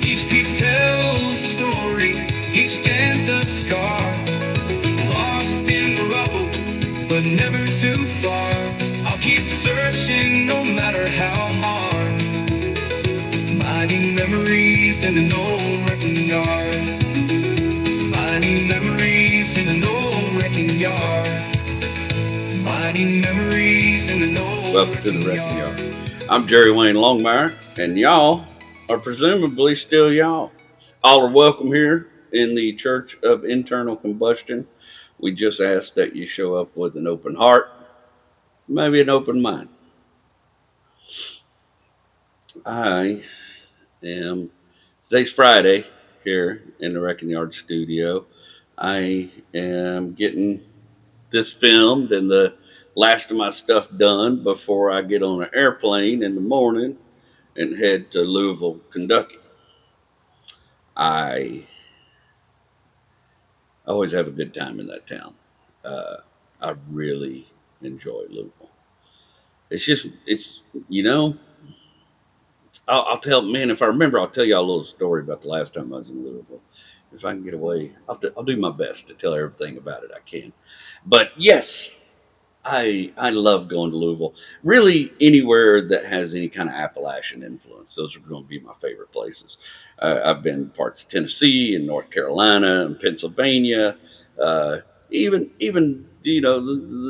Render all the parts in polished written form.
Each piece tells a story, each dent a scar. Lost in the rubble, but never too far. I'll keep searching no matter how hard. Mighty memories in an old wrecking yard. Mighty memories in an old wrecking yard. Mighty memories in an old Welcome to the Wrecking Yard. I'm Jerry Wayne Longmire, and y'all are presumably still y'all. All are welcome here in the Church of Internal Combustion. We just ask that you show up with an open heart, maybe an open mind. Today's Friday here in the Wrecking Yard studio. I am getting this filmed and the last of my stuff done before I get on an airplane in the morning and head to Louisville, Kentucky. I always have a good time in that town. I really enjoy Louisville. I'll tell, man, if I remember, I'll tell y'all a little story about the last time I was in Louisville. If I can get away, I'll do my best to tell everything about it I can. But yes, I love going to Louisville. Really, anywhere that has any kind of Appalachian influence, those are going to be my favorite places. I've been parts of Tennessee and North Carolina and Pennsylvania, even the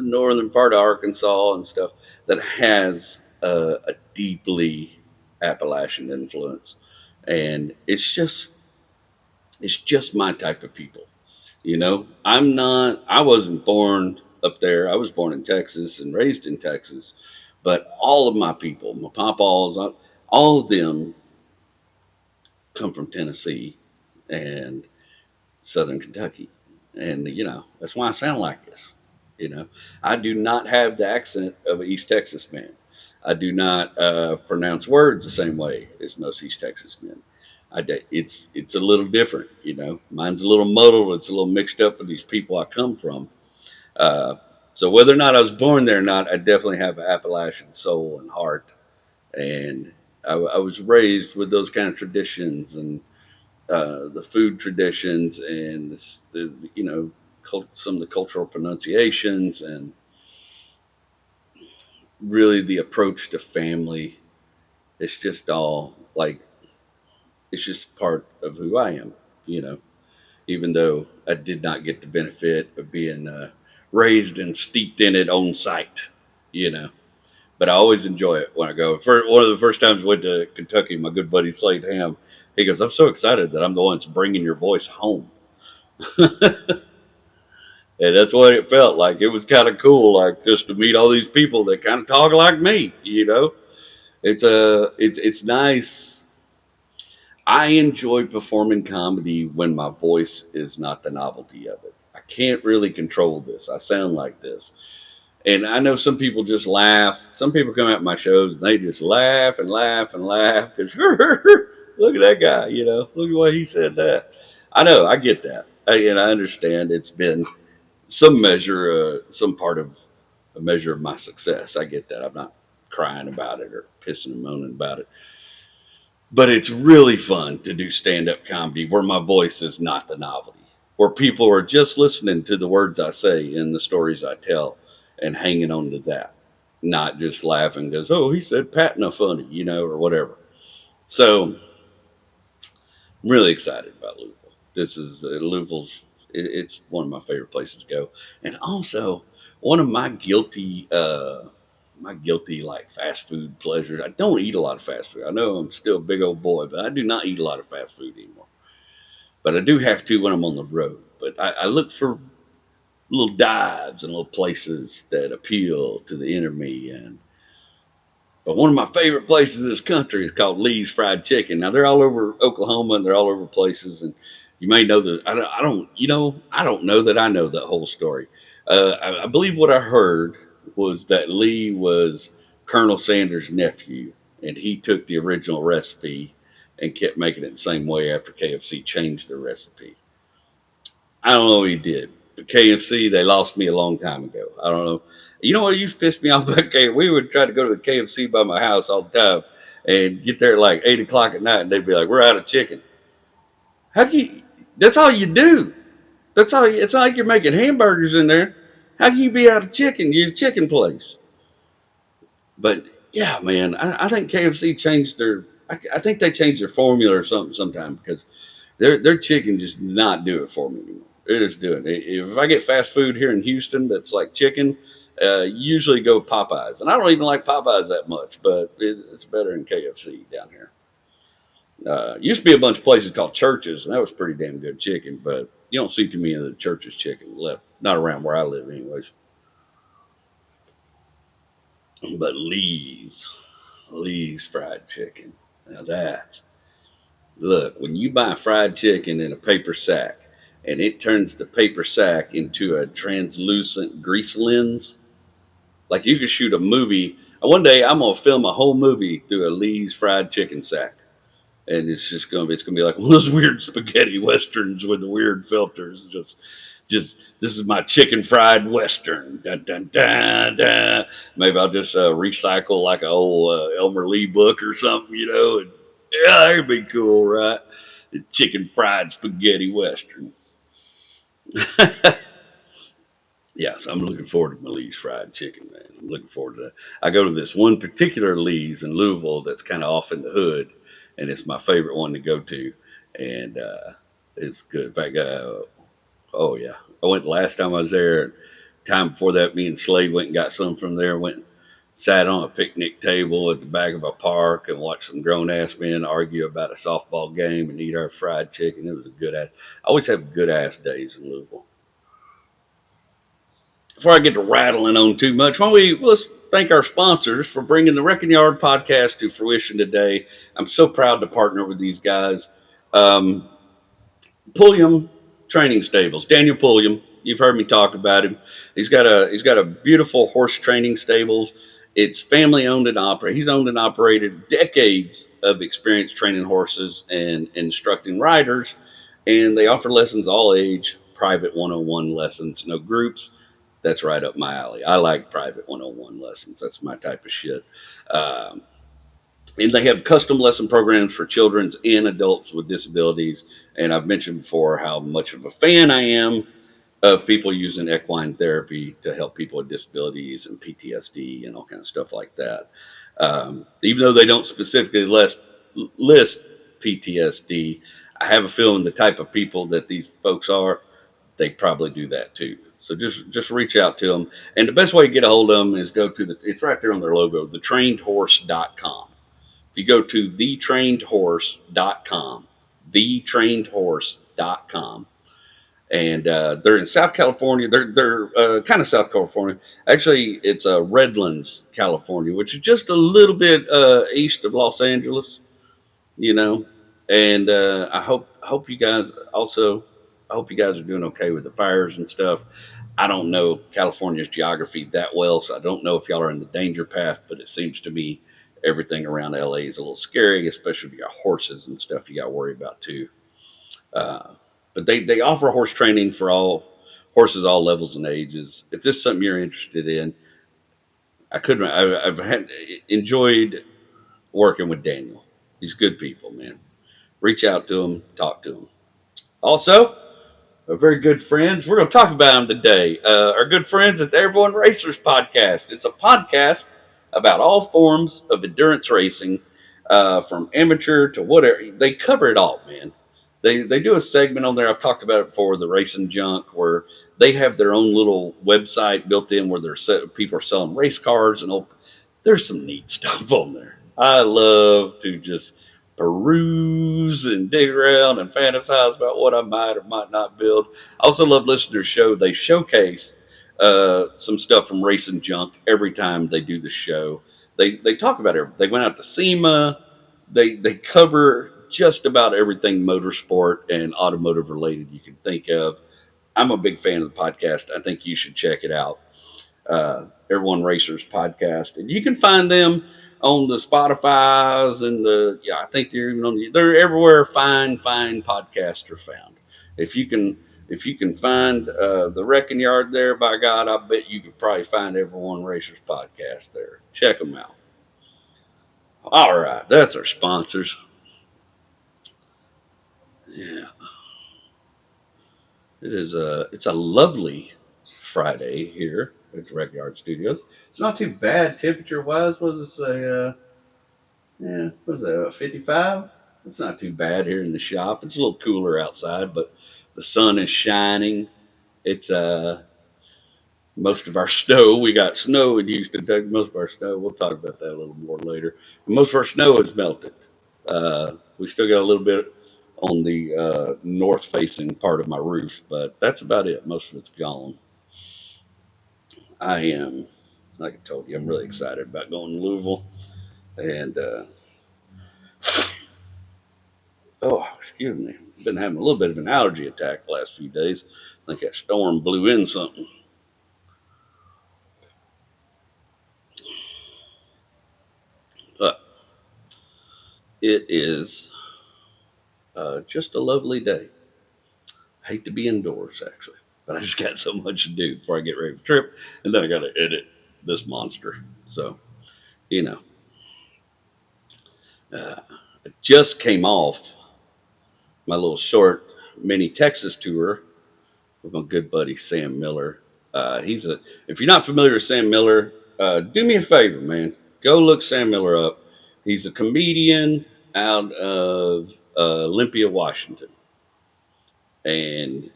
northern part of Arkansas and stuff that has a deeply Appalachian influence, and it's just my type of people. I wasn't born up there. I was born in Texas and raised in Texas, but all of my people, my Papaws, all of them come from Tennessee and Southern Kentucky. And, that's why I sound like this. I do not have the accent of an East Texas man. I do not pronounce words the same way as most East Texas men. It's a little different, Mine's a little muddled. It's a little mixed up with these people I come from. So whether or not I was born there or not, I definitely have an Appalachian soul and heart. And I was raised with those kind of traditions and the food traditions and some of the cultural pronunciations and really the approach to family. It's just all like, it's just part of who I am, even though I did not get the benefit of being raised and steeped in it on site, But I always enjoy it when I go. One of the first times I went to Kentucky, my good buddy Slade Ham, he goes, "I'm so excited that I'm the one that's bringing your voice home." And that's what it felt like. It was kind of cool, like just to meet all these people that kind of talk like me, It's nice. I enjoy performing comedy when my voice is not the novelty of it. I can't really control this. I sound like this. And I know some people just laugh. Some people come out my shows and they just laugh and laugh and laugh because look at that guy, look at why he said that. I know, I get that. And I understand it's been some part of a measure of my success. I get that. I'm not crying about it or pissing and moaning about it. But it's really fun to do stand-up comedy where my voice is not the novelty, where people are just listening to the words I say and the stories I tell and hanging on to that, not just laughing because, oh, he said Patna funny, or whatever. So I'm really excited about Louisville. This is Louisville's. It's one of my favorite places to go, and also one of my guilty like fast food pleasures. I don't eat a lot of fast food. I know I'm still a big old boy, but I do not eat a lot of fast food anymore. But I do have to when I'm on the road. But I look for little dives and little places that appeal to the inner me. But one of my favorite places in this country is called Lee's Fried Chicken. Now they're all over Oklahoma and they're all over places. And you may know that I don't know that I know that whole story. I believe what I heard was that Lee was Colonel Sanders' nephew, and he took the original recipe and kept making it the same way after KFC changed their recipe. I don't know what he did, but KFC, they lost me a long time ago. I don't know. You know what used to piss me off about KFC? We would try to go to the KFC by my house all the time and get there at like 8 o'clock at night, and they'd be like, "We're out of chicken." How can you? That's all you do. That's all. It's not like you're making hamburgers in there. How can you be out of chicken? You're a chicken place. But yeah, man, I think KFC changed their. I think they changed their formula or something sometime because their chicken just did not do it for me anymore. It is doing it. If I get fast food here in Houston that's like chicken, usually go Popeyes, and I don't even like Popeyes that much, but it's better than KFC down here. Used to be a bunch of places called Churches, and that was pretty damn good chicken, but you don't see too many of the Churches chicken left. Not around where I live, anyways. But Lee's fried chicken. Now that's look when you buy fried chicken in a paper sack, and it turns the paper sack into a translucent grease lens. Like you could shoot a movie. One day I'm gonna film a whole movie through a Lee's fried chicken sack. And it's gonna be like one of those weird spaghetti westerns with the weird filters. Just this is my chicken fried western. Dun, dun, dun, dun. Maybe I'll just recycle like an old Elmer Lee book or something, you know. And yeah, that'd be cool, right? The chicken fried spaghetti western. Yes, I'm looking forward to my Lee's fried chicken, man. I'm looking forward to that. I go to this one particular Lee's in Louisville that's kind of off in the hood, and it's my favorite one to go to, and it's good. In fact, oh yeah, I went the last time I was there. Time before that, me and Slade went and got some from there. Went and sat on a picnic table at the back of a park and watched some grown ass men argue about a softball game and eat our fried chicken. It was a good ass. I always have good ass days in Louisville. Before I get to rattling on too much, why don't let's thank our sponsors for bringing the Wrecking Yard podcast to fruition today. I'm so proud to partner with these guys. Um, Pulliam Training Stables, Daniel Pulliam. You've heard me talk about him. He's got a beautiful horse training stables. It's family owned and operated. He's owned and operated decades of experience training horses and instructing riders, and they offer lessons all age, private one-on-one lessons, no groups. That's right up my alley. I like private one-on-one lessons. That's my type of shit. Um, and they have custom lesson programs for children and adults with disabilities. And I've mentioned before how much of a fan I am of people using equine therapy to help people with disabilities and PTSD and all kinds of stuff like that. Even though they don't specifically list PTSD, I have a feeling the type of people that these folks are, they probably do that too. So just reach out to them. And the best way to get a hold of them is go to it's right there on their logo, thetrainedhorse.com. If you go to thetrainedhorse.com, thetrainedhorse.com, and they're in South California. They're kind of South California. Actually, it's Redlands, California, which is just a little bit east of Los Angeles, you know. And I hope you guys also. I hope you guys are doing okay with the fires and stuff. I don't know California's geography that well, so I don't know if y'all are in the danger path. But it seems to me everything around LA is a little scary, especially if you got horses and stuff you got to worry about too. Uh, but they offer horse training for all horses, all levels and ages. If this is something you're interested in, I've had enjoyed working with Daniel. He's good people, man. Reach out to him, talk to him. Also, our very good friends. We're going to talk about them today. Our good friends at the Everyone Racers podcast. It's a podcast about all forms of endurance racing, from amateur to whatever. They cover it all, man. They do a segment on there. I've talked about it before, the Racing Junk, where they have their own little website built in where people are selling race cars and all. There's some neat stuff on there. I love to just peruse and dig around and fantasize about what I might or might not build. I also love listening to their show. They showcase some stuff from Racing Junk every time they do the show. They talk about everything. They went out to SEMA. They cover just about everything motorsport and automotive related you can think of. I'm a big fan of the podcast. I think you should check it out. Everyone Racers podcast, and you can find them on the Spotify's and I think they're even they're everywhere. Fine podcasts are found. If you can find the Wrecking Yard there, by God, I bet you could probably find Everyone Racers podcast there. Check them out. All right, that's our sponsors. Yeah. It's a lovely Friday here at the Rec Yard Studios. It's not too bad temperature wise. Was it say? Yeah, what was it 55? It's not too bad here in the shop. It's a little cooler outside, but the sun is shining. It's most of our snow. We got snow in Houston, Texas. Most of our snow. We'll talk about that a little more later. Most of our snow has melted. We still got a little bit on the north facing part of my roof, but that's about it. Most of it's gone. I am, like I told you, I'm really excited about going to Louisville. And, oh, excuse me, been having a little bit of an allergy attack the last few days. I think that storm blew in something. But it is just a lovely day. I hate to be indoors, actually, but I just got so much to do before I get ready for the trip. And then I got to edit this monster. So, you know, I just came off my little short mini Texas tour with my good buddy Sam Miller. If you're not familiar with Sam Miller, do me a favor, man. Go look Sam Miller up. He's a comedian out of Olympia, Washington. And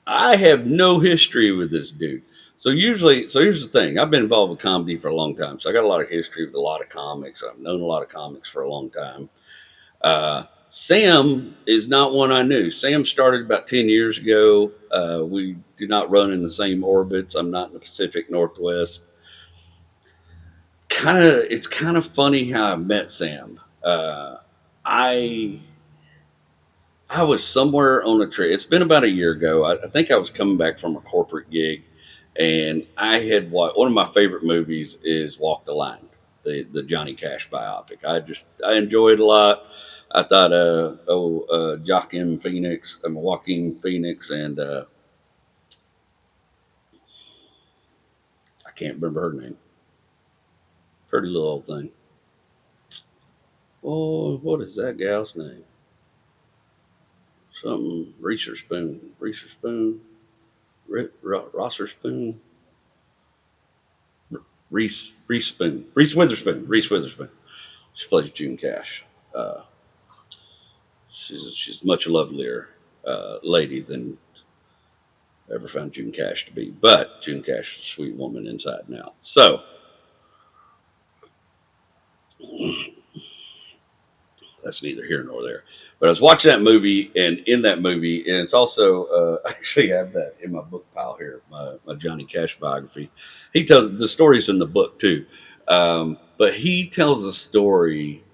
I have no history with this dude. So here's the thing. I've been involved with comedy for a long time. So I got a lot of history with a lot of comics. I've known a lot of comics for a long time. Sam is not one I knew. Sam started about 10 years ago. We do not run in the same orbits. I'm not in the Pacific Northwest. It's kind of funny how I met Sam. I I was somewhere on a trip. It's been about a year ago. I think I was coming back from a corporate gig, and I had one of my favorite movies is Walk the Line, the Johnny Cash biopic. I enjoyed it a lot. I thought Joaquin Phoenix, and I can't remember her name. Pretty little old thing. Oh, what is that gal's name? Something Reeser Spoon, Rosser Spoon. Reese Witherspoon. She plays June Cash. Uh, she's much lovelier lady than I ever found June Cash to be, but June Cash is a sweet woman inside and out. So that's neither here nor there. But I was watching that movie, and in that movie, and it's also I actually have that in my book pile here, my Johnny Cash biography. He tells the stories in the book too, but he tells a story.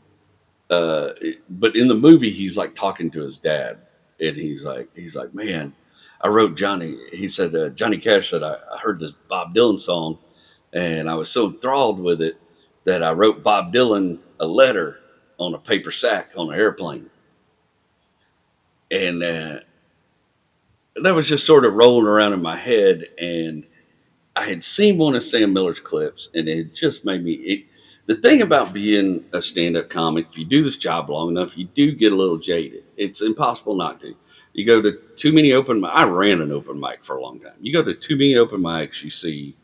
But in the movie, he's like talking to his dad, and he's like, man, I wrote Johnny. He said Johnny Cash said I heard this Bob Dylan song, and I was so enthralled with it that I wrote Bob Dylan a letter on a paper sack on an airplane, and that was just sort of rolling around in my head. And I had seen one of Sam Miller's clips, and it just made me. The thing about being a stand-up comic, if you do this job long enough, you do get a little jaded. It's impossible not to. You go to too many open. I ran an open mic for a long time. You go to too many open mics, you see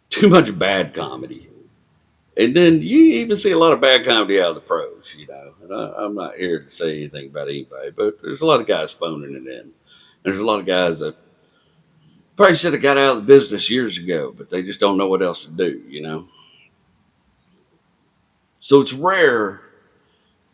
too much bad comedy, and then you even see a lot of bad comedy out of the pros. You know, and I'm not here to say anything about anybody, but there's a lot of guys phoning it in. There's a lot of guys that probably should have got out of the business years ago, but they just don't know what else to do. You know. So it's rare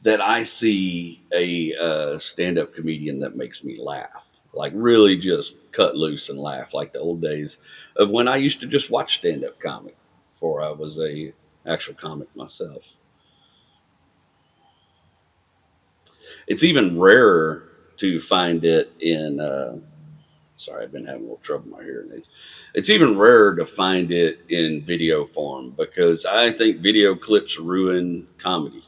that I see a stand-up comedian that makes me laugh, like really just cut loose and laugh, like the old days of when I used to just watch stand-up comic before I was a actual comic myself. It's even rarer to find it in. Sorry, I've been having a little trouble with my hearing aids. It's even rarer to find it in video form because I think video clips ruin comedy.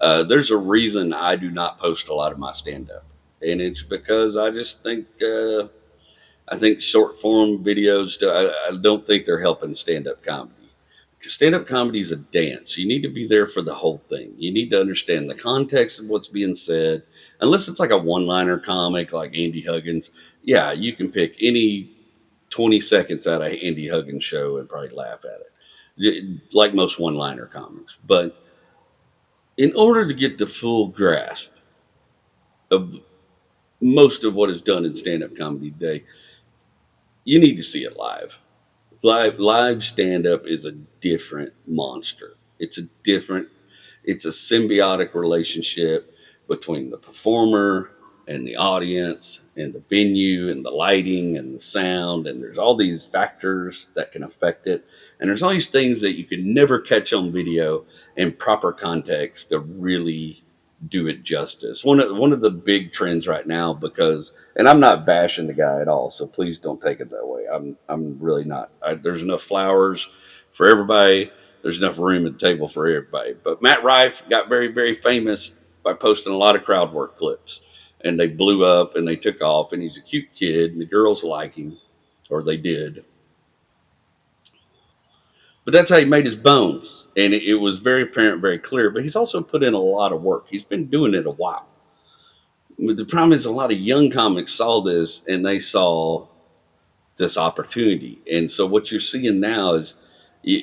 There's a reason I do not post a lot of my stand up, and it's because I just think I think short form videos. I don't think they're helping stand up comedy. stand-up comedy is a dance. You need to be there for the whole thing. You need to understand the context of what's being said. Unless it's like a one-liner comic like Andy Huggins, yeah, you can pick any 20 seconds out of Andy Huggins show and probably laugh at it, like most one-liner comics. But in order to get the full grasp of most of what is done in stand-up comedy today, you need to see it live. Live stand up is a different monster. It's a symbiotic relationship between the performer and the audience and the venue and the lighting and the sound, and there's all these factors that can affect it, and there's all these things that you can never catch on video in proper context to really do it justice. One of the big trends right now, because, and I'm not bashing the guy at all, so please don't take it that way. I'm really not. There's enough flowers for everybody. There's enough room at the table for everybody. But Matt Rife got very, very famous by posting a lot of crowd work clips, and they blew up and they took off. And he's a cute kid, and the girls like him, or they did. But that's how he made his bones, and it was very apparent, very clear. But he's also put in a lot of work. He's been doing it a while. The problem is, a lot of young comics saw this and they saw this opportunity. And so what you're seeing now is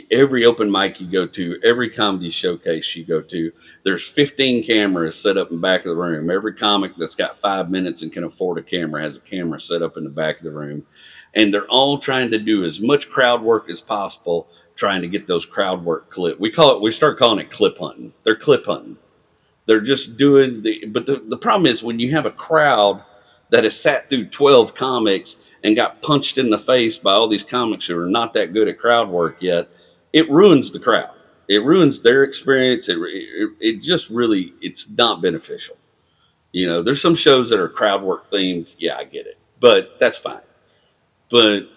every open mic you go to, every comedy showcase you go to, there's 15 cameras set up in the back of the room. Every comic that's got 5 minutes and can afford a camera has a camera set up in the back of the room. And they're all trying to do as much crowd work as possible, trying to get those crowd work clip. We start calling it clip hunting. They're clip hunting. They're just doing but the problem is, when you have a crowd that has sat through 12 comics and got punched in the face by all these comics who are not that good at crowd work yet, it ruins the crowd. It ruins their experience. It just really, it's not beneficial. You know, there's some shows that are crowd work themed. Yeah, I get it, but that's fine. But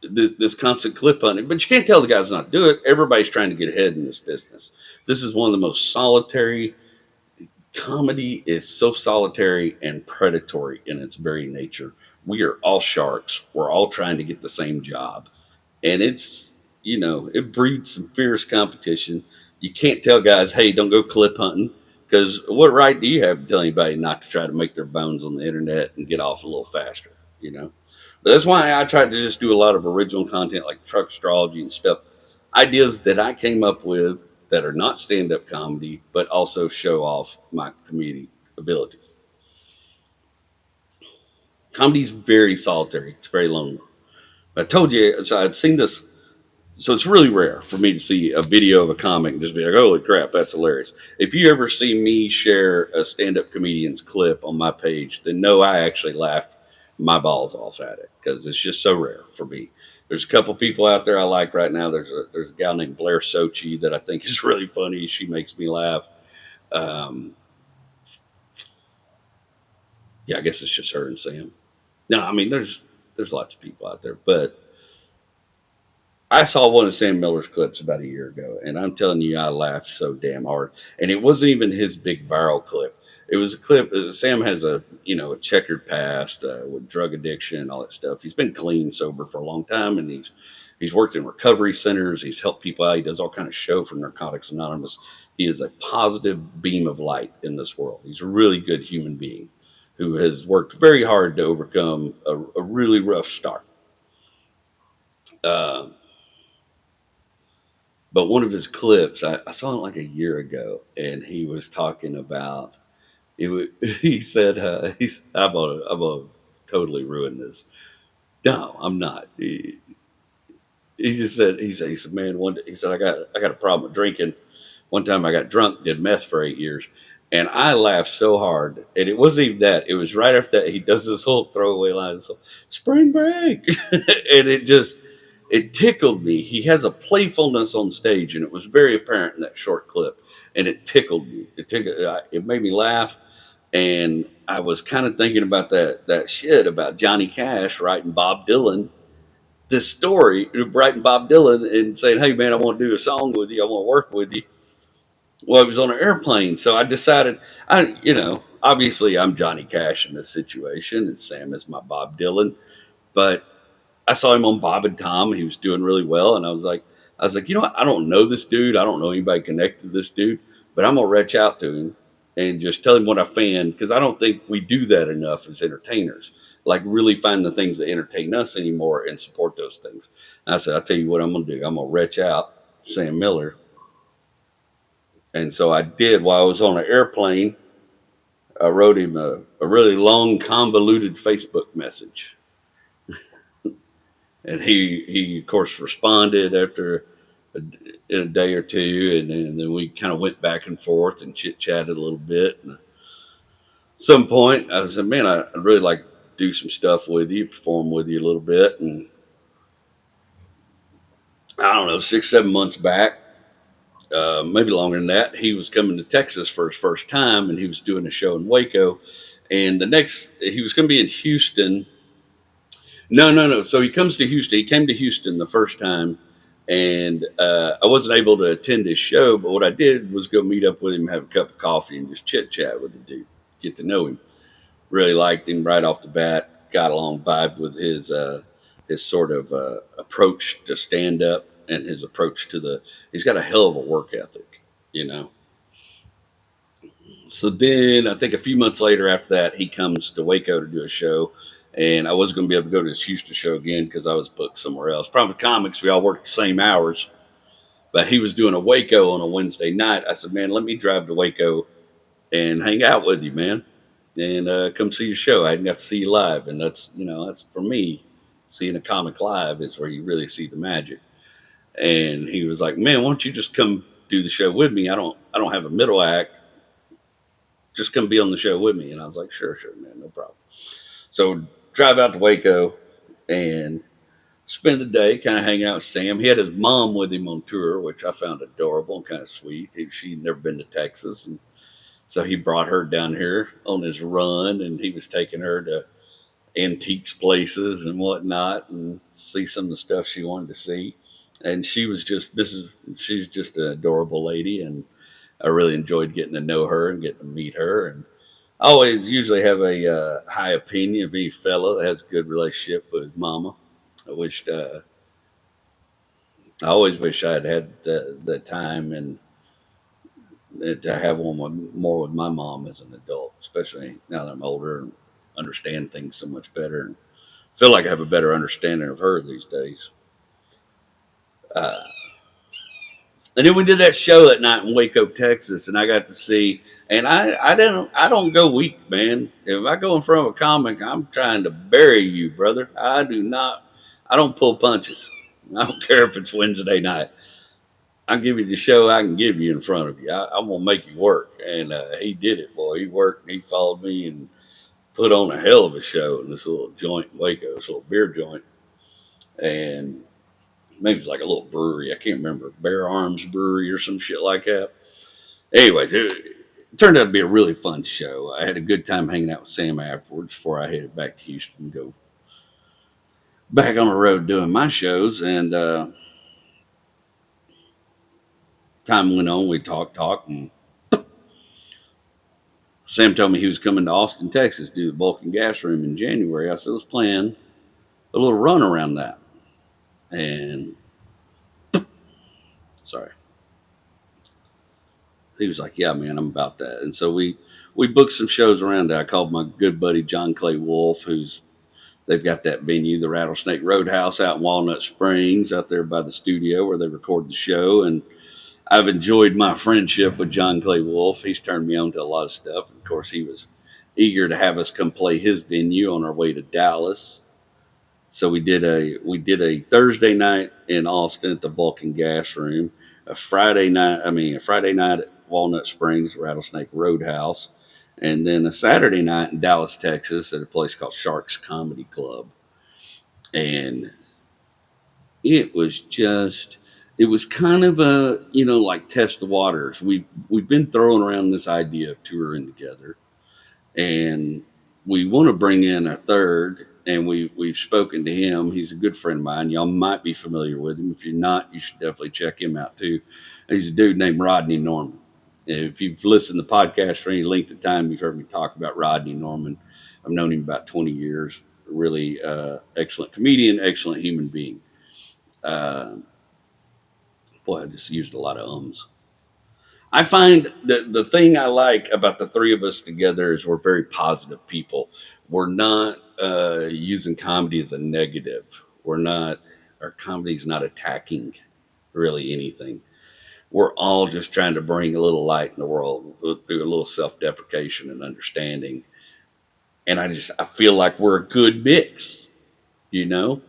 this constant clip hunting, but you can't tell the guys not to do it. Everybody's trying to get ahead in this business. This is one of the most solitary. Comedy is so solitary and predatory in its very nature. We are all sharks. We're all trying to get the same job. And it's, it breeds some fierce competition. You can't tell guys, hey, don't go clip hunting, because what right do you have to tell anybody not to try to make their bones on the internet and get off a little faster, But that's why I tried to just do a lot of original content like truck astrology and stuff. Ideas that I came up with that are not stand-up comedy, but also show off my comedic ability. Comedy's very solitary. It's very lonely. I told you, so I'd seen this. So it's really rare for me to see a video of a comic and just be like, holy crap, that's hilarious. If you ever see me share a stand-up comedian's clip on my page, then know I actually laughed my balls off at it, because it's just so rare for me. There's a couple people out there I like right now. There's a gal named Blair Sochi that I think is really funny. She makes me laugh. Yeah, I guess it's just her and Sam. No, I mean, there's lots of people out there, but I saw one of Sam Miller's clips about a year ago, and I'm telling you, I laughed so damn hard. And it wasn't even his big viral clip. It was a clip. Sam has a checkered past with drug addiction and all that stuff. He's been clean, sober for a long time, and he's worked in recovery centers. He's helped people out. He does all kind of show for Narcotics Anonymous. He is a positive beam of light in this world. He's a really good human being who has worked very hard to overcome a really rough start. But one of his clips, I saw it like a year ago, and he was talking about it. He said, I'm gonna totally ruin this. No, I'm not. He just said, he said, man, one day, he said, I got a problem with drinking. One time I got drunk, did meth for 8 years, and I laughed so hard. And it wasn't even that. It was right after that he does this whole throwaway line, so spring break, and it tickled me. He has a playfulness on stage, and it was very apparent in that short clip. And it tickled me. It made me laugh. And I was kind of thinking about that shit about Johnny Cash writing Bob Dylan this story, writing Bob Dylan and saying, "Hey man, I want to do a song with you. I want to work with you." Well, I was on an airplane, so I decided, obviously I'm Johnny Cash in this situation, and Sam is my Bob Dylan, but I saw him on Bob and Tom. He was doing really well, and I was like, I was like, you know what? I don't know this dude. I don't know anybody connected to this dude, but I'm gonna reach out to him and just tell him what I found, because I don't think we do that enough as entertainers. Like really find the things that entertain us anymore and support those things. And I said, I'll tell you what I'm gonna do. I'm gonna reach out Sam Miller. And so I did. While I was on an airplane, I wrote him a really long, convoluted Facebook message. And he of course responded after in a day or two, and then we kind of went back and forth and chit chatted a little bit. And at some point, I said, "Man, I'd really like to do some stuff with you, perform with you a little bit." And I don't know, 6, 7 months back, maybe longer than that, he was coming to Texas for his first time, and he was doing a show in Waco. And the next, he was going to be in Houston. No, no, no. So he comes to Houston. He came to Houston the first time, and I wasn't able to attend his show. But what I did was go meet up with him, have a cup of coffee, and just chit chat with the dude, get to know him. Really liked him right off the bat. Got along, vibe with his sort of approach to stand up and his approach to the. He's got a hell of a work ethic, you know. So then I think a few months later after that, he comes to Waco to do a show. And I wasn't going to be able to go to his Houston show again because I was booked somewhere else. Probably comics, we all worked the same hours. But he was doing a Waco on a Wednesday night. I said, man, let me drive to Waco and hang out with you, man. And come see your show. I hadn't got to see you live. And that's, you know, that's for me, seeing a comic live is where you really see the magic. And he was like, man, why don't you just come do the show with me? I don't have a middle act. Just come be on the show with me. And I was like, sure, man, no problem. So drive out to Waco and spend the day kind of hanging out with Sam. He had his mom with him on tour, which I found adorable and kind of sweet. She'd never been to Texas. And so he brought her down here on his run, and he was taking her to antiques places and whatnot and see some of the stuff she wanted to see. And she's just an adorable lady. And I really enjoyed getting to know her and getting to meet her. And I always usually have a high opinion of any fella that has a good relationship with his mama. I wished, I always wish I had had the time and to have one more with my mom as an adult, especially now that I'm older and understand things so much better and feel like I have a better understanding of her these days. Uh, And then we did that show that night in Waco, Texas, and I got to see. And I don't go weak, man. If I go in front of a comic, I'm trying to bury you, brother. I do not. I don't pull punches. I don't care if it's Wednesday night. I'll give you the show I can give you in front of you. I'm gonna make you work, and he did it, boy. He worked. And he followed me and put on a hell of a show in this little joint in Waco, this little beer joint, and maybe it was like a little brewery. I can't remember, Bear Arms Brewery or some shit like that. Anyways, it turned out to be a really fun show. I had a good time hanging out with Sam afterwards before I headed back to Houston and go back on the road doing my shows. And time went on. We talked, and Sam told me he was coming to Austin, Texas, to do the bulk and gas room in January. I said, let's plan a little run around that. And sorry. He was like, yeah, man, I'm about that. And so we booked some shows around that. I called my good buddy John Clay Wolf, they've got that venue, the Rattlesnake Roadhouse out in Walnut Springs, out there by the studio where they record the show. And I've enjoyed my friendship with John Clay Wolf. He's turned me on to a lot of stuff. Of course, he was eager to have us come play his venue on our way to Dallas. So we did a Thursday night in Austin at the Vulcan Gas Room, a Friday night at Walnut Springs Rattlesnake Roadhouse, and then a Saturday night in Dallas, Texas at a place called Sharks Comedy Club. And it was kind of a, like test the waters. We've been throwing around this idea of touring together, and we want to bring in a third, and we've spoken to him. He's a good friend of mine. Y'all might be familiar with him. If you're not, you should definitely check him out too. He's a dude named Rodney Norman. If you've listened to the podcast for any length of time, you've heard me talk about Rodney Norman. I've known him about 20 years. Really excellent comedian, excellent human being. Boy, I just used a lot of ums. I find that the thing I like about the three of us together is we're very positive people. We're not using comedy as a negative. We're not, our comedy's not attacking really anything. We're all just trying to bring a little light in the world through a little self deprecation and understanding. And I feel like we're a good mix, you know?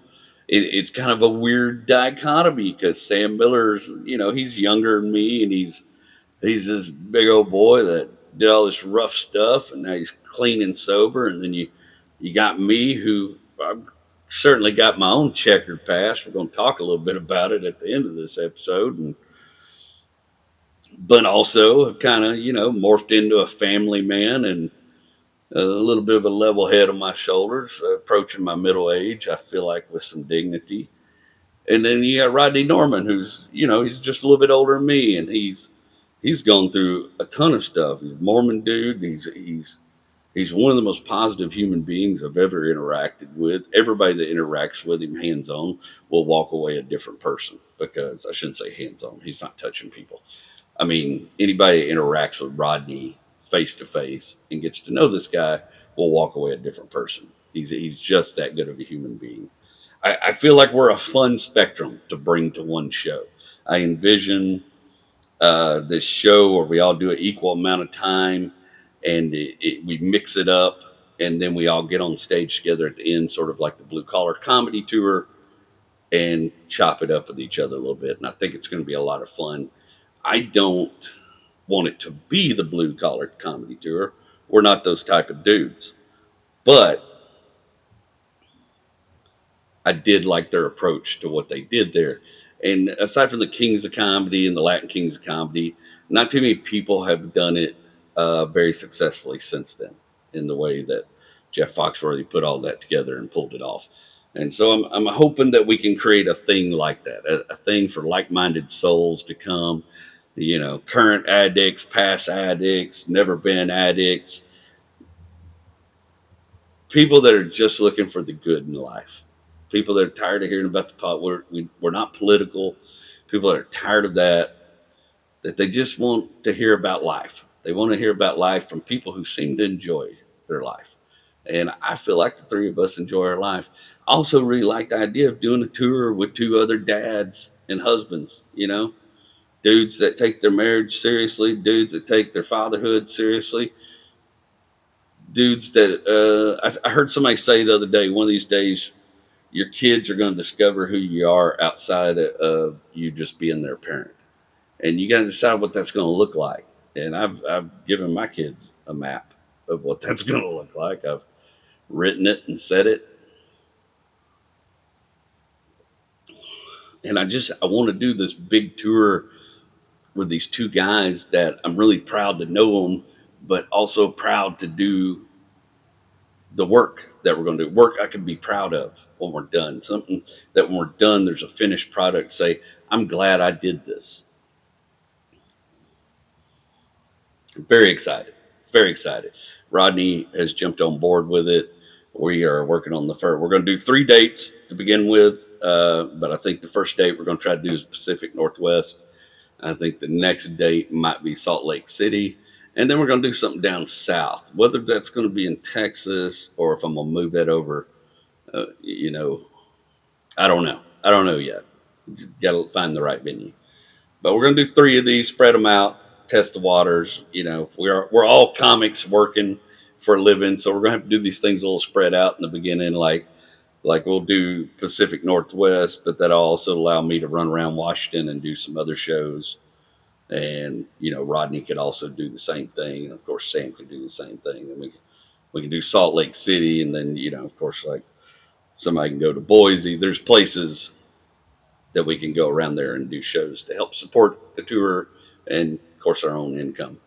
It's kind of a weird dichotomy because Sam Miller's, he's younger than me and he's this big old boy that did all this rough stuff, and now he's clean and sober. And then you got me, who I've certainly got my own checkered past. We're going to talk a little bit about it at the end of this episode, but also have kind of morphed into a family man and a little bit of a level head on my shoulders, approaching my middle age. I feel like with some dignity. And then you got Rodney Norman, who's he's just a little bit older than me, and he's gone through a ton of stuff. He's a Mormon dude. He's one of the most positive human beings I've ever interacted with. Everybody that interacts with him hands on will walk away a different person, because I shouldn't say hands on. He's not touching people. I mean, anybody that interacts with Rodney face to face and gets to know this guy will walk away a different person. He's just that good of a human being. I feel like we're a fun spectrum to bring to one show. I envision this show where we all do an equal amount of time, and we mix it up, and then we all get on stage together at the end, sort of like the Blue Collar Comedy Tour, and chop it up with each other a little bit. And I think it's going to be a lot of fun. I don't want it to be the Blue Collar Comedy Tour. We're not those type of dudes. But I did like their approach to what they did there. And aside from the Kings of Comedy and the Latin Kings of Comedy, not too many people have done it very successfully since then, in the way that Jeff Foxworthy put all that together and pulled it off. And so I'm hoping that we can create a thing like that, a thing for like-minded souls to come, current addicts, past addicts, never been addicts, people that are just looking for the good in life, people that are tired of hearing about the pot. We're not political. People that are tired of that they just want to hear about life. They want to hear about life from people who seem to enjoy their life. And I feel like the three of us enjoy our life. I also really like the idea of doing a tour with two other dads and husbands, dudes that take their marriage seriously, dudes that take their fatherhood seriously, dudes that I heard somebody say the other day, one of these days, your kids are going to discover who you are outside of you just being their parent. And you got to decide what that's going to look like. And I've given my kids a map of what that's going to look like. I've written it and said it. And I want to do this big tour with these two guys that I'm really proud to know them, but also proud to do the work that we're going to do. Work I can be proud of when we're done. Something that when we're done, there's a finished product. Say, I'm glad I did this. I'm very excited. Very excited. Rodney has jumped on board with it. We are working on the first. We're going to do 3 dates to begin with, but I think the first date we're going to try to do is Pacific Northwest. I think the next date might be Salt Lake City. And then we're going to do something down south. Whether that's going to be in Texas or if I'm going to move that over, I don't know. I don't know yet. Got to find the right venue. But we're going to do 3 of these, spread them out, test the waters. We're all comics working for a living, so we're going to have to do these things a little spread out in the beginning, like we'll do Pacific Northwest, but that'll also allow me to run around Washington and do some other shows. And Rodney could also do the same thing, and of course Sam could do the same thing. And we can do Salt Lake City, and then of course, like, somebody can go to Boise. There's places that we can go around there and do shows to help support the tour and, of course, our own income.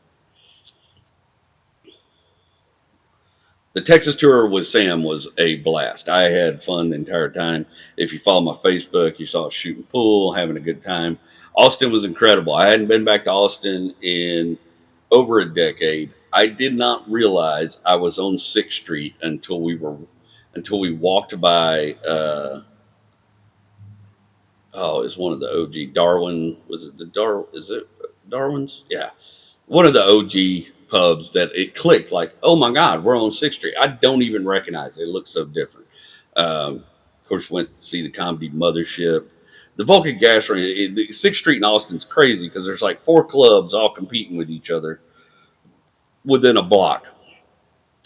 The Texas tour with Sam was a blast. I had fun the entire time. If you follow my Facebook, you saw us shooting pool, having a good time. Austin was incredible. I hadn't been back to Austin in over a decade. I did not realize I was on 6th Street until we walked by Oh, it's one of the OG Darwin. Was it the Is it Darwin's? Yeah, one of the OG pubs that it clicked like, oh my God, we're on 6th Street. I don't even recognize it. It looks so different. Of course, went to see the comedy Mothership. The Vulcan Gas Ring, 6th Street in Austin's crazy because there's like 4 clubs all competing with each other within a block.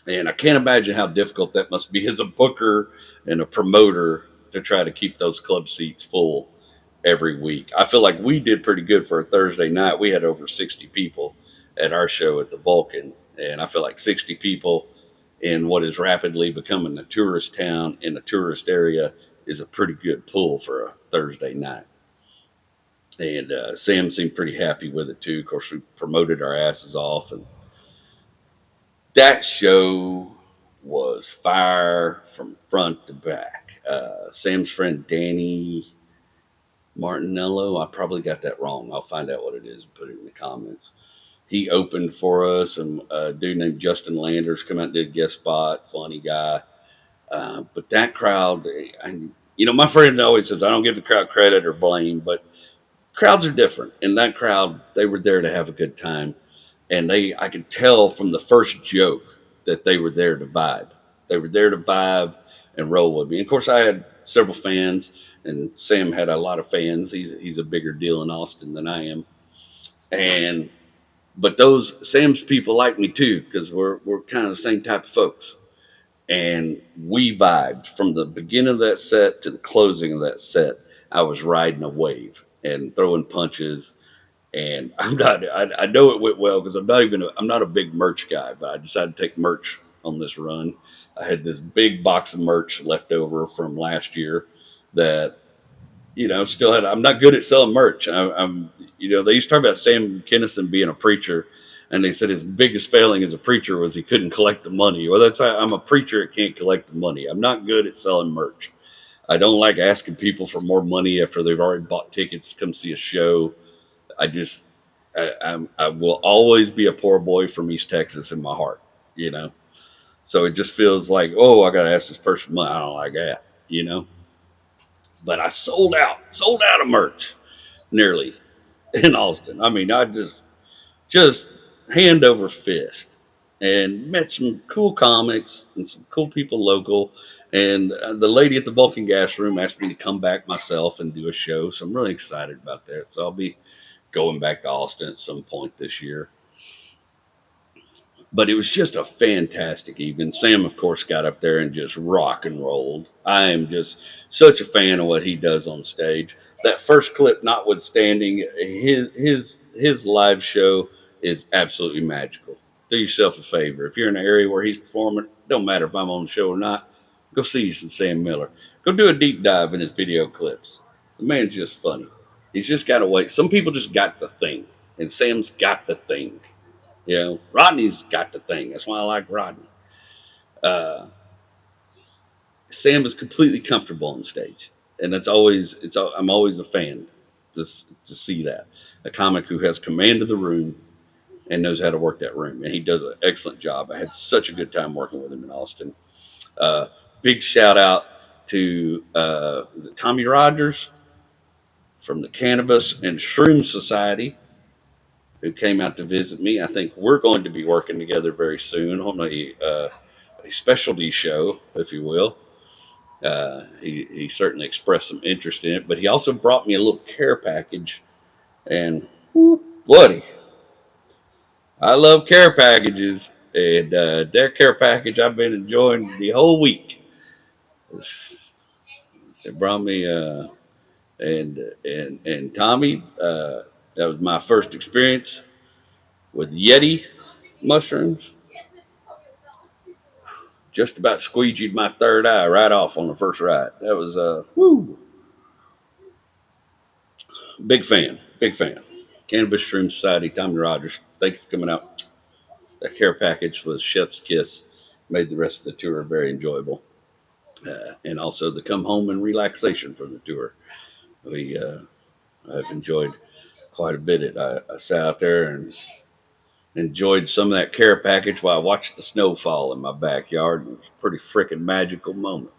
And I can't imagine how difficult that must be as a booker and a promoter to try to keep those club seats full every week. I feel like we did pretty good for a Thursday night. We had over 60 people at our show at the Vulcan. And I feel like 60 people in what is rapidly becoming a tourist town in a tourist area is a pretty good pull for a Thursday night. And Sam seemed pretty happy with it too. Of course, we promoted our asses off, and that show was fire from front to back. Sam's friend Danny Martinello, I probably got that wrong. I'll find out what it is and put it in the comments. He opened for us, and a dude named Justin Landers come out and did a guest spot. Funny guy. But that crowd, my friend always says I don't give the crowd credit or blame, but crowds are different. And that crowd, they were there to have a good time. And I could tell from the first joke that they were there to vibe. They were there to vibe and roll with me. And of course, I had several fans, and Sam had a lot of fans. He's a bigger deal in Austin than I am. And but those Sam's people like me too because we're kind of the same type of folks. And we vibed from the beginning of that set to the closing of that set. I was riding a wave and throwing punches, and I know it went well because I'm not a big merch guy, but I decided to take merch on this run. I had this big box of merch left over from last year that still had. I'm not good at selling merch. I'm they used to talk about Sam Kinison being a preacher, and they said his biggest failing as a preacher was he couldn't collect the money. Well, I'm a preacher that can't collect the money. I'm not good at selling merch. I don't like asking people for more money after they've already bought tickets to come see a show. I just I will always be a poor boy from East Texas in my heart, you know. So it just feels like, oh, I got to ask this person money. I don't like that. But I sold out of merch nearly in Austin. I mean, I just hand over fist, and met some cool comics and some cool people local. And the lady at the Vulcan Gas Room asked me to come back myself and do a show. So I'm really excited about that. So I'll be going back to Austin at some point this year. But it was just a fantastic evening. Sam, of course, got up there and just rock and rolled. I am just such a fan of what he does on stage. That first clip notwithstanding, his live show is absolutely magical. Do yourself a favor. If you're in an area where he's performing, don't matter if I'm on the show or not, go see some Sam Miller. Go do a deep dive in his video clips. The man's just funny. He's just got to wait. Some people just got the thing, and Sam's got the thing. Rodney's got the thing. That's why I like Rodney. Uh, Sam is completely comfortable on stage, and I'm always a fan to see that a comic who has command of the room and knows how to work that room, and he does an excellent job. I had such a good time working with him in Austin. Big shout out to is it Tommy Rogers from the Cannabis and Shroom Society, who came out to visit me. I think we're going to be working together very soon on a specialty show, if you will. He certainly expressed some interest in it, but he also brought me a little care package. And buddy, I love care packages, and their care package I've been enjoying the whole week. They brought me and Tommy. That was my first experience with Yeti mushrooms. Just about squeegeed my third eye right off on the first ride. That was big fan, big fan. Cannabis Shroom Society, Tommy Rogers. Thank you for coming out. That care package was Chef's Kiss. Made the rest of the tour very enjoyable, and also the come home and relaxation from the tour. I've enjoyed quite a bit. I sat out there and enjoyed some of that care package while I watched the snow fall in my backyard. It was a pretty freaking magical moment.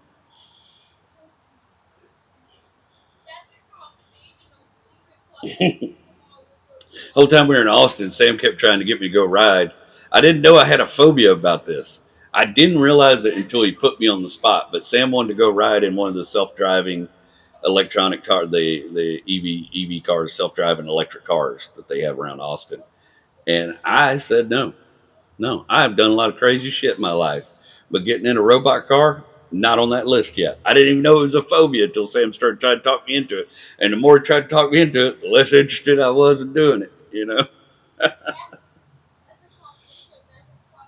Whole time we were in Austin, Sam kept trying to get me to go ride. I didn't know I had a phobia about this. I didn't realize it until he put me on the spot. But Sam wanted to go ride in one of the self-driving electronic car, the EV cars, self-driving electric cars that they have around Austin. And I said no, no. I've done a lot of crazy shit in my life, but getting in a robot car, not on that list yet. I didn't even know it was a phobia until Sam started trying to talk me into it. And the more he tried to talk me into it, the less interested I was in doing it. You know.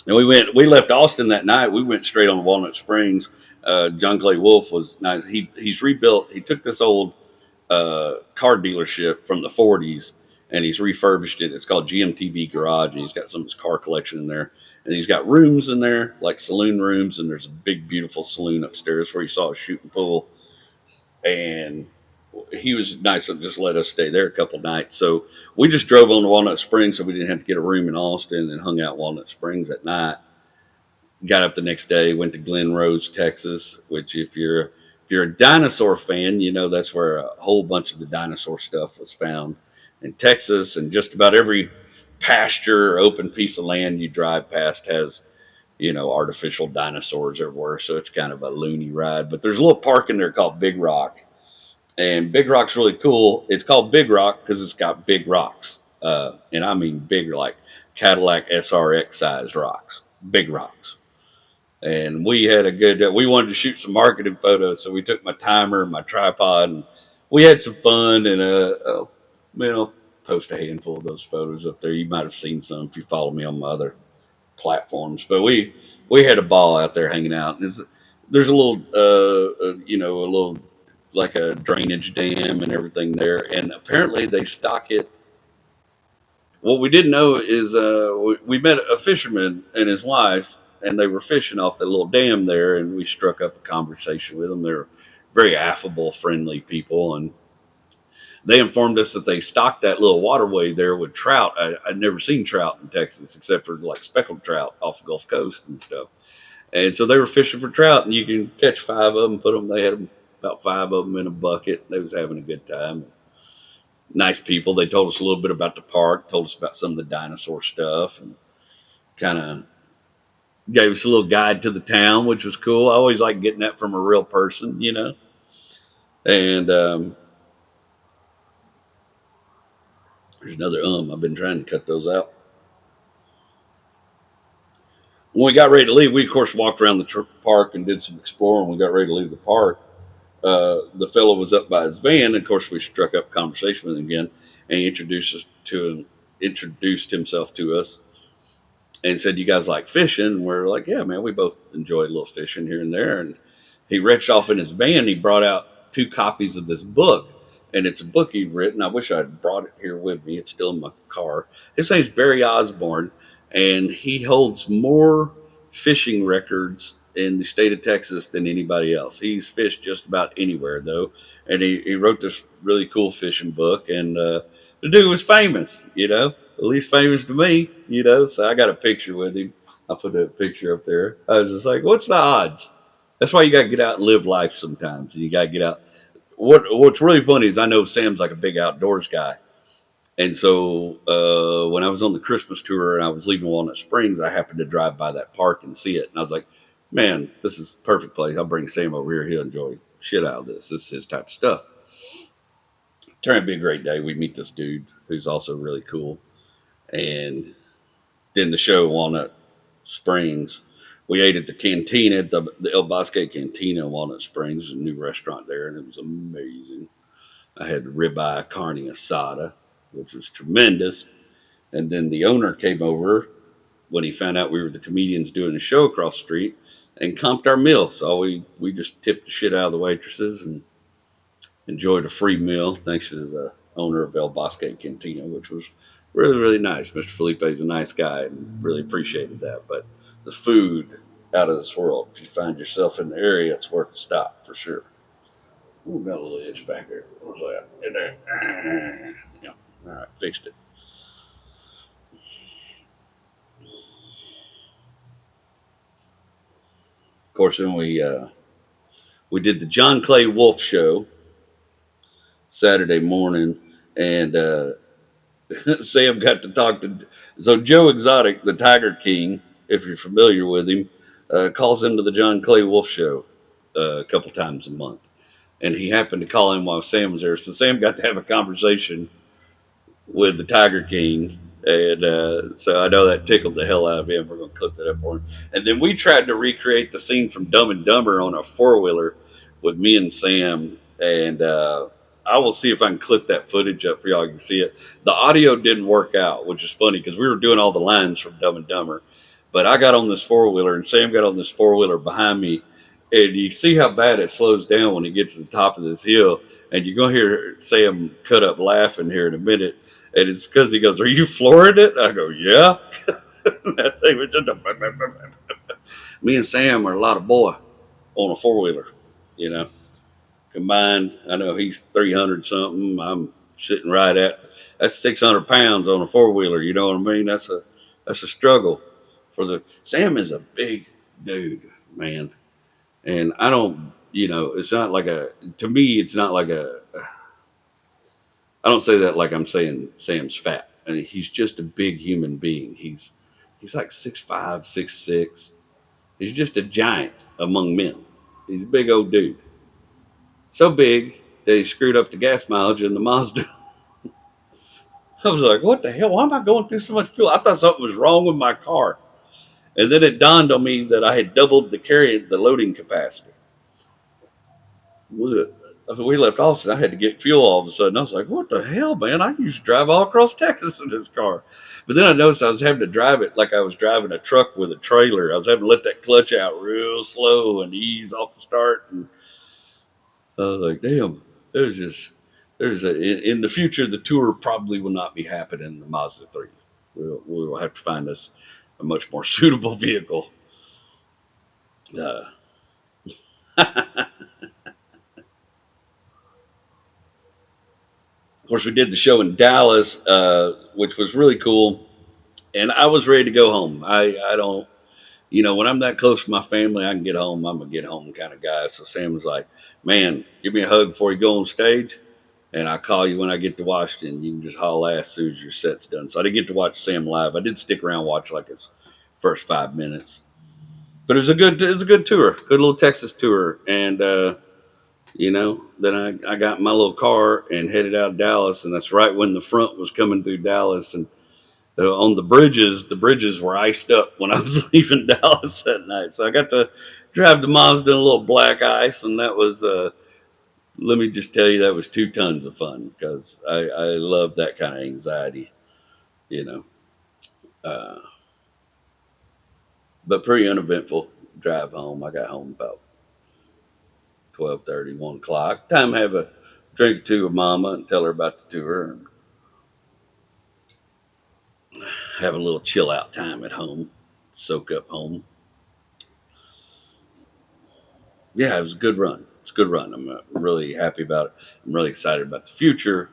And we left Austin that night. We went straight on Walnut Springs. John Clay Wolf was nice. He's rebuilt. He took this old car dealership from the 40s and he's refurbished it. It's called GMTV Garage, and he's got some of his car collection in there. And he's got rooms in there, like saloon rooms, and there's a big, beautiful saloon upstairs where you saw a shooting pool. And he was nice to just let us stay there a couple nights. So we just drove on to Walnut Springs, so we didn't have to get a room in Austin, and hung out in Walnut Springs at night. Got up the next day, went to Glen Rose, Texas, which if you're a dinosaur fan, you know that's where a whole bunch of the dinosaur stuff was found in Texas. And just about every pasture or open piece of land you drive past has, artificial dinosaurs everywhere. So it's kind of a loony ride. But there's a little park in there called Big Rock, and Big Rock's really cool. It's called Big Rock because it's got big rocks, and I mean big, like Cadillac SRX sized rocks, big rocks. And we had a good. We wanted to shoot some marketing photos, so we took my timer and my tripod, and we had some fun. And post a handful of those photos up there. You might have seen some if you follow me on my other platforms. But we had a ball out there hanging out. And there's a little, a little like a drainage dam and everything there. And apparently they stock it. What we didn't know is we met a fisherman and his wife, and they were fishing off the little dam there, and we struck up a conversation with them. They're very affable, friendly people, and they informed us that they stocked that little waterway there with trout. I'd never seen trout in Texas except for like speckled trout off the Gulf Coast and stuff. And so they were fishing for trout, and you can catch five of them, put them. They had about five of them in a bucket. They was having a good time. Nice people. They told us a little bit about the park, told us about some of the dinosaur stuff, and kind of gave us a little guide to the town, which was cool. I always like getting that from a real person. And there's another I've been trying to cut those out. When we got ready to leave, we of course walked around the park and did some exploring. When we got ready to leave the park, the fellow was up by his van. And of course, we struck up conversation with him again, and he introduced himself to us, and said, "You guys like fishing?" And we're like, "Yeah, man, we both enjoy a little fishing here and there." And he reached off in his van. He brought out two copies of this book, and it's a book he'd written. I wish I'd brought it here with me. It's still in my car. His name's Barry Osborne, and he holds more fishing records in the state of Texas than anybody else. He's fished just about anywhere, though, and he wrote this really cool fishing book. And the dude was famous, at least famous to me. So I got a picture with him. I put a picture up there. I was just like, what's the odds? That's why you got to get out and live life sometimes. And you got to get out. What's really funny is I know Sam's like a big outdoors guy. And so when I was on the Christmas tour and I was leaving Walnut Springs, I happened to drive by that park and see it. And I was like, man, this is a perfect place. I'll bring Sam over here. He'll enjoy shit out of this. This is his type of stuff. Turned out to be a great day. We meet this dude who's also really cool. And then the show in Walnut Springs, we ate at the Cantina, the El Bosque Cantina in Walnut Springs. There's a new restaurant there, and it was amazing. I had ribeye carne asada, which was tremendous. And then the owner came over when he found out we were the comedians doing a show across the street and comped our meal. So we just tipped the shit out of the waitresses and enjoyed a free meal thanks to the owner of El Bosque Cantina, which was really, really nice. Mr. Felipe is a nice guy and really appreciated that. But the food, out of this world. If you find yourself in the area, it's worth a stop for sure. Ooh, got a little itch back there. What was that? In there. Yeah. All right, fixed it. Of course, then we did the John Clay Wolf show Saturday morning. And Sam got to talk to. So Joe Exotic, the Tiger King, if you're familiar with him, calls into the John Clay Wolf Show a couple times a month. And he happened to call in while Sam was there. So Sam got to have a conversation with the Tiger King. And so I know that tickled the hell out of him. We're going to clip that up for him. And then we tried to recreate the scene from Dumb and Dumber on a four-wheeler with me and Sam. And I will see if I can clip that footage up for y'all. You can see it. The audio didn't work out, which is funny because we were doing all the lines from Dumb and Dumber. But I got on this four-wheeler and Sam got on this four-wheeler behind me. And you see how bad it slows down when he gets to the top of this hill. And you're going to hear Sam cut up laughing here in a minute. And it's because he goes, "Are you flooring it?" I go, "Yeah." That thing was just me and Sam are a lot of boy on a four-wheeler, you know. Combined, I know he's 300 something. I'm sitting right at, that's 600 pounds on a four-wheeler. You know what I mean? That's a struggle for the, Sam is a big dude, man. And I don't, it's not like to me, it's not like I don't say that like I'm saying Sam's fat. I mean, he's just a big human being. He's like 6'5", 6'6". He's just a giant among men. He's a big old dude. So big that he screwed up the gas mileage in the Mazda. I was like, what the hell? Why am I going through so much fuel? I thought something was wrong with my car. And then it dawned on me that I had doubled the loading capacity. We left Austin. I had to get fuel all of a sudden. I was like, what the hell, man? I used to drive all across Texas in this car. But then I noticed I was having to drive it like I was driving a truck with a trailer. I was having to let that clutch out real slow and ease off the start. And I was like, damn, in the future, the tour probably will not be happening in the Mazda 3. We'll have to find us a much more suitable vehicle. Uh, Of course, we did the show in Dallas, which was really cool. And I was ready to go home. I don't, when I'm that close to my family, I can get home. I'm a get home kind of guy. So Sam was like, man, give me a hug before you go on stage. And I'll call you when I get to Washington. You can just haul ass as soon as your set's done. So I didn't get to watch Sam live. I did stick around and watch like his first 5 minutes. But it was a good tour, good little Texas tour. And, then I got my little car and headed out of Dallas. And that's right when the front was coming through Dallas. And on the bridges were iced up when I was leaving Dallas that night. So I got to drive the Mazda in a little black ice. And that was, let me just tell you, that was 2 tons of fun because I love that kind of anxiety, but pretty uneventful drive home. I got home about 12:30, 1 o'clock. Time to have a drink or two with Mama and tell her about the tour and have a little chill out time at home, soak up home. Yeah, it was a good run. It's a good run. I'm really happy about it. I'm really excited about the future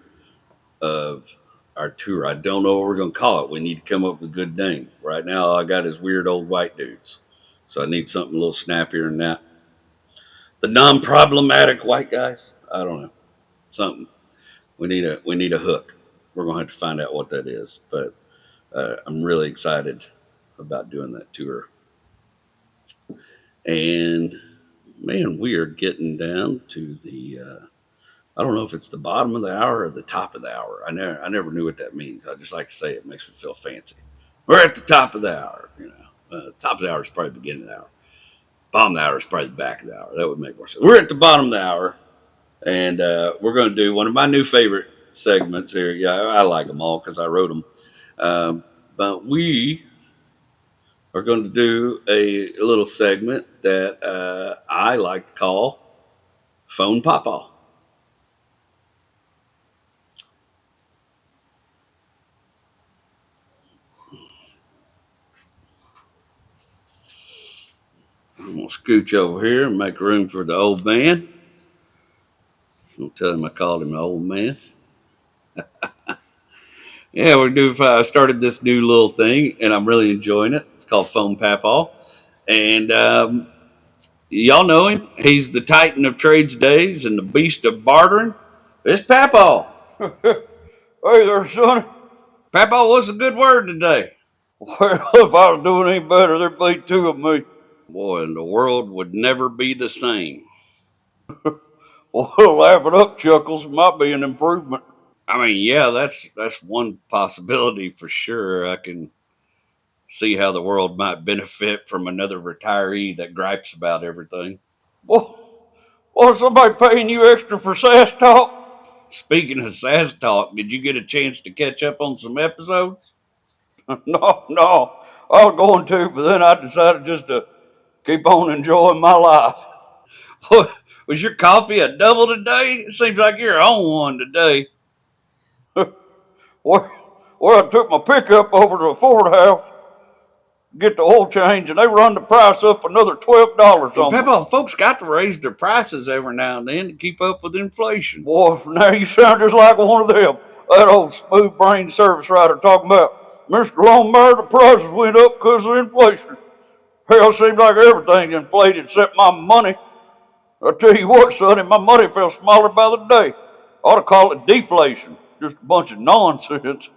of our tour. I don't know what we're going to call it. We need to come up with a good name. Right now, all I got is weird old white dudes. So I need something a little snappier than that. The non-problematic white guys. I don't know. Something. We need a hook. We're going to have to find out what that is. But I'm really excited about doing that tour. And man, we are getting down to the. I don't know if it's the bottom of the hour or the top of the hour. I never knew what that means. I just like to say it makes me feel fancy. We're at the top of the hour. Top of the hour is probably the beginning of the hour. Bottom of the hour is probably the back of the hour. That would make more sense. We're at the bottom of the hour, and we're going to do one of my new favorite segments here. Yeah, I like them all because I wrote them. But we are going to do a little segment that I like to call Phone Papaw. I'm going to scooch over here and make room for the old man. I'll tell him I called him an old man. Yeah, I started this new little thing, and I'm really enjoying it. It's called Phone Papaw. And y'all know him. He's the titan of trades days and the beast of bartering. It's Papaw. Hey there, Sonny. Papaw, what's a good word today? Well, if I was doing any better, there'd be two of me. Boy, and the world would never be the same. Well, laugh it up, Chuckles, might be an improvement. I mean, yeah, that's one possibility for sure. I can see how the world might benefit from another retiree that gripes about everything. Well, somebody paying you extra for sass talk? Speaking of sass talk, did you get a chance to catch up on some episodes? No, I was going to, but then I decided just to keep on enjoying my life. Was your coffee a double today? It seems like you're on one today. Well, I took my pickup over to the Ford house to get the oil change, and they run the price up another $12 Well, on me. Papaw, folks got to raise their prices every now and then to keep up with inflation. Boy, now you sound just like one of them. That old smooth brain service writer talking about, Mr. Longmire, the prices went up because of inflation. Hell, seems like everything inflated except my money. I tell you what, Sonny, my money felt smaller by the day. I ought to call it deflation. Just a bunch of nonsense.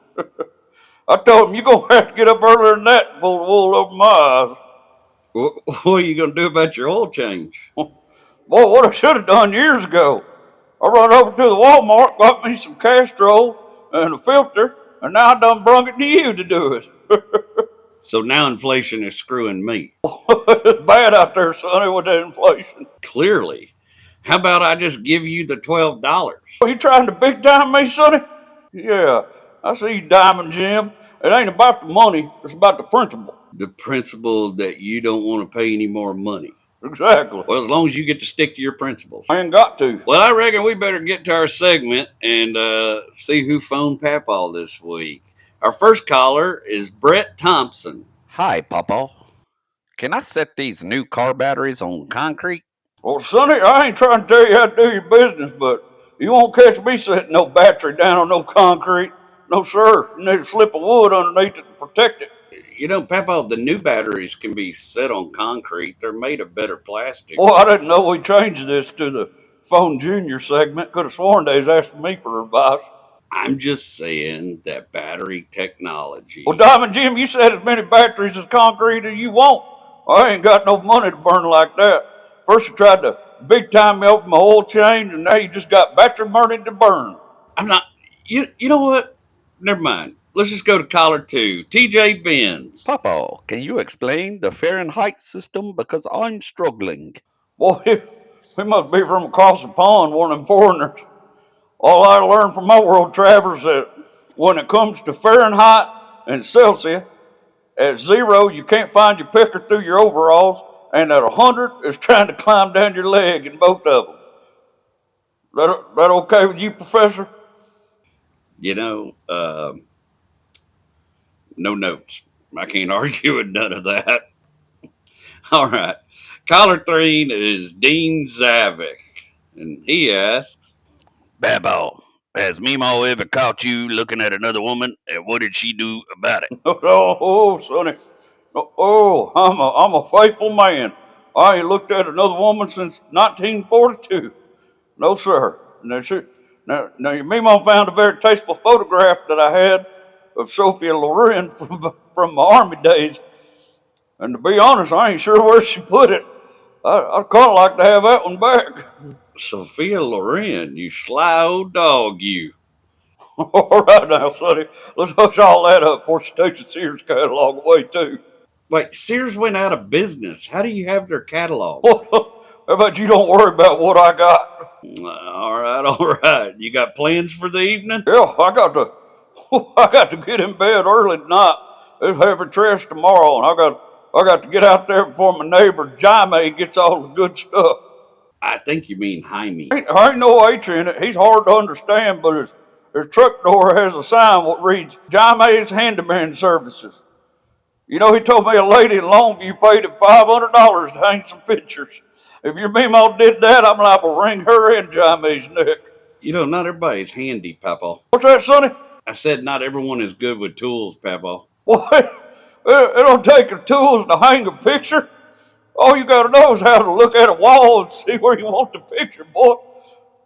I told him, you're going to have to get up earlier than that and pull the wool over my eyes. What are you going to do about your oil change? Boy, what I should have done years ago. I run over to the Walmart, got me some Castrol and a filter, and now I done brung it to you to do it. So now inflation is screwing me. It's bad out there, Sonny, with that inflation. Clearly. How about I just give you the $12? Are you trying to big time me, Sonny? Yeah, I see you, Diamond Jim. It ain't about the money, it's about the principle. The principle that you don't want to pay any more money. Exactly. Well, as long as you get to stick to your principles. I ain't got to. Well, I reckon we better get to our segment and see who phoned Papaw this week. Our first caller is Brett Thompson. Hi, Papaw. Can I set these new car batteries on concrete? Well, Sonny, I ain't trying to tell you how to do your business, but you won't catch me setting no battery down on no concrete. No, sir. You need a slip of wood underneath it to protect it. You know, Papaw, the new batteries can be set on concrete. They're made of better plastic. Boy, I didn't know we changed this to the Phone Junior segment. Could have sworn they was asking me for advice. I'm just saying that battery technology. Well, Diamond Jim, you said as many batteries as concrete as you want. I ain't got no money to burn like that. First you tried to big time me over my oil change, and now you just got battery money to burn. I'm not. You know what? Never mind. Let's just go to caller 2, TJ Benz. Papaw, can you explain the Fahrenheit system because I'm struggling? Boy, we must be from across the pond, one of them foreigners. All I learned from my world travels that when it comes to Fahrenheit and Celsius, at 0 you can't find your picker through your overalls, and at 100 it's trying to climb down your leg in both of them. That okay with you, Professor? You know, no notes. I can't argue with none of that. All right. Caller 3 is Dean Zavik, and he asks, Papaw, has Mimo ever caught you looking at another woman, and what did she do about it? Oh, Sonny. Oh, I'm a faithful man. I ain't looked at another woman since 1942. No, sir. Now your Mimo found a very tasteful photograph that I had of Sophia Loren from my Army days. And to be honest, I ain't sure where she put it. I'd kind of like to have that one back. Sophia Loren, you sly old dog, you. All right now, Sonny. Let's hush all that up before she takes the Sears catalog away, too. Wait, Sears went out of business. How do you have their catalog? How about you don't worry about what I got? All right. You got plans for the evening? Yeah, I got to get in bed early tonight. There's heavy trash tomorrow, and I got to get out there before my neighbor Jaime gets all the good stuff. I think you mean Jaime. There ain't no H in it. He's hard to understand, but his truck door has a sign that reads Jaime's Handyman Services. You know, he told me a lady in Longview paid him $500 to hang some pictures. If your Mimo did that, I'm liable to wring her and Jaime's neck. You know, not everybody's handy, Papaw. What's that, Sonny? I said not everyone is good with tools, Papaw. Boy, it don't take the tools to hang a picture. All you got to know is how to look at a wall and see where you want the picture, boy.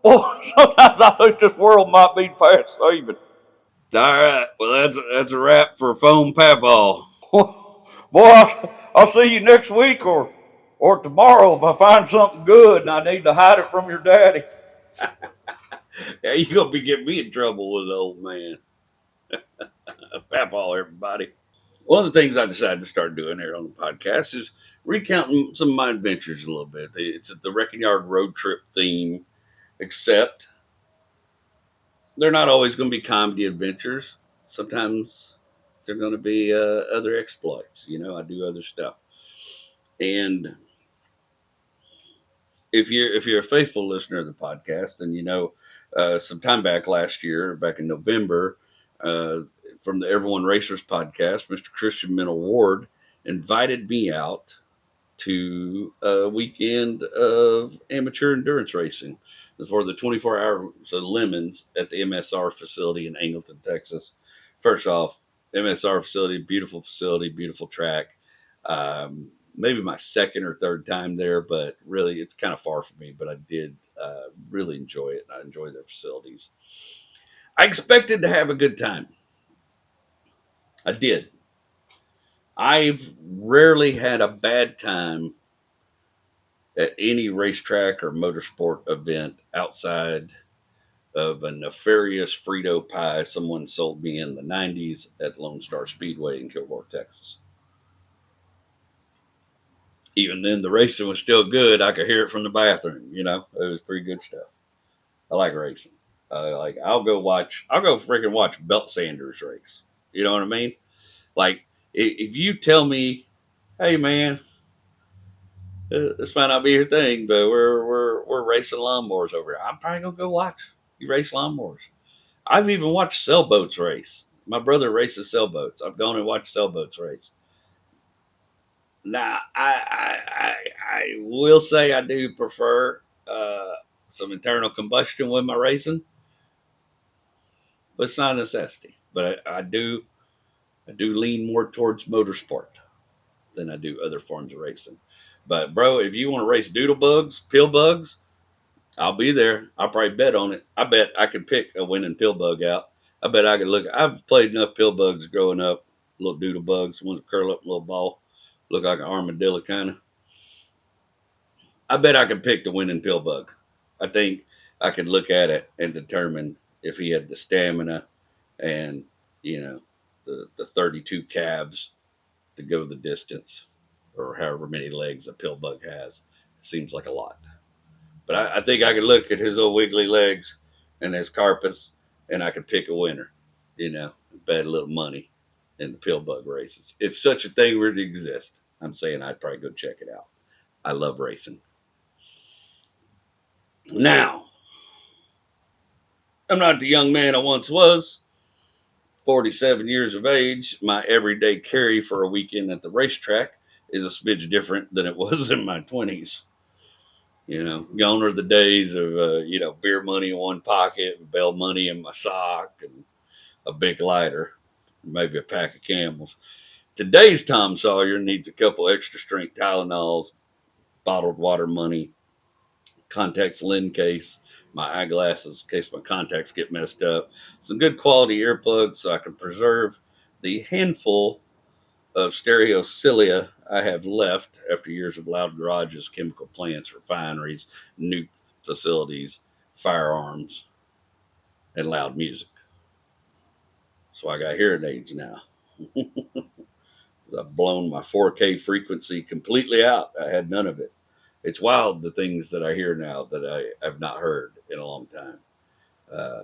Boy, sometimes I think this world might be past saving. All right. Well, that's a wrap for Phone Papaw. Boy, I'll see you next week or tomorrow if I find something good and I need to hide it from your daddy. Yeah, you gonna be getting me in trouble with the old man. Papaw, everybody. One of the things I decided to start doing here on the podcast is recounting some of my adventures a little bit. It's the Wrecking Yard road trip theme, except they're not always going to be comedy adventures. Sometimes they're going to be other exploits. I do other stuff. And if you're a faithful listener of the podcast, then some time back last year, back in November, uh, from the Everyone Racers podcast, Mr. Christian Mental Ward invited me out to a weekend of amateur endurance racing for the 24 hours of Lemons at the MSR facility in Angleton, Texas. First off, MSR facility, beautiful track. Maybe my second or third time there, but really it's kind of far from me, but I did really enjoy it. I enjoy their facilities. I expected to have a good time. I did. I've rarely had a bad time at any racetrack or motorsport event outside of a nefarious Frito pie someone sold me in the 90s at Lone Star Speedway in Kilgore, Texas. Even then, the racing was still good. I could hear it from the bathroom. It was pretty good stuff. I like racing. I'll go freaking watch Belt Sanders race. You know what I mean? Like, if you tell me, hey man, this might not be your thing, but we're racing lawnmowers over here. I'm probably gonna go watch you race lawnmowers. I've even watched sailboats race. My brother races sailboats. I've gone and watched sailboats race. Now, I will say I do prefer some internal combustion with my racing, but it's not a necessity. But I do lean more towards motorsport than I do other forms of racing. But bro, if you want to race doodle bugs, pill bugs, I'll be there. I'll probably bet on it. I bet I could pick a winning pill bug out. I bet I could look. I've played enough pill bugs growing up, little doodle bugs, ones that curl up in a little ball, look like an armadillo kind of. I bet I could pick the winning pill bug. I think I could look at it and determine if he had the stamina and, the 32 calves to go the distance or however many legs a pill bug has. It seems like a lot. But I think I could look at his old wiggly legs and his carpus, and I could pick a winner, bet a little money in the pill bug races. If such a thing were to exist, I'm saying I'd probably go check it out. I love racing. Now, I'm not the young man I once was. 47 years of age, my everyday carry for a weekend at the racetrack is a smidge different than it was in my 20s. Gone are the days of, beer money in one pocket, bail money in my sock, and a big lighter, maybe a pack of Camels. Today's Tom Sawyer needs a couple extra strength Tylenols, bottled water money, contacts lens case, my eyeglasses in case my contacts get messed up, some good quality earplugs so I can preserve the handful of stereocilia I have left after years of loud garages, chemical plants, refineries, nuke facilities, firearms, and loud music. So I got hearing aids now. I've blown my 4K frequency completely out. I had none of it. It's wild the things that I hear now that I have not heard in a long time. Uh,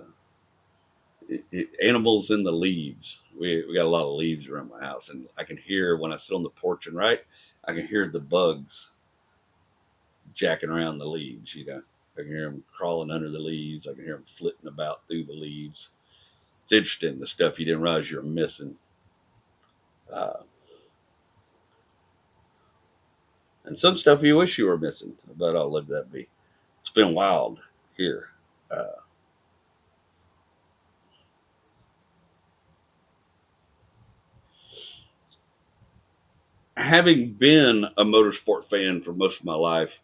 Animals in the leaves. We got a lot of leaves around my house, and I can hear when I sit on the porch and write, I can hear the bugs jacking around the leaves. I can hear them crawling under the leaves. I can hear them flitting about through the leaves. It's interesting, the stuff you didn't realize you were missing. And some stuff you wish you were missing, but I'll let that be. It's been wild here. Uh, Having been a motorsport fan for most of my life,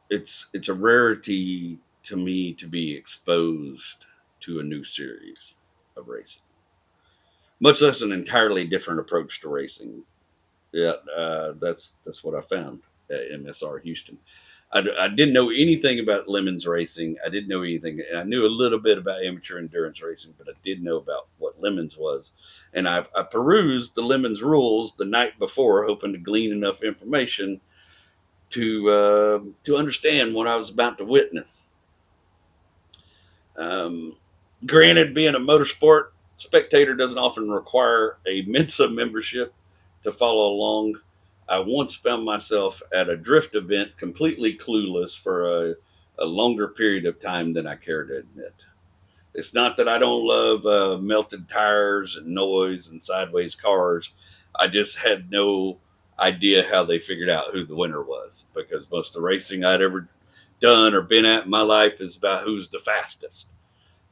it's a rarity to me to be exposed to a new series of racing, much less an entirely different approach to racing. Yeah, that's what I found at MSR Houston. I didn't know anything about lemons racing. I didn't know anything. I knew a little bit about amateur endurance racing, but I didn't know about what lemons was. And I perused the lemons rules the night before, hoping to glean enough information to understand what I was about to witness. Um, Granted, being a motorsport spectator doesn't often require a Mensa membership to follow along. I once found myself at a drift event completely clueless for a longer period of time than I care to admit. It's not that I don't love melted tires and noise and sideways cars. I just had no idea how they figured out who the winner was, because most of the racing I'd ever done or been at in my life is about who's the fastest.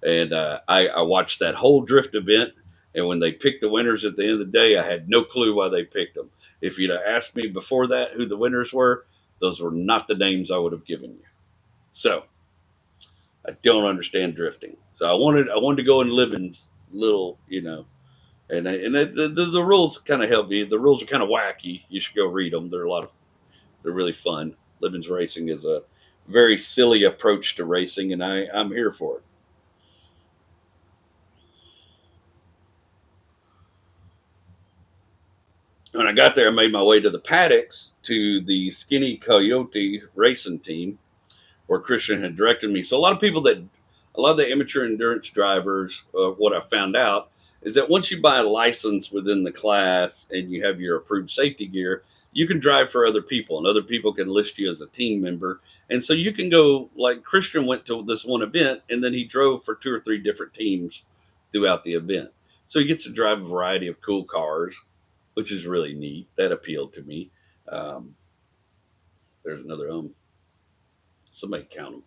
And I watched that whole drift event. And when they picked the winners at the end of the day, I had no clue why they picked them. If you'd have asked me before that who the winners were, those were not the names I would have given you. So I don't understand drifting. So I wanted to go in Living's little, and the rules kind of help you. The rules are kind of wacky. You should go read them. They're really fun. Living's racing is a very silly approach to racing, and I'm here for it. When I got there, I made my way to the Paddocks to the Skinny Coyote racing team where Christian had directed me. So a lot of the amateur endurance drivers, what I found out is that once you buy a license within the class and you have your approved safety gear, you can drive for other people, and other people can list you as a team member. And so you can go, like Christian went to this one event, and then he drove for 2 or 3 different teams throughout the event. So he gets to drive a variety of cool cars, which is really neat. That appealed to me. Um, there's another somebody count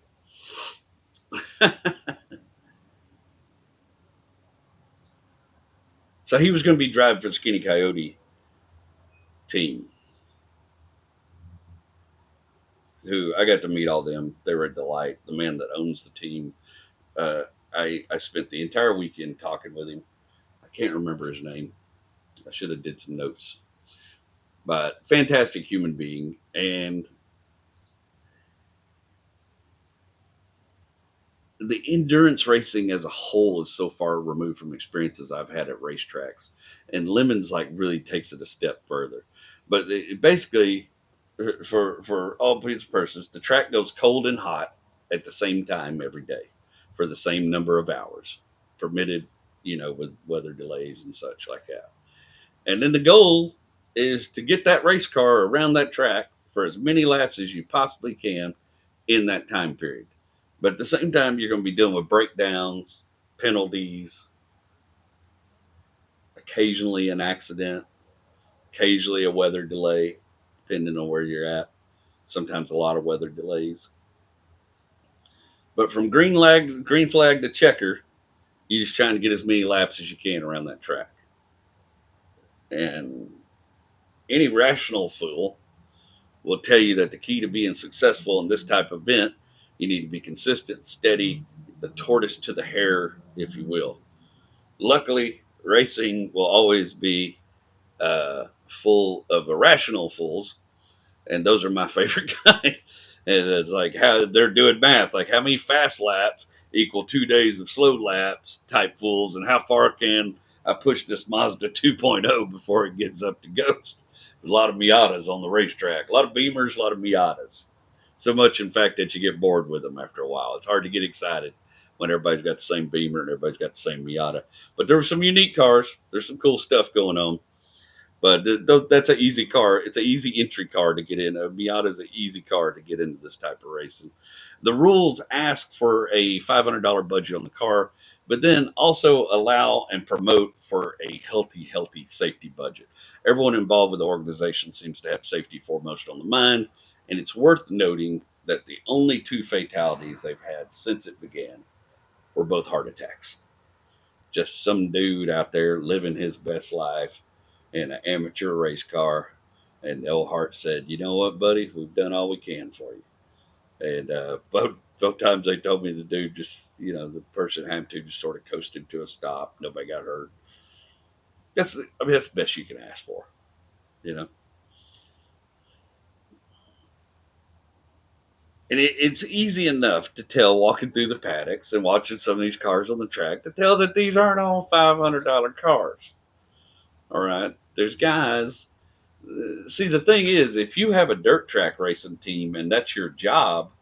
them. So he was going to be driving for the Skinny Coyote team, who I got to meet all them. They were a delight. The man that owns the team, uh, I spent the entire weekend talking with him. I can't remember his name. I should have did some notes. But fantastic human being. And the endurance racing as a whole is so far removed from experiences I've had at racetracks, and Lemons like really takes it a step further. But basically, for all intents and purposes, the track goes cold and hot at the same time every day for the same number of hours, permitted, with weather delays and such like that. And then the goal is to get that race car around that track for as many laps as you possibly can in that time period. But at the same time, you're going to be dealing with breakdowns, penalties, occasionally an accident, occasionally a weather delay, depending on where you're at. Sometimes a lot of weather delays. But from green flag to checker, you're just trying to get as many laps as you can around that track. And any rational fool will tell you that the key to being successful in this type of event, you need to be consistent, steady, the tortoise to the hare, if you will. Luckily, racing will always be full of irrational fools, and those are my favorite kind. And it's like how they're doing math, like how many fast laps equal 2 days of slow laps type fools, and how far can I push this Mazda 2.0 before it gets up to ghost. There's a lot of Miatas on the racetrack, a lot of Beamers, a lot of Miatas. So much, in fact, that you get bored with them after a while. It's hard to get excited when everybody's got the same Beamer and everybody's got the same Miata. But there were some unique cars. There's some cool stuff going on. But that's an easy car. It's an easy entry car to get in. A Miata is an easy car to get into this type of racing. The rules ask for a $500 budget on the car, but then also allow and promote for a healthy safety budget. Everyone involved with the organization seems to have safety foremost on the mind, and it's worth noting that the only 2 fatalities they've had since it began were both heart attacks. Just some dude out there living his best life in an amateur race car. And the old heart said, "You know what, buddy? We've done all we can for you." And Both times they told me the dude just, the person had to just sort of coasted to a stop. Nobody got hurt. That's the best you can ask for, you know. And it's easy enough to tell walking through the paddocks and watching some of these cars on the track to tell that these aren't all $500 cars. All right, there's guys. See, the thing is, if you have a dirt track racing team and that's your job,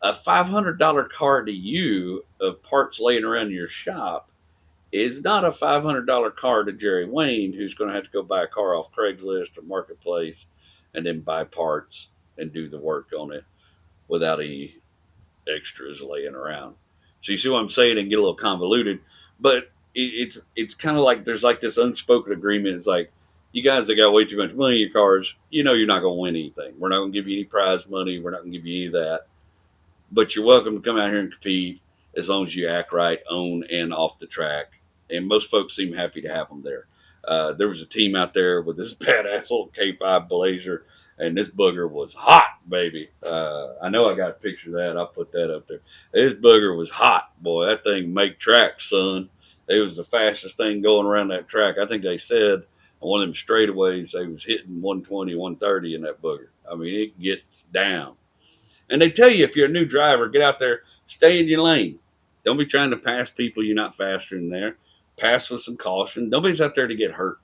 a $500 car to you of parts laying around your shop is not a $500 car to Jerry Wayne, who's going to have to go buy a car off Craigslist or Marketplace and then buy parts and do the work on it without any extras laying around. So you see what I'm saying, and get a little convoluted, but it's kind of like there's like this unspoken agreement. It's like, you guys that got way too much money in your cars, you're not going to win anything. We're not going to give you any prize money. We're not going to give you any of that. But you're welcome to come out here and compete as long as you act right on and off the track. And most folks seem happy to have them there. There was a team out there with this badass old K5 Blazer, and this booger was hot, baby. I know I got a picture of that. I'll put that up there. This booger was hot, boy. That thing make tracks, son. It was the fastest thing going around that track. I think they said on one of them straightaways they was hitting 120, 130 in that booger. I mean, it gets down. And they tell you, if you're a new driver, get out there, stay in your lane. Don't be trying to pass people you're not faster than there. Pass with some caution. Nobody's out there to get hurt.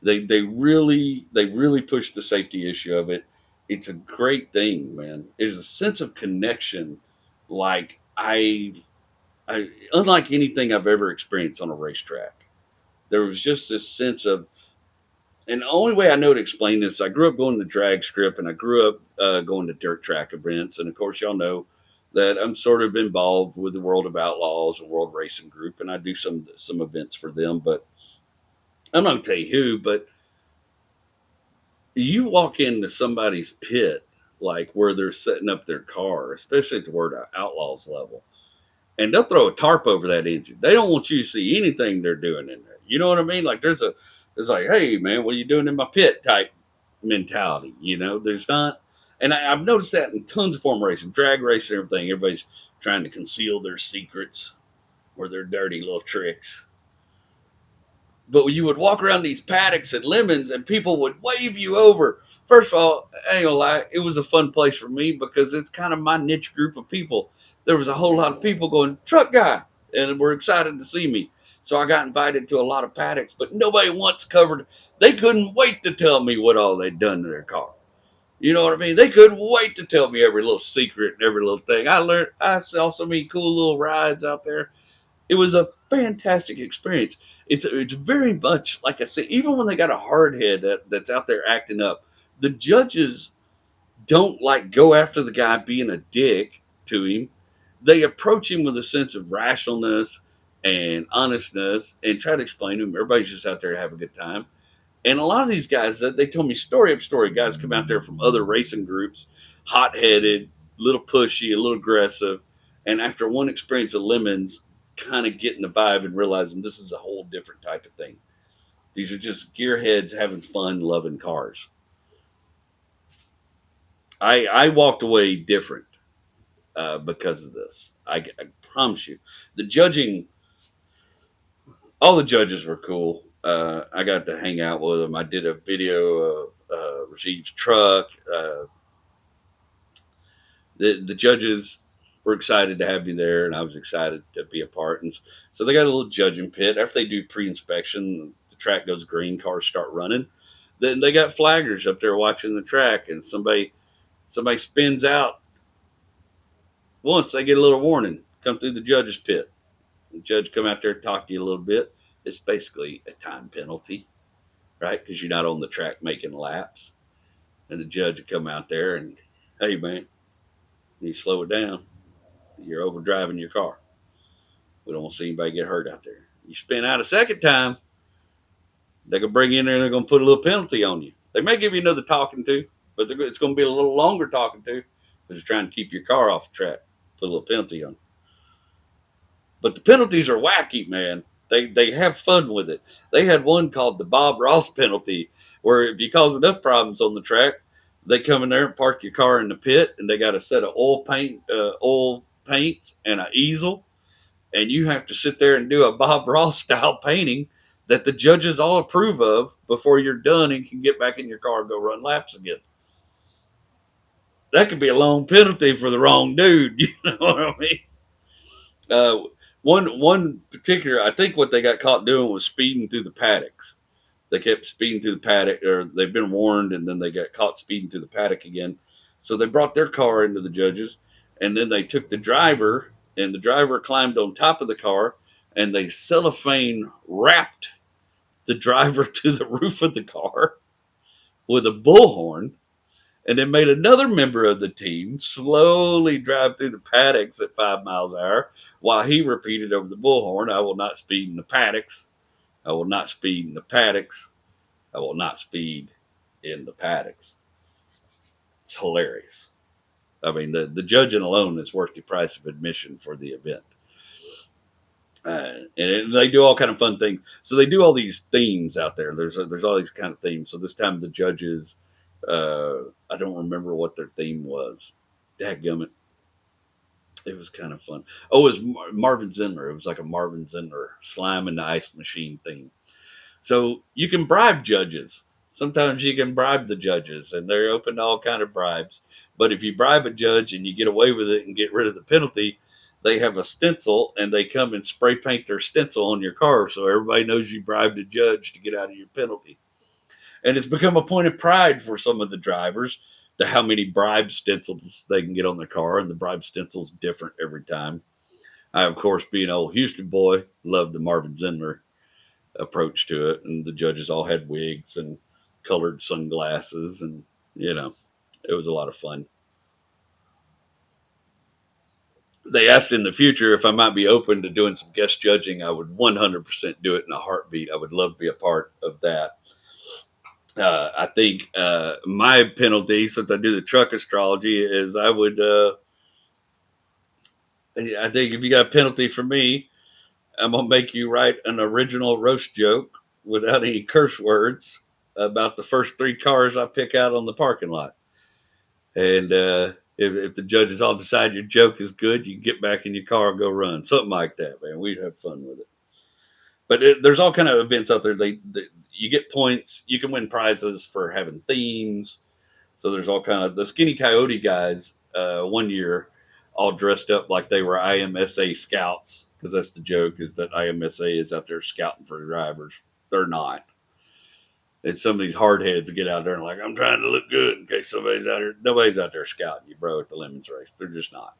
They really push the safety issue of it. It's a great thing, man. There's a sense of connection like I unlike anything I've ever experienced on a racetrack. There was just this sense of, and the only way I know to explain this, I grew up going to drag strip, and I grew up going to dirt track events, and of course, y'all know that I'm sort of involved with the World of Outlaws and World Racing Group, and I do some events for them. But I'm not gonna tell you who, but you walk into somebody's pit, like where they're setting up their car, especially at the World Outlaws level, and they'll throw a tarp over that engine. They don't want you to see anything they're doing in there. You know what I mean? Like there's like, hey man, what are you doing in my pit type mentality. There's not, and I've noticed that in tons of form racing, drag racing, everything. Everybody's trying to conceal their secrets or their dirty little tricks. But you would walk around these paddocks at Lemons and people would wave you over. First of all, I ain't gonna lie, it was a fun place for me because it's kind of my niche group of people. There was a whole lot of people going, truck guy, and were excited to see me. So I got invited to a lot of paddocks, but nobody once covered. They couldn't wait to tell me what all they'd done to their car. You know what I mean? They couldn't wait to tell me every little secret and every little thing. I saw so many cool little rides out there. It was a fantastic experience. It's very much like I said. Even when they got a hard head that's out there acting up, the judges don't like go after the guy being a dick to him. They approach him with a sense of rationalness and honestness and try to explain to him everybody's just out there to have a good time. And a lot of these guys, they told me story after story. Guys come out there from other racing groups, hot headed, a little pushy, a little aggressive. And after one experience of Lemons, kind of getting the vibe and realizing this is a whole different type of thing. These are just gearheads having fun, loving cars. I walked away different because of this. I promise you. The judging, all the judges were cool. I got to hang out with them. I did a video of Rashid's truck. The judges were excited to have me there, and I was excited to be a part. And so they got a little judging pit. After they do pre-inspection, the track goes green, cars start running. Then they got flaggers up there watching the track, and somebody spins out. Once they get a little warning, come through the judge's pit. The judge come out there and talk to you a little bit. It's basically a time penalty, right? Because you're not on the track making laps. And the judge would come out there and, hey man, you slow it down. You're overdriving your car. We don't want to see anybody get hurt out there. You spin out a second time, they're going to bring you in there and they're going to put a little penalty on you. They may give you another talking to, but it's going to be a little longer talking to because they're trying to keep your car off the track. Put a little penalty on you. But the penalties are wacky, man. They have fun with it. They had one called the Bob Ross penalty, where if you cause enough problems on the track, They come in there and park your car in the pit, and they got a set of oil paints, and an easel, and you have to sit there and do a Bob Ross style painting that the judges all approve of before you're done and can get back in your car and go run laps again. That could be a long penalty for the wrong dude. You know what I mean? Uh, one particular, I think what they got caught doing was speeding through the paddocks. They kept speeding through the paddock, or they've been warned, and then they got caught speeding through the paddock again. So they brought their car into the judges, and then they took the driver, and the driver climbed on top of the car, and they cellophane wrapped the driver to the roof of the car with a bullhorn, and then made another member of the team slowly drive through the paddocks at 5 miles an hour while he repeated over the bullhorn, "I will not speed in the paddocks. I will not speed in the paddocks. I will not speed in the paddocks." It's hilarious. I mean, the judging alone is worth the price of admission for the event. And they do all kind of fun things. So they do all these themes out there. There's all these kind of themes. So this time the judges, I don't remember what their theme was. Dadgummit. It was kind of fun. Oh, it was Marvin Zindler. It was like a Marvin Zindler slime and the ice machine theme. So you can bribe judges. Sometimes you can bribe the judges, and they're open to all kind of bribes. But if you bribe a judge and you get away with it and get rid of the penalty, they have a stencil, and they come and spray paint their stencil on your car so everybody knows you bribed a judge to get out of your penalty. And it's become a point of pride for some of the drivers to how many bribe stencils they can get on their car, and the bribe stencil's different every time. I, of course, being an old Houston boy, loved the Marvin Zindler approach to it, and the judges all had wigs and colored sunglasses, and it was a lot of fun. They asked in the future if I might be open to doing some guest judging. I would 100% do it in a heartbeat. I would love to be a part of that. I think my penalty, since I do the truck astrology, is I think if you got a penalty for me, I'm gonna make you write an original roast joke without any curse words about the first 3 cars I pick out on the parking lot. And if the judges all decide your joke is good, you can get back in your car and go run. Something like that, man. We'd have fun with it. But there's all kind of events out there. You get points. You can win prizes for having themes. So there's all kind of the Skinny Coyote guys. One year, all dressed up like they were IMSA scouts, because that's the joke, is that IMSA is out there scouting for drivers. They're not. And some of these hardheads get out there and like, I'm trying to look good in case somebody's out there. Nobody's out there scouting you, bro, at the Lemons race. They're just not.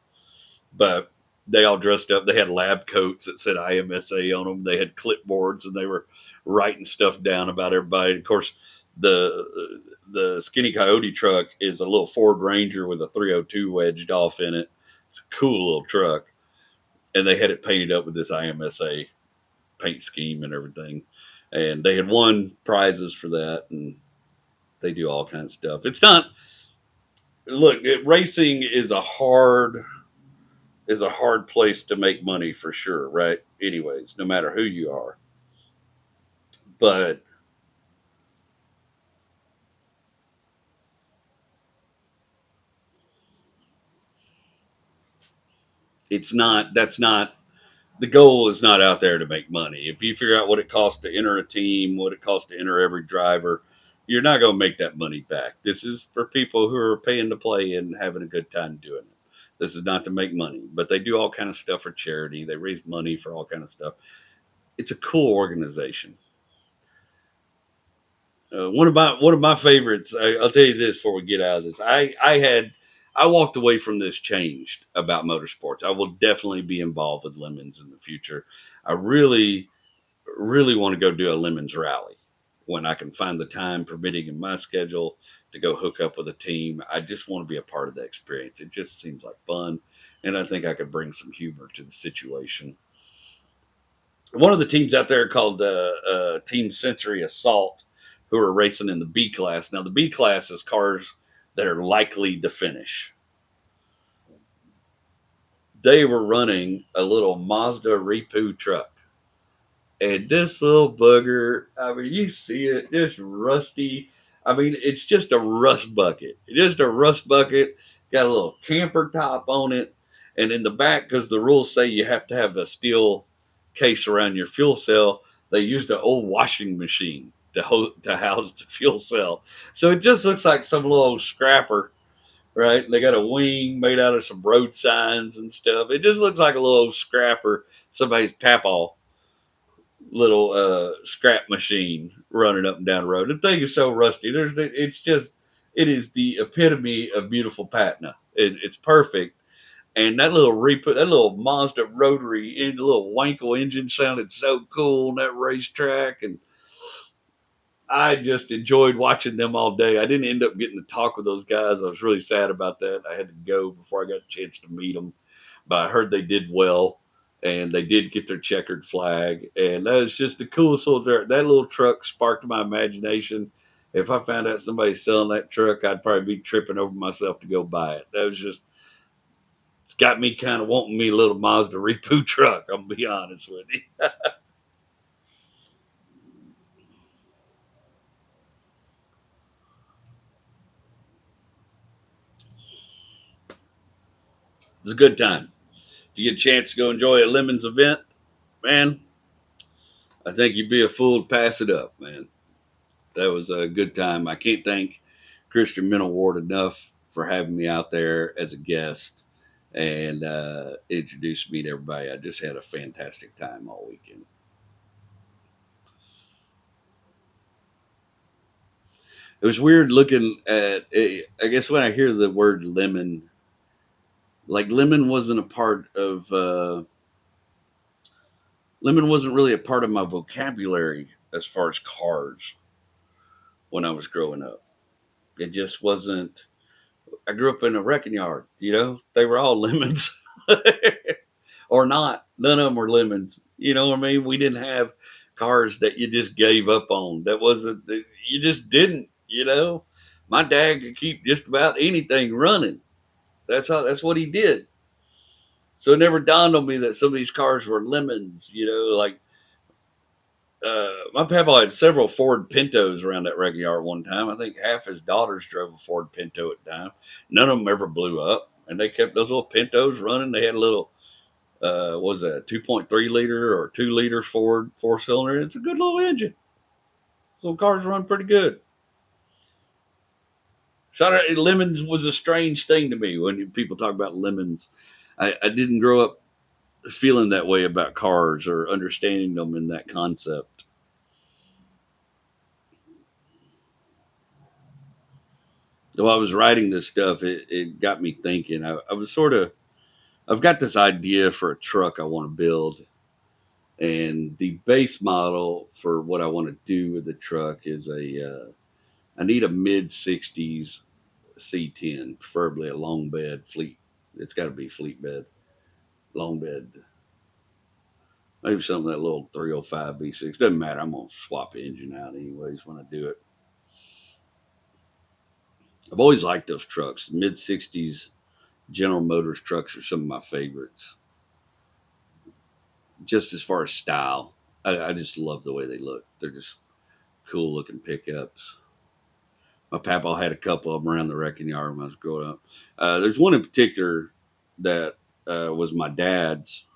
But they all dressed up. They had lab coats that said IMSA on them. They had clipboards, and they were writing stuff down about everybody. And of course, the Skinny Coyote truck is a little Ford Ranger with a 302 wedged off in it. It's a cool little truck. And they had it painted up with this IMSA paint scheme and everything. And they had won prizes for that, and they do all kinds of stuff. It's not, look, racing is a hard place to make money for sure, right? Anyways, no matter who you are. But that's not, the goal is not out there to make money. If you figure out what it costs to enter a team, what it costs to enter every driver, you're not going to make that money back. This is for people who are paying to play and having a good time doing it. This is not to make money, but they do all kind of stuff for charity. They raise money for all kind of stuff. It's a cool organization. One of my favorites. I'll tell you this before we get out of this. I walked away from this changed about motorsports. I will definitely be involved with Lemons in the future. I really, really want to go do a Lemons rally when I can find the time permitting in my schedule to go hook up with a team. I just want to be a part of the experience. It just seems like fun, and I think I could bring some humor to the situation. One of the teams out there called Team Sensory Assault, who are racing in the B class. Now, the B class is cars that are likely to finish. They were running a little Mazda Repo truck. And this little bugger, I mean, you see it, just rusty. I mean, it's just a rust bucket. Just a rust bucket. Got a little camper top on it, and in the back, because the rules say you have to have a steel case around your fuel cell, they used an old washing machine to house the fuel cell. So it just looks like some little old scrapper, right? They got a wing made out of some road signs and stuff. It just looks like a little old scrapper, somebody's Papaw little scrap machine running up and down the road. The thing is so rusty. It is the epitome of beautiful patina. It's perfect. And that little that little Mazda rotary, the little Wankel engine sounded so cool on that racetrack. And I just enjoyed watching them all day. I didn't end up getting to talk with those guys. I was really sad about that. I had to go before I got a chance to meet them. But I heard they did well, and they did get their checkered flag. And that was just the coolest little dirt. That little truck sparked my imagination. If I found out somebody selling that truck, I'd probably be tripping over myself to go buy it. That was just, it's got me kind of wanting me a little Mazda Repo truck. I'm gonna be honest with you. It's a good time. If you get a chance to go enjoy a Lemons event, man, I think you'd be a fool to pass it up, man. That was a good time. I can't thank Christian Mental Ward enough for having me out there as a guest and introduced me to everybody. I just had a fantastic time all weekend. It was weird looking at it. I guess when I hear the word lemon, like lemon wasn't really a part of my vocabulary as far as cars when I was growing up. It just wasn't. I grew up in a wrecking yard. They were all lemons, or not. None of them were lemons. You know what I mean? We didn't have cars that you just gave up on. That wasn't. You just didn't. My dad could keep just about anything running. That's what he did. So it never dawned on me that some of these cars were lemons. Like my papa had several Ford Pintos around that wrecking yard one time. I think half his daughters drove a Ford Pinto at the time. None of them ever blew up, and they kept those little Pintos running. They had a little, what was that, 2.3 liter or 2 liter Ford 4 cylinder. It's a good little engine. So cars run pretty good. Lemons was a strange thing to me when people talk about lemons. I didn't grow up feeling that way about cars or understanding them in that concept. While I was writing this stuff, it got me thinking. I was I've got this idea for a truck I want to build, and the base model for what I want to do with the truck is I need a mid 60s C10, preferably a long bed fleet. It's got to be fleet bed, long bed. Maybe something that little 305 V6. Doesn't matter. I'm going to swap the engine out anyways when I do it. I've always liked those trucks. Mid 60s General Motors trucks are some of my favorites. Just as far as style, I just love the way they look. They're just cool looking pickups. My papa had a couple of them around the wrecking yard when I was growing up. There's one in particular that was my dad's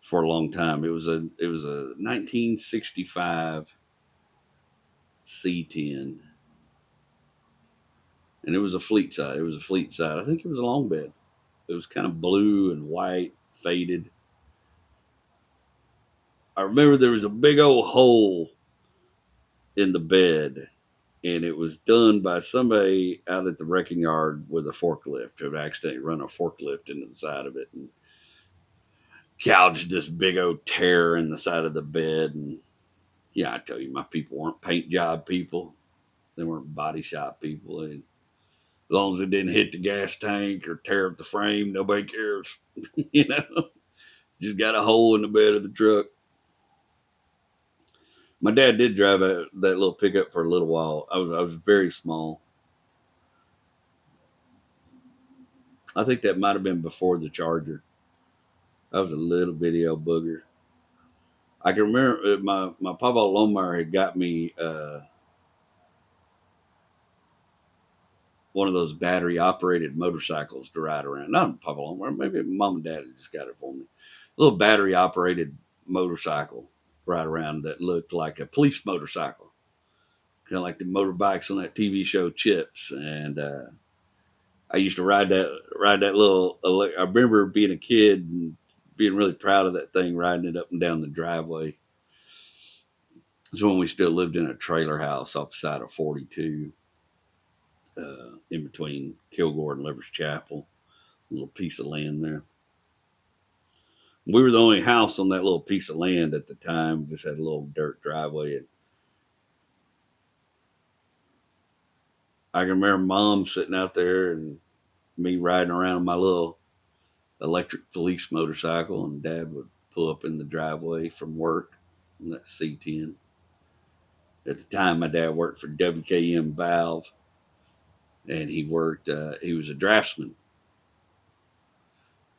for a long time. It was a 1965 C10, and it was a fleet side. It was a fleet side. I think it was a long bed. It was kind of blue and white, faded. I remember there was a big old hole in the bed, and it was done by somebody out at the wrecking yard with a forklift who had accidentally run a forklift into the side of it and gouged this big old tear in the side of the bed. And yeah, I tell you, my people weren't paint job people. They weren't body shop people. As long as it didn't hit the gas tank or tear up the frame, nobody cares. you know, just got a hole in the bed of the truck. My dad did drive that little pickup for a little while. I was very small. I think that might have been before the Charger. I was a little bitty old booger. I can remember my Papa Lomar had got me. one of those battery operated motorcycles to ride around. Not a Papaw, or maybe mom and dad just got it for me. A little battery operated motorcycle ride around that looked like a police motorcycle, kind of like the motorbikes on that TV show Chips. And I used to ride that little. I remember being a kid and being really proud of that thing, riding it up and down the driveway. It's when we still lived in a trailer house off the side of 42, in between Kilgore and Livers Chapel. A little piece of land there. We were the only house on that little piece of land at the time. Just had a little dirt driveway. And I can remember mom sitting out there and me riding around on my little electric police motorcycle, and dad would pull up in the driveway from work in that C10. At the time, my dad worked for WKM Valve, and he was a draftsman.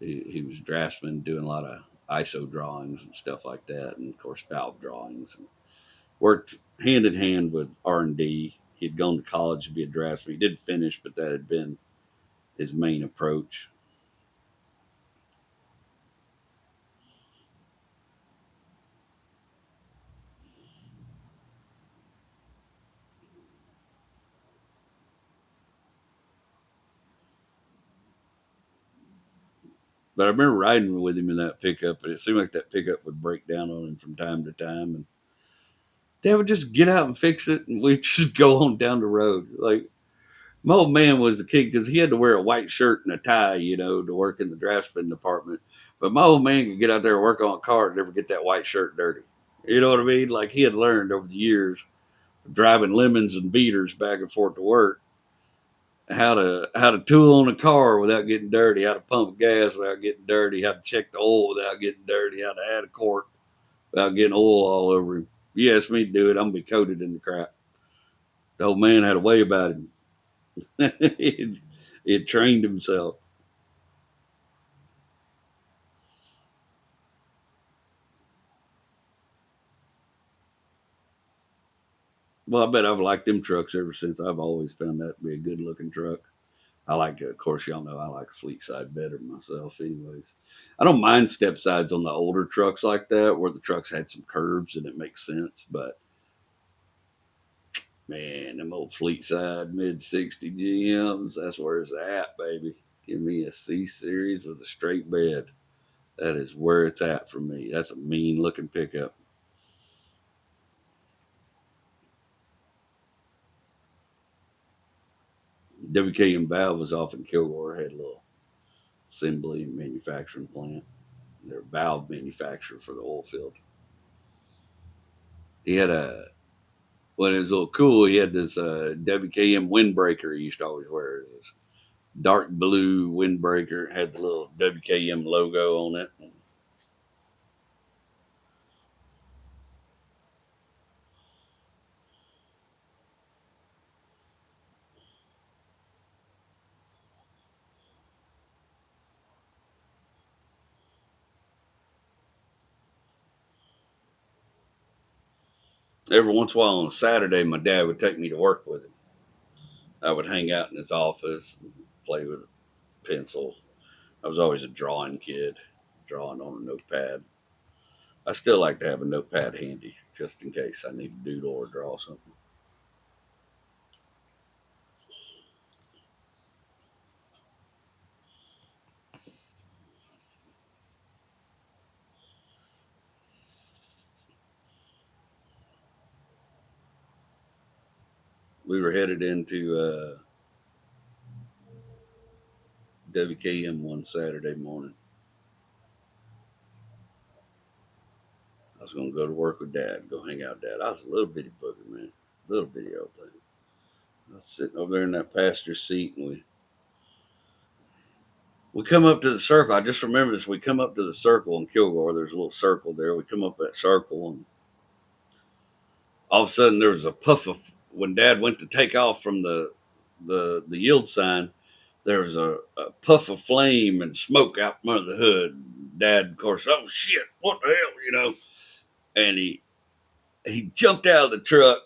He was a draftsman doing a lot of ISO drawings and stuff like that, and of course valve drawings. And worked hand in hand with R&D. He'd gone to college to be a draftsman. He didn't finish, but that had been his main approach. But I remember riding with him in that pickup, and it seemed like that pickup would break down on him from time to time. And Dad would just get out and fix it, and we'd just go on down the road. Like, my old man was the king because he had to wear a white shirt and a tie, to work in the draftsman department. But my old man could get out there and work on a car and never get that white shirt dirty. You know what I mean? Like, he had learned over the years, driving lemons and beaters back and forth to work, how to tool on a car without getting dirty, how to pump gas without getting dirty, how to check the oil without getting dirty, how to add a quart without getting oil all over him. You ask me to do it, I'm gonna be coated in the crap. The old man had a way about him. he had trained himself. Well, I bet I've liked them trucks ever since. I've always found that to be a good looking truck. I like, of course, y'all know I like a fleet side better myself, anyways. I don't mind step sides on the older trucks like that, where the trucks had some curves and it makes sense. But man, them old fleet side mid 60 GMs, that's where it's at, baby. Give me a C series with a straight bed. That is where it's at for me. That's a mean looking pickup. WKM Valve was off in Kilgore, had a little assembly and manufacturing plant. They're a valve manufacturer for the oil field. He had when it was a little cool, he had this WKM windbreaker he used to always wear. This dark blue windbreaker, had the little WKM logo on it. Every once in a while on a Saturday, my dad would take me to work with him. I would hang out in his office and play with a pencil. I was always a drawing kid, drawing on a notepad. I still like to have a notepad handy just in case I need to doodle or draw something. We were headed into WKM one Saturday morning. I was going to go to work with Dad, go hang out with Dad. I was a little bitty booger, man. Little bitty old thing. I was sitting over there in that passenger seat, and we come up to the circle. I just remember this. We come up to the circle in Kilgore. There's a little circle there. We come up that circle, and all of a sudden there was a puff of, when Dad went to take off from the yield sign, there was a puff of flame and smoke out from under the hood. Dad, of course, oh shit, what the hell, And he jumped out of the truck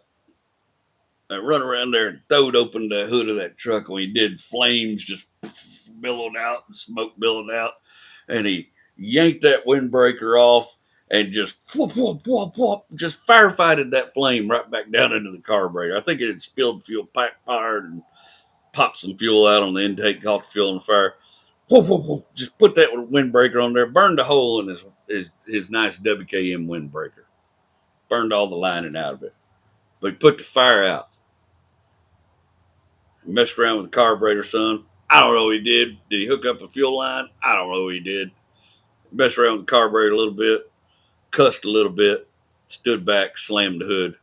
I run around there and throwed open the hood of that truck. And when he did, flames just billowed out and smoke billowed out. And he yanked that windbreaker off and just whoop, whoop, whoop, whoop, just firefighted that flame right back down into the carburetor. I think it had spilled fuel, pipe fired, and popped some fuel out on the intake, caught the fuel on fire. Whoop, whoop, whoop, just put that windbreaker on there, burned a hole in his nice WKM windbreaker, burned all the lining out of it. But he put the fire out. Messed around with the carburetor, son. I don't know what he did. Did he hook up a fuel line? I don't know what he did. Messed around with the carburetor a little bit, cussed a little bit, stood back, slammed the hood,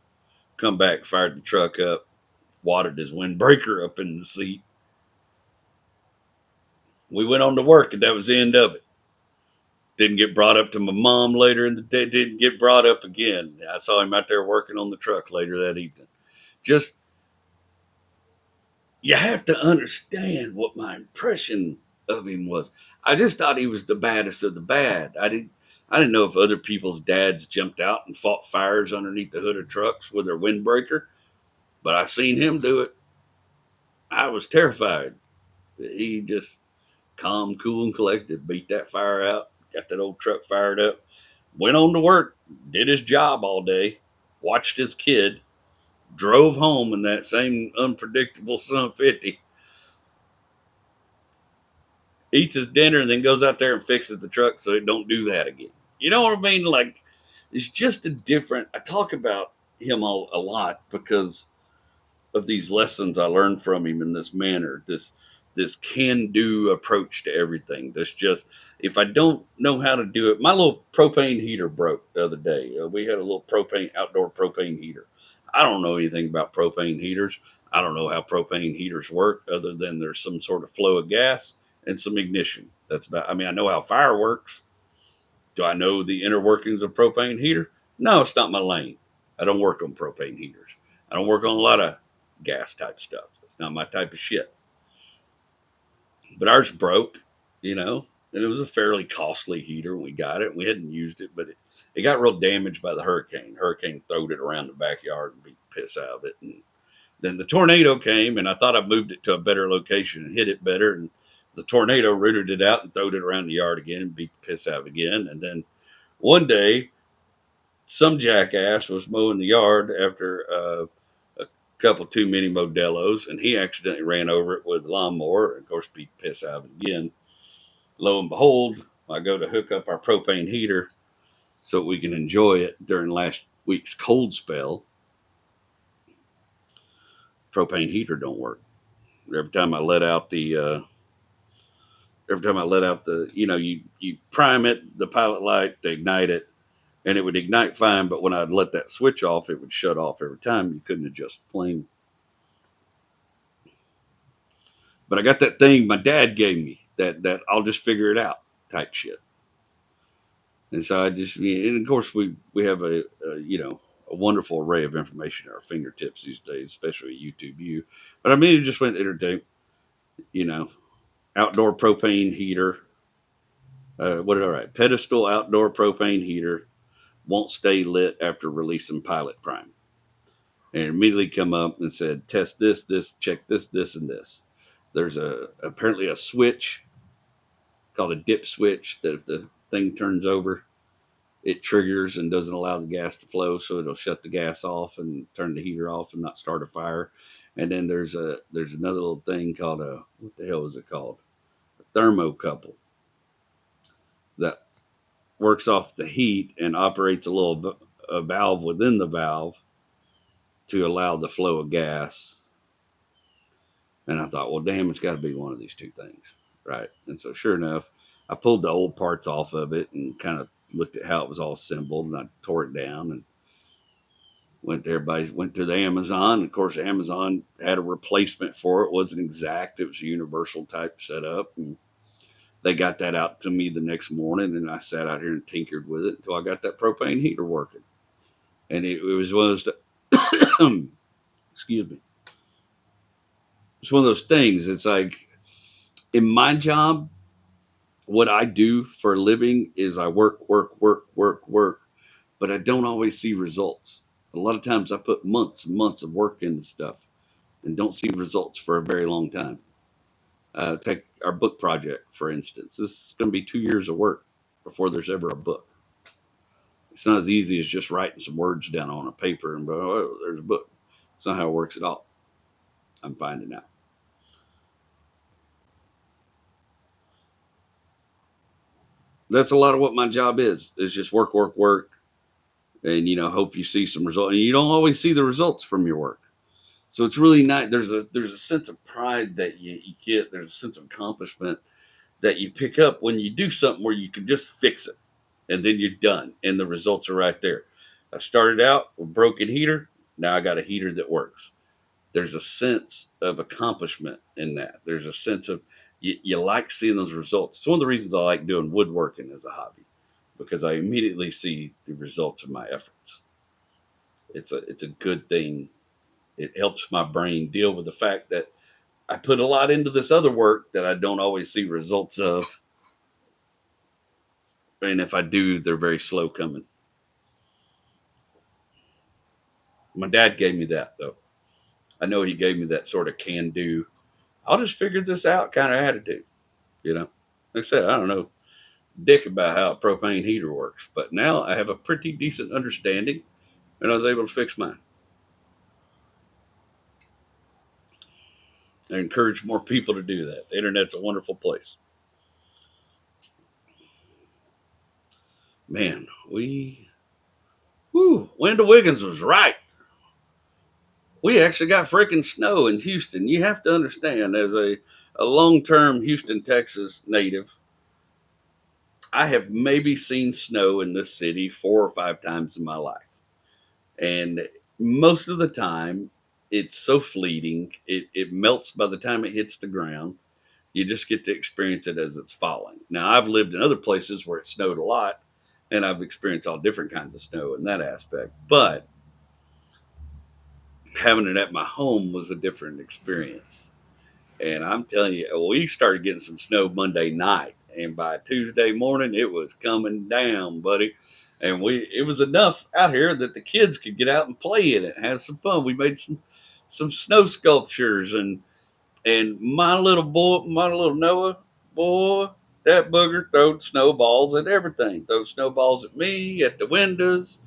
come back, fired the truck up, watered his windbreaker up in the seat. We went on to work, and that was the end of it. Didn't get brought up to my mom later in the day. Didn't get brought up again. I saw him out there working on the truck later that evening. Just, you have to understand what my impression of him was. I just thought he was the baddest of the bad. I didn't know if other people's dads jumped out and fought fires underneath the hood of trucks with their windbreaker, but I seen him do it. I was terrified. He just calm, cool, and collected, beat that fire out, got that old truck fired up, went on to work, did his job all day, watched his kid, drove home in that same unpredictable Sun 50, eats his dinner, and then goes out there and fixes the truck so it don't do that again. You know what I mean? Like, it's just a different. I talk about him a lot because of these lessons I learned from him in this manner, this can do approach to everything. This just, if I don't know how to do it, my little propane heater broke the other day. We had a little outdoor propane heater. I don't know anything about propane heaters. I don't know how propane heaters work other than there's some sort of flow of gas and some ignition. That's about, I mean, I know how fire works. Do I know the inner workings of propane heater? No, it's not my lane. I don't work on propane heaters. I don't work on a lot of gas type stuff. It's not my type of shit. But ours broke, and it was a fairly costly heater when we got it. We hadn't used it, but it got real damaged by the hurricane. Hurricane throwed it around the backyard and beat the piss out of it. And then the tornado came, and I thought I moved it to a better location and hit it better. And the tornado rooted it out and throwed it around the yard again and beat the piss out of it again. And then one day, some jackass was mowing the yard after a couple too many Modelos, and he accidentally ran over it with a lawnmower, and of course beat the piss out of it again. Lo and behold, I go to hook up our propane heater so we can enjoy it during last week's cold spell. Propane heater don't work. Every time I let out the you prime it, the pilot light to ignite it, and it would ignite fine, but when I'd let that switch off, it would shut off every time. You couldn't adjust the flame. But I got that thing my dad gave me that I'll just figure it out type shit. And so and of course we have a wonderful array of information at our fingertips these days, especially YouTube U. But I mean, it just went entertain, outdoor propane heater. What did I write? Pedestal outdoor propane heater won't stay lit after releasing pilot prime. And it immediately come up and said, test this, check this, and this. There's apparently a switch called a dip switch that if the thing turns over, it triggers and doesn't allow the gas to flow, so it'll shut the gas off and turn the heater off and not start a fire. And then there's another little thing called what the hell is it called? A thermocouple that works off the heat and operates a valve within the valve to allow the flow of gas. And I thought, well, damn, it's got to be one of these two things, right? And so, sure enough, I pulled the old parts off of it and kind of looked at how it was all assembled, and I tore it down and went to the Amazon. Of course, Amazon had a replacement for it. It wasn't exact. It was a universal type setup. And they got that out to me the next morning, and I sat out here and tinkered with it until I got that propane heater working. And it was one of those, excuse me. It's one of those things. It's like, in my job, what I do for a living is I work, but I don't always see results. A lot of times I put months and months of work into stuff and don't see results for a very long time. Take our book project, for instance. This is going to be 2 years of work before there's ever a book. It's not as easy as just writing some words down on a paper and oh, there's a book. It's not how it works at all. I'm finding out. That's a lot of what my job is just work, work, work, and hope you see some result. And you don't always see the results from your work. So it's really nice. There's a sense of pride that you get. There's a sense of accomplishment that you pick up when you do something where you can just fix it and then you're done and the results are right there. I started out with a broken heater. Now I got a heater that works. There's a sense of accomplishment in that. There's a sense of you like seeing those results. It's one of the reasons I like doing woodworking as a hobby, because I immediately see the results of my efforts. It's a good thing. It helps my brain deal with the fact that I put a lot into this other work that I don't always see results of. And if I do, they're very slow coming. My dad gave me that, though. I know he gave me that sort of can do, I'll just figure this out kind of attitude. Like I said, I don't know dick about how a propane heater works, but now I have a pretty decent understanding and I was able to fix mine. I encourage more people to do that. The internet's a wonderful place. Man, Wendell Wiggins was right. We actually got freaking snow in Houston. You have to understand, as a long-term Houston, Texas native, I have maybe seen snow in this city 4 or 5 times in my life. And most of the time, it's so fleeting. It melts by the time it hits the ground. You just get to experience it as it's falling. Now, I've lived in other places where it snowed a lot, and I've experienced all different kinds of snow in that aspect. But having it at my home was a different experience. And I'm telling you, we started getting some snow Monday night, and by Tuesday morning, it was coming down, buddy. And it was enough out here that the kids could get out and play in it, have some fun. We made some snow sculptures, and my little Noah boy, that booger throwed snowballs at everything. Throw snowballs at me, at the windows,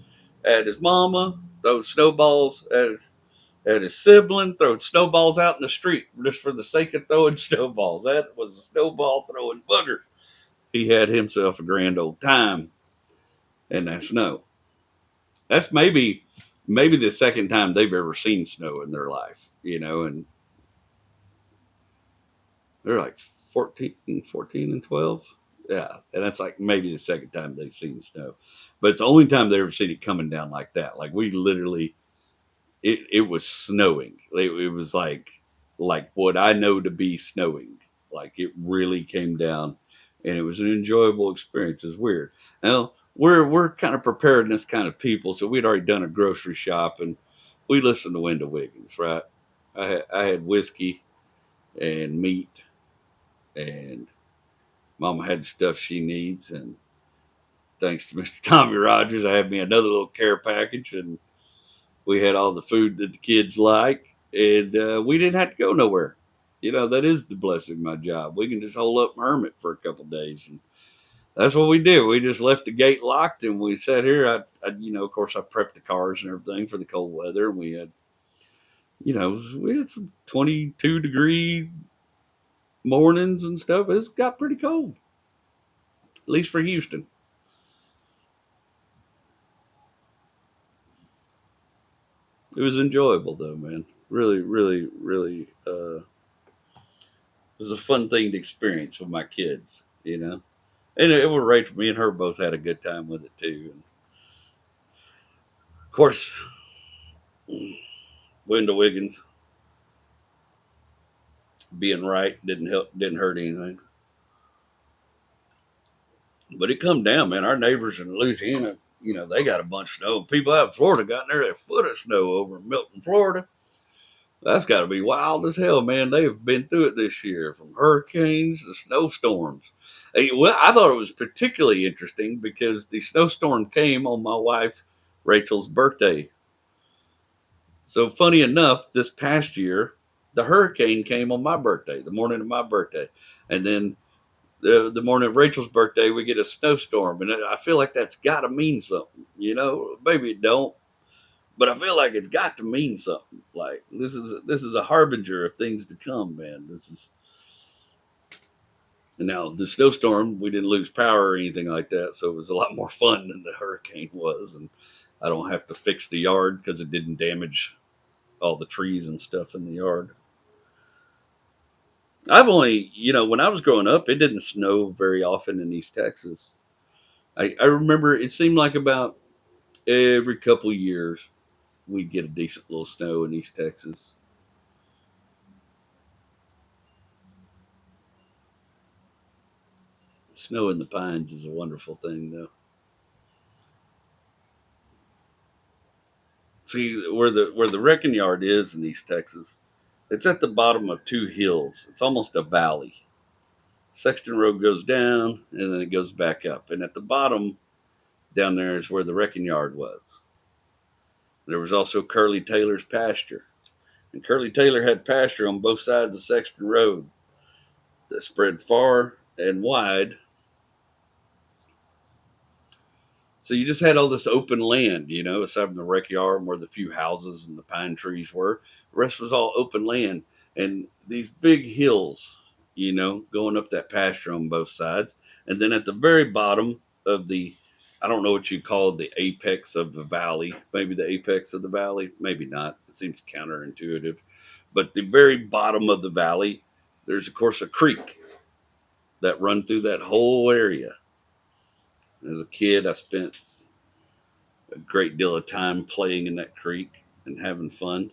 at his mama. Throw snowballs at his sibling, throwing snowballs out in the street just for the sake of throwing snowballs. That was a snowball throwing booger. He had himself a grand old time in that snow. That's maybe the second time they've ever seen snow in their life, and they're like 14 and 12. Yeah, and that's like maybe the second time they've seen snow. But it's the only time they've ever seen it coming down like that. Like we literally it was snowing. It was like what I know to be snowing. Like it really came down, and it was an enjoyable experience. It's weird. Now we're kind of preparedness kind of people, so we'd already done a grocery shop, and we listened to Wendell Wiggins. Right? I had whiskey and meat, and Mama had the stuff she needs, and thanks to Mr. Tommy Rogers, I had me another little care package, and we had all the food that the kids like, and we didn't have to go nowhere. That is the blessing of my job. We can just hole up and hermit for a couple of days, and that's what we did. We just left the gate locked, and we sat here. Of course, I prepped the cars and everything for the cold weather. And we had some 22-degree mornings and stuff. It got pretty cold, at least for Houston. It was enjoyable though, man. Really, really, really. It was a fun thing to experience with my kids. And it was Rachel. Me and her both had a good time with it too. And of course, Wendell Wiggins being right didn't hurt anything. But it come down, man. Our neighbors in Louisiana, they got a bunch of snow. People out in Florida got nearly a foot of snow over in Milton, Florida. That's got to be wild as hell, man. They've been through it this year, from hurricanes to snowstorms. Well, I thought it was particularly interesting because the snowstorm came on my wife Rachel's birthday. So funny enough, this past year, the hurricane came on my birthday, the morning of my birthday, and then the morning of Rachel's birthday, we get a snowstorm, and I feel like that's got to mean something. Maybe it don't, but I feel like it's got to mean something. Like this is a harbinger of things to come, man. This is. And now the snowstorm, we didn't lose power or anything like that, so it was a lot more fun than the hurricane was, and I don't have to fix the yard because it didn't damage all the trees and stuff in the yard. I've only, when I was growing up, it didn't snow very often in East Texas. I remember it seemed like about every couple of years we'd get a decent little snow in East Texas. Snow in the pines is a wonderful thing, though. See where the wrecking yard is in East Texas. It's at the bottom of two hills. It's almost a valley. Sexton Road goes down and then it goes back up. And at the bottom down there is where the wrecking yard was. There was also Curly Taylor's pasture. And Curly Taylor had pasture on both sides of Sexton Road that spread far and wide. So you just had all this open land, aside from the rec yard where the few houses and the pine trees were. The rest was all open land. And these big hills, going up that pasture on both sides. And then at the very bottom of I don't know what you call it, the apex of the valley, maybe the apex of the valley, maybe not. It seems counterintuitive. But the very bottom of the valley, there's, of course, a creek that run through that whole area. As a kid, I spent a great deal of time playing in that creek and having fun.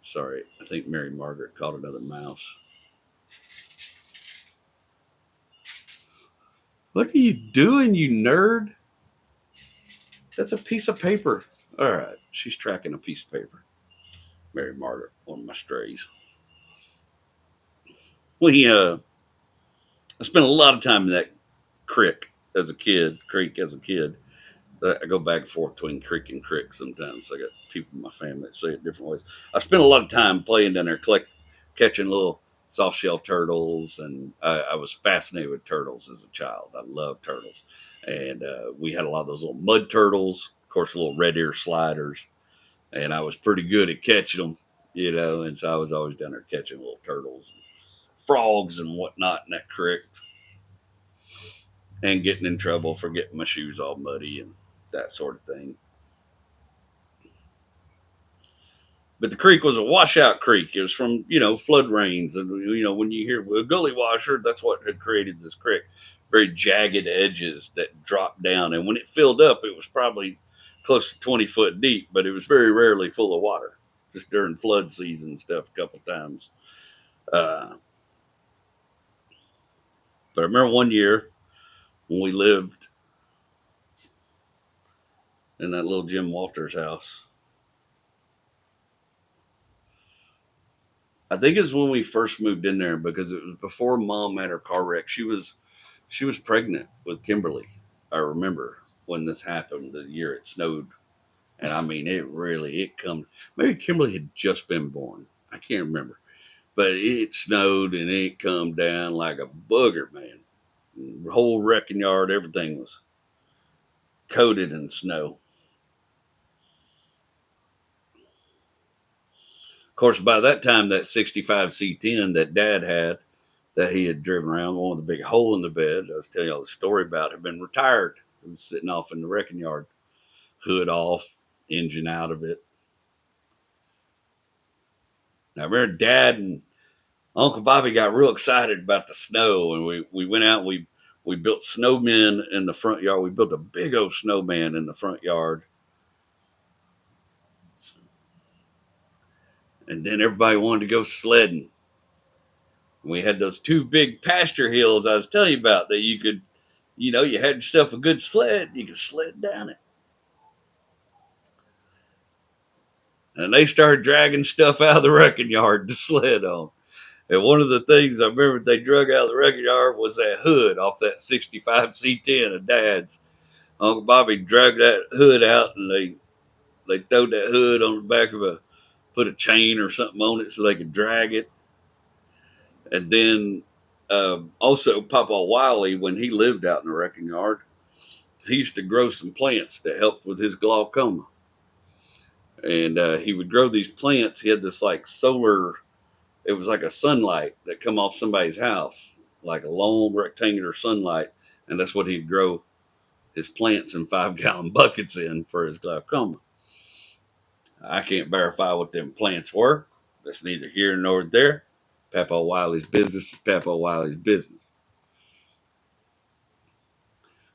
Sorry, I think Mary Margaret caught another mouse. What are you doing, you nerd? That's a piece of paper. All right, she's tracking a piece of paper. Mary Margaret, one of my strays. I spent a lot of time in that creek as a kid. I go back and forth between creek and crick sometimes. I got people in my family that say it different ways. I spent a lot of time playing down there, catching little soft shell turtles, and I was fascinated with turtles as a child. I loved turtles, and we had a lot of those little mud turtles, of course, little red ear sliders, and I was pretty good at catching them, and so I was always down there catching little turtles, and frogs, and whatnot in that creek, and getting in trouble for getting my shoes all muddy and that sort of thing. But the creek was a washout creek. It was from, flood rains. And, when you hear a gully washer, that's what had created this creek. Very jagged edges that dropped down. And when it filled up, it was probably close to 20 foot deep, but it was very rarely full of water, just during flood season stuff a couple times. But I remember one year when we lived in that little Jim Walters house. I think it's when we first moved in there because it was before Mom had her car wreck. She was pregnant with Kimberly. I remember when this happened, the year it snowed, and I mean it come. Maybe Kimberly had just been born. I can't remember, but it snowed and it come down like a booger, man. The whole wrecking yard, everything was coated in snow. Of course, by that time, that 65 C10 that Dad had, that he had driven around, one with a big hole in the bed, I was telling y'all the story about, had been retired. It was sitting off in the wrecking yard, hood off, engine out of it. Now, I remember Dad and Uncle Bobby got real excited about the snow, and we went out and we built snowmen in the front yard. We built a big old snowman in the front yard. And then everybody wanted to go sledding. We had those two big pasture hills I was telling you about that you could, you had yourself a good sled, you could sled down it. And they started dragging stuff out of the wrecking yard to sled on. And one of the things I remember they drug out of the wrecking yard was that hood off that 65 C10 of Dad's. Uncle Bobby dragged that hood out, and they throwed that hood on the back of put a chain or something on it so they could drag it. And then also Papa Wiley, when he lived out in the wrecking yard, he used to grow some plants that helped with his glaucoma. And he would grow these plants. He had this like solar, it was like a sunlight that come off somebody's house, like a long rectangular sunlight. And that's what he'd grow his plants in 5-gallon buckets in for his glaucoma. I can't verify what them plants were. That's neither here nor there. Papa Wiley's business is Papa Wiley's business.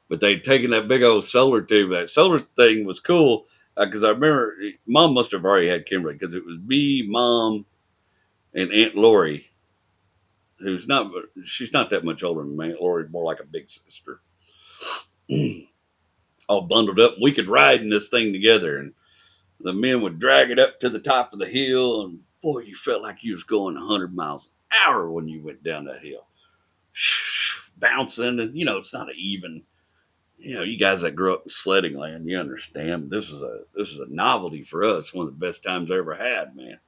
But they'd taken that big old solar tube. That solar thing was cool because I remember Mom must have already had Kimberly because it was me, Mom, and Aunt Lori, who's not, she's not that much older than me. Aunt Lori's more like a big sister. All bundled up. We could ride in this thing together, and the men would drag it up to the top of the hill, and boy, you felt like you was going 100 miles an hour when you went down that hill. Bouncing, and it's not an even. You guys that grew up in sledding land, you understand. This is a novelty for us. One of the best times I ever had, man.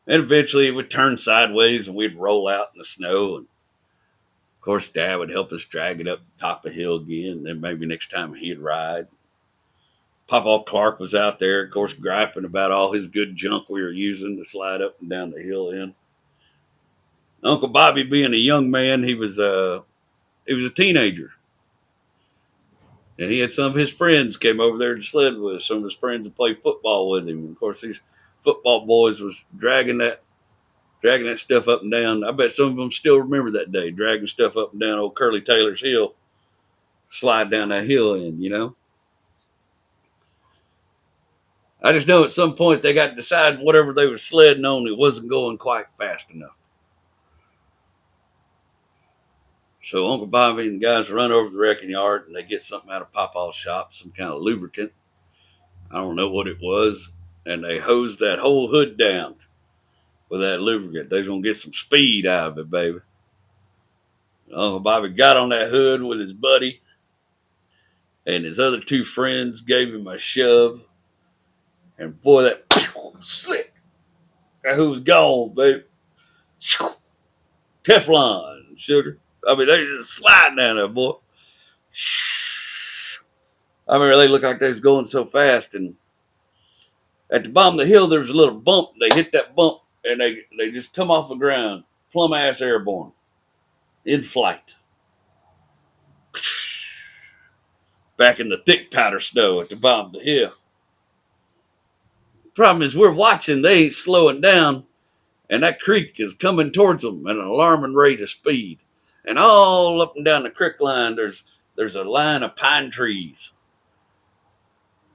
And eventually it would turn sideways and we'd roll out in the snow. And of course, Dad would help us drag it up the top of the hill again. And then maybe next time he'd ride. Papaw Clark was out there, of course, griping about all his good junk we were using to slide up and down the hill in. Uncle Bobby, being a young man, he was a teenager. And he had some of his friends came over there to sled with us. Some of his friends that played football with him. And of course, these football boys was dragging that stuff up and down. I bet some of them still remember that day, dragging stuff up and down old Curly Taylor's hill, slide down that hill in. I just know at some point they got to decide whatever they were sledding on, it wasn't going quite fast enough. So Uncle Bobby and the guys run over to the wrecking yard and they get something out of Papaw's shop, some kind of lubricant. I don't know what it was. And they hosed that whole hood down with that lubricant. They was going to get some speed out of it, baby. Uncle Bobby got on that hood with his buddy, and his other two friends gave him a shove. And boy, that slick. That hood was gone, baby. Teflon, sugar. I mean, they just sliding down there, boy. I remember they looked like they was going so fast, and at the bottom of the hill, there was a little bump. They hit that bump, and they just come off the ground, plumb ass airborne, in flight. Back in the thick powder snow at the bottom of the hill. Problem is, we're watching, they ain't slowing down, and that creek is coming towards them at an alarming rate of speed. And all up and down the creek line, there's a line of pine trees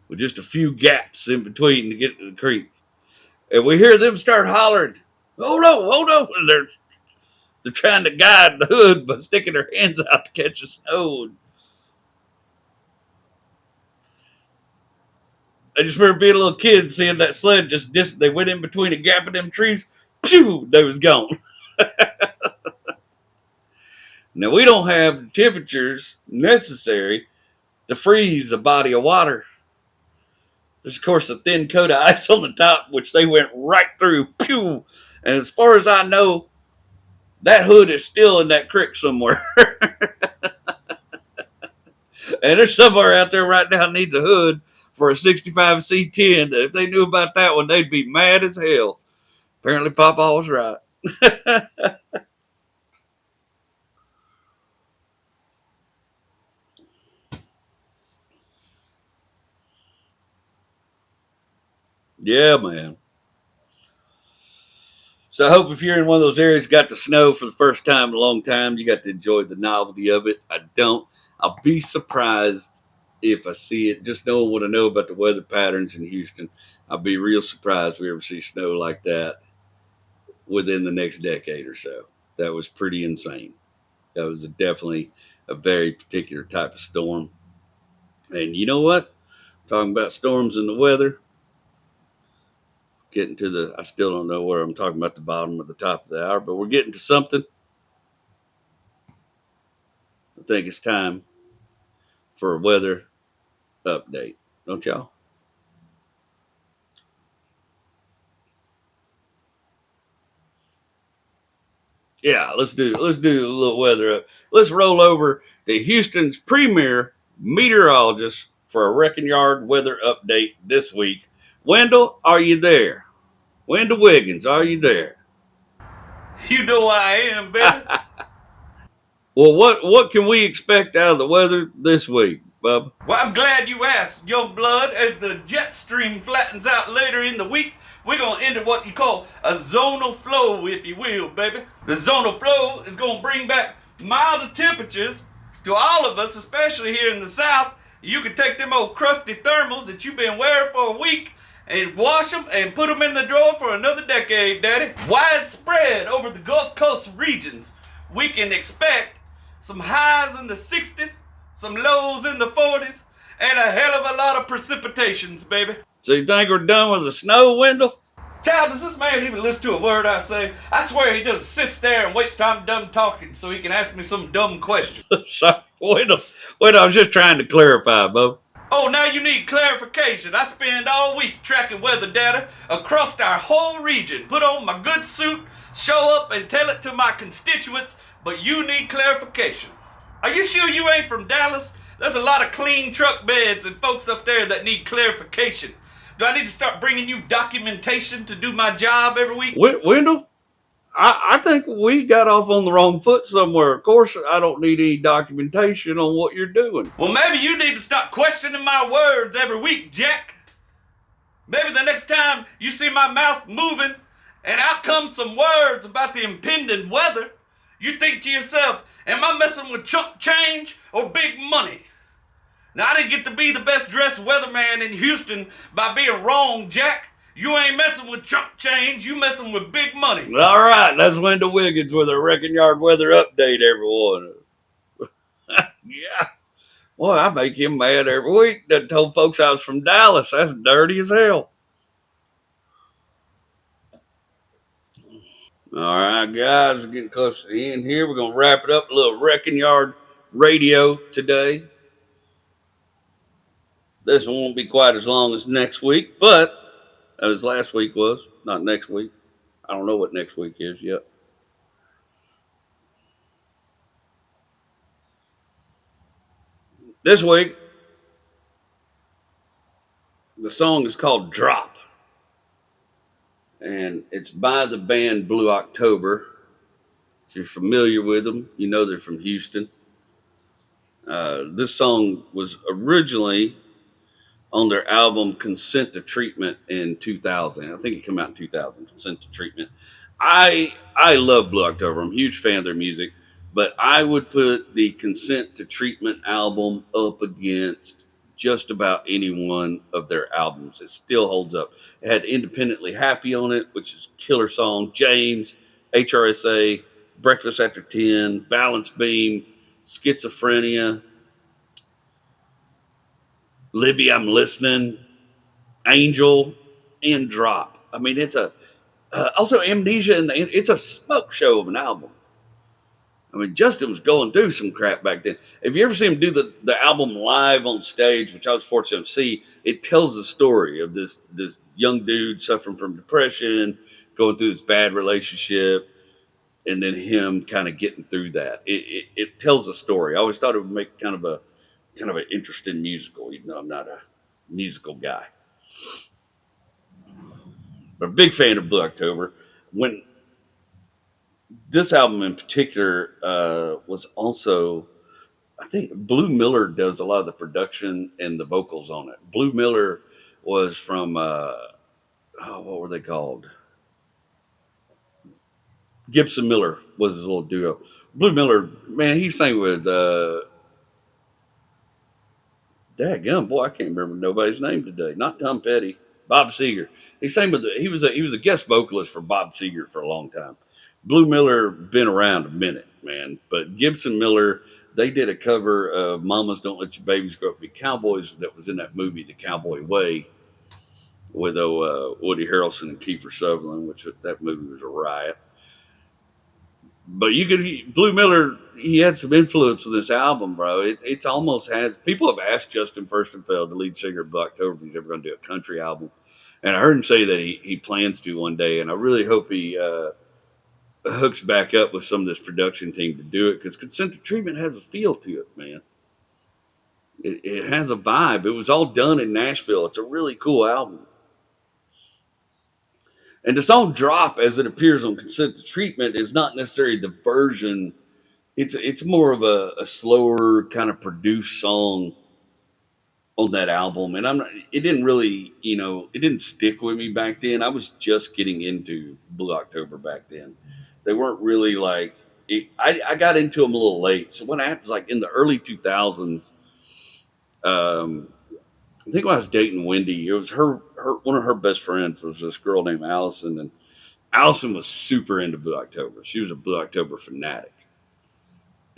with just a few gaps in between to get to the creek. And we hear them start hollering, hold on. And they're trying to guide the hood by sticking their hands out to catch the snow. I just remember being a little kid seeing that sled they went in between a gap of them trees. Phew, they was gone. Now, we don't have the temperatures necessary to freeze a body of water. There's, of course, a thin coat of ice on the top, which they went right through. Pew! And as far as I know, that hood is still in that creek somewhere. And there's somewhere out there right now needs a hood for a 65 C10 that if they knew about that one, they'd be mad as hell. Apparently, Papaw was right. Yeah, man. So I hope if you're in one of those areas, got the snow for the first time in a long time, you got to enjoy the novelty of it. I don't. I'll be surprised if I see it. Just knowing what I know about the weather patterns in Houston, I'll be real surprised if we ever see snow like that within the next decade or so. That was pretty insane. That was definitely a very particular type of storm. And you know what? Talking about storms and the weather, Getting to the, I still don't know where I'm talking about the bottom or the top of the hour, but we're getting to something. I think it's time for a weather update, don't y'all? Yeah, let's do a little weather up. Let's roll over to Houston's premier meteorologist for a Wrecking Yard weather update this week. Wendell, are you there? Wendell Wiggins, are you there? You know I am, baby. Well, what can we expect out of the weather this week, Bub? Well, I'm glad you asked, young blood. As the jet stream flattens out later in the week, we're going to enter what you call a zonal flow, if you will, baby. The zonal flow is going to bring back milder temperatures to all of us, especially here in the South. You can take them old crusty thermals that you've been wearing for a week and wash them and put them in the drawer for another decade, Daddy. Widespread over the Gulf Coast regions, we can expect some highs in the 60s, some lows in the 40s, and a hell of a lot of precipitations, baby. So you think we're done with the snow, Wendell? Child, does this man even listen to a word I say? I swear he just sits there and waits till I'm done talking so he can ask me some dumb question. Sorry, Wendell, I was just trying to clarify, Bub. Oh, now you need clarification. I spend all week tracking weather data across our whole region. Put on my good suit, show up and tell it to my constituents, but you need clarification. Are you sure you ain't from Dallas? There's a lot of clean truck beds and folks up there that need clarification. Do I need to start bringing you documentation to do my job every week? Wendell, I think we got off on the wrong foot somewhere. Of course, I don't need any documentation on what you're doing. Well, maybe you need to stop questioning my words every week, Jack. Maybe the next time you see my mouth moving and out comes some words about the impending weather, you think to yourself, am I messing with chump change or big money? Now, I didn't get to be the best dressed weatherman in Houston by being wrong, Jack. You ain't messing with chump change, you messing with big money. All right, that's Wendell Wiggins with a Wrecking Yard weather update, everyone. Yeah. Boy, I make him mad every week. That told folks I was from Dallas. That's dirty as hell. All right, guys, we're getting close to the end here. We're going to wrap it up. A little Wrecking Yard radio today. This one won't be quite as long as next week, but as last week was, not next week. I don't know what next week is yet. This week, the song is called Drop. And it's by the band Blue October. If you're familiar with them, you know they're from Houston. This song was originally on their album Consent to Treatment in 2000. I think it came out in 2000, Consent to Treatment. I love Blue October. I'm a huge fan of their music, but I would put the Consent to Treatment album up against just about any one of their albums. It still holds up. It had Independently Happy on it, which is a killer song. James, HRSA, Breakfast After 10, Balance Beam, Schizophrenia, Libby, I'm Listening, Angel, and Drop. I mean, it's a also Amnesia, and it's a smoke show of an album. I mean, Justin was going through some crap back then. If you ever see him do the album live on stage, which I was fortunate to see, it tells the story of this young dude suffering from depression, going through this bad relationship, and then him kind of getting through that. It tells a story. I always thought it would make kind of an interesting musical, even though I'm not a musical guy. But a big fan of Blue October. When this album in particular was also, I think Blue Miller does a lot of the production and the vocals on it. Blue Miller was from, what were they called? Gibson Miller was his little duo. Blue Miller, man, he sang with, dadgum, boy, I can't remember nobody's name today. Not Tom Petty, Bob Seger. He was a guest vocalist for Bob Seger for a long time. Blue Miller been around a minute, man. But Gibson Miller, they did a cover of "Mamas Don't Let Your Babies Grow Up to Be Cowboys" that was in that movie, The Cowboy Way. with Woody Harrelson and Kiefer Sutherland, which that movie was a riot. But Blue Miller, he had some influence with this album, bro. It's almost has people have asked Justin Furstenfeld, the lead singer of Black October, if he's ever going to do a country album, and I heard him say that he plans to one day, and I really hope he hooks back up with some of this production team to do it because Consent to Treatment has a feel to it, man. It has a vibe. It was all done in Nashville. It's a really cool album. And the song "Drop" as it appears on Consent to Treatment is not necessarily the version. It's more of a slower kind of produced song on that album, and I'm not. It didn't really, it didn't stick with me back then. I was just getting into Blue October back then. They weren't really like. I got into them a little late. So what happens, like in the early 2000s, I think when I was dating Wendy, it was her one of her best friends was this girl named Allison, and Allison was super into Blue October. She was a Blue October fanatic,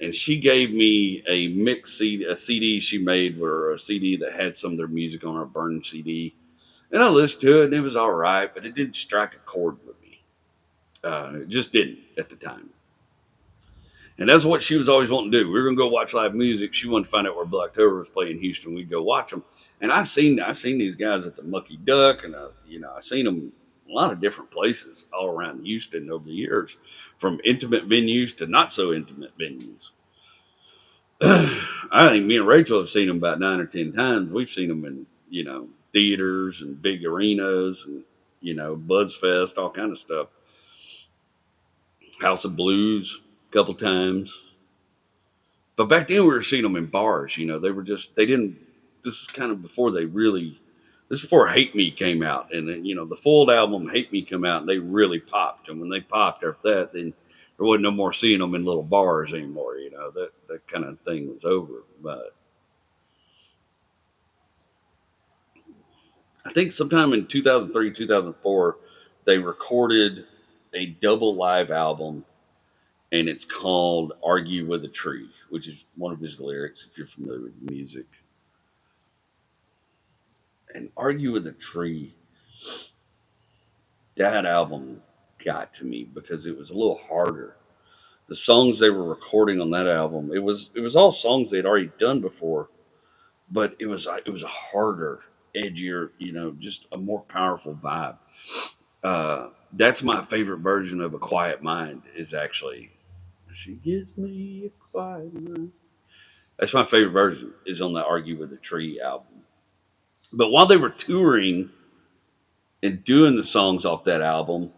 and she gave me a mix CD, a CD she made, or a CD that had some of their music on a burned CD, and I listened to it, and it was all right, but it didn't strike a chord with me. It just didn't at the time. And that's what she was always wanting to do. We were gonna go watch live music. She wanted to find out where Black October was playing in Houston. We'd go watch them. And I seen these guys at the Mucky Duck, and I seen them a lot of different places all around Houston over the years, from intimate venues to not so intimate venues. I think me and Rachel have seen them about 9 or 10 times. We've seen them in theaters and big arenas and Buzz Fest, all kind of stuff. House of Blues a couple times. But back then we were seeing them in bars. They were they didn't. This is kind of before they really. This is before Hate Me came out, and then the full album Hate Me come out, and they really popped. And when they popped after that, then there wasn't no more seeing them in little bars anymore. That kind of thing was over. But I think sometime in 2003, 2004, they recorded a double live album, and it's called "Argue with a Tree," which is one of his lyrics. If you're familiar with music. And Argue with a Tree, that album got to me because it was a little harder. The songs they were recording on that album, it was all songs they'd already done before, but it was a harder, edgier, just a more powerful vibe. That's my favorite version of A Quiet Mind. Is actually She Gives Me a Quiet Mind. That's my favorite version. Is on the Argue with a Tree album. But while they were touring and doing the songs off that album,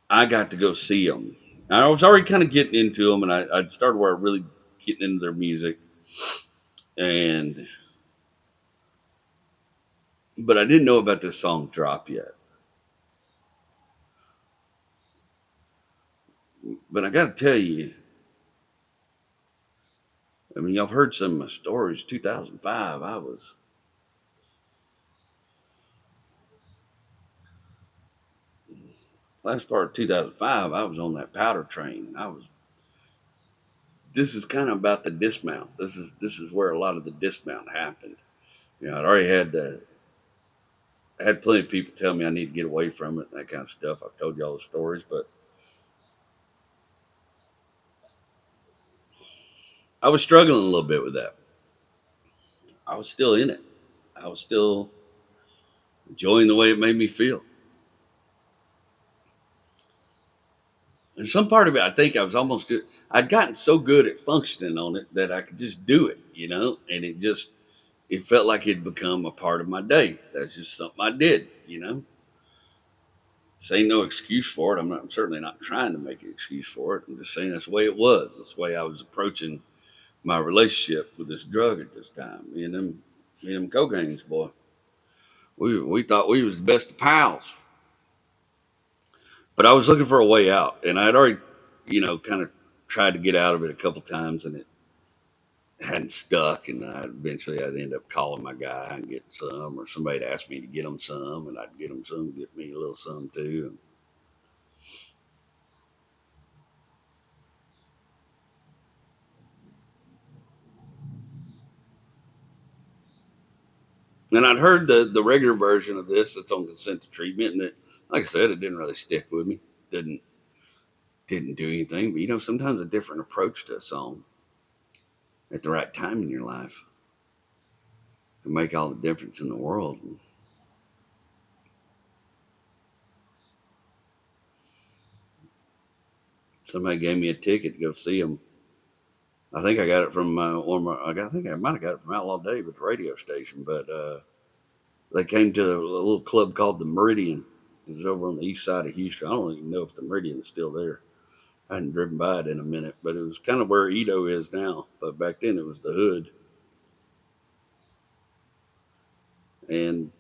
I got to go see them. I was already kind of getting into them, and I started where I really getting into their music, and but I didn't know about this song "Drop" yet. But I got to tell you, I mean, y'all have heard some of my stories. 2005, I was last part of 2005. I was on that powder train, and I was. This is kind of about the dismount. This is where a lot of the dismount happened. I'd already I had plenty of people tell me I need to get away from it and that kind of stuff. I've told you all the stories, but I was struggling a little bit with that. I was still in it. I was still enjoying the way it made me feel. And some part of it, I think I was I'd gotten so good at functioning on it that I could just do it, and it felt like it'd become a part of my day. That's just something I did. This ain't no excuse for it. I'm certainly not trying to make an excuse for it. I'm just saying that's the way it was. That's the way I was approaching my relationship with this drug at this time. Me and them co-gangs, boy. We thought we was the best of pals. But I was looking for a way out, and I had already, kind of tried to get out of it a couple times, and it hadn't stuck. And I'd end up calling my guy and getting some, or somebody'd ask me to get them some, and I'd get them some, get me a little some too. And I'd heard the regular version of this that's on consent to treatment, and it, like I said, it didn't really stick with me. Didn't do anything. But you know, sometimes a different approach to a song at the right time in your life can make all the difference in the world. Somebody gave me a ticket to go see them. I think I got it from I think I might have got it from Outlaw Dave at the radio station, but they came to a little club called the Meridian. It was over on the east side of Houston. I don't even know if the Meridian is still there. I hadn't driven by it in a minute, but it was kind of where Edo is now. But back then it was the hood. And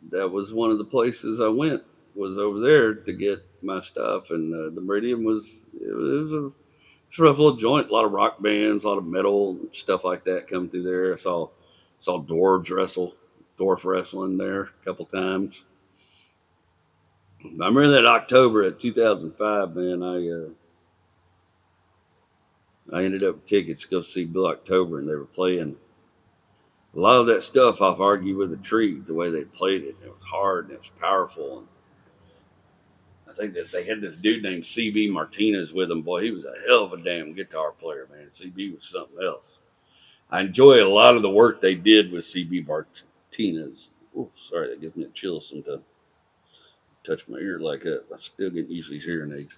that was one of the places I went, was over there to get my stuff. And the Meridian was it's a rough little joint. A lot of rock bands, a lot of metal and stuff like that come through there. I saw dwarf wrestling there a couple times. I remember that October of 2005, man. I ended up with tickets to go see Blue October, and they were playing a lot of that stuff off Argue with a Tree, the way they played it. It was hard and it was powerful. And I think that they had this dude named CB Martinez with them. Boy, he was a hell of a damn guitar player, man. CB was something else. I enjoy a lot of the work they did with CB Martinez. Ooh, sorry, that gives me a chill sometimes. Touch my ear like that. I'm still getting used to these hearing aids.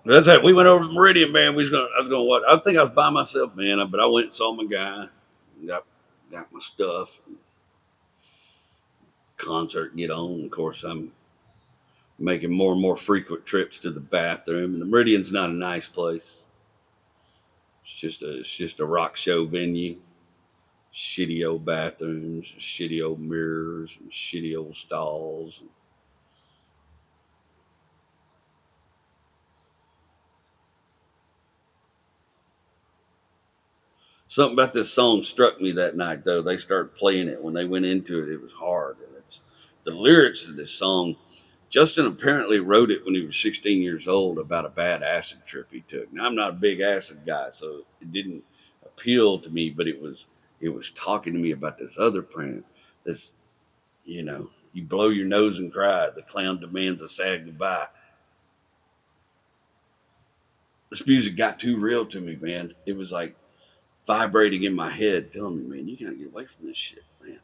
That's it. We went over to Meridian, man. I was gonna watch. I think I was by myself, man, but I went and saw my guy. Got my stuff. Concert get on. Of course, I'm making more and more frequent trips to the bathroom. And the Meridian's not a nice place. It's just a rock show venue. Shitty old bathrooms, shitty old mirrors, and shitty old stalls. Something about this song struck me that night, though. They started playing it. When they went into it, it was hard. And it's the lyrics of this song. Justin apparently wrote it when he was 16 years old about a bad acid trip he took. Now, I'm not a big acid guy, so it didn't appeal to me, but it was talking to me about this other prank. This, you blow your nose and cry. The clown demands a sad goodbye. This music got too real to me, man. It was like vibrating in my head, telling me, man, you gotta get away from this shit, man.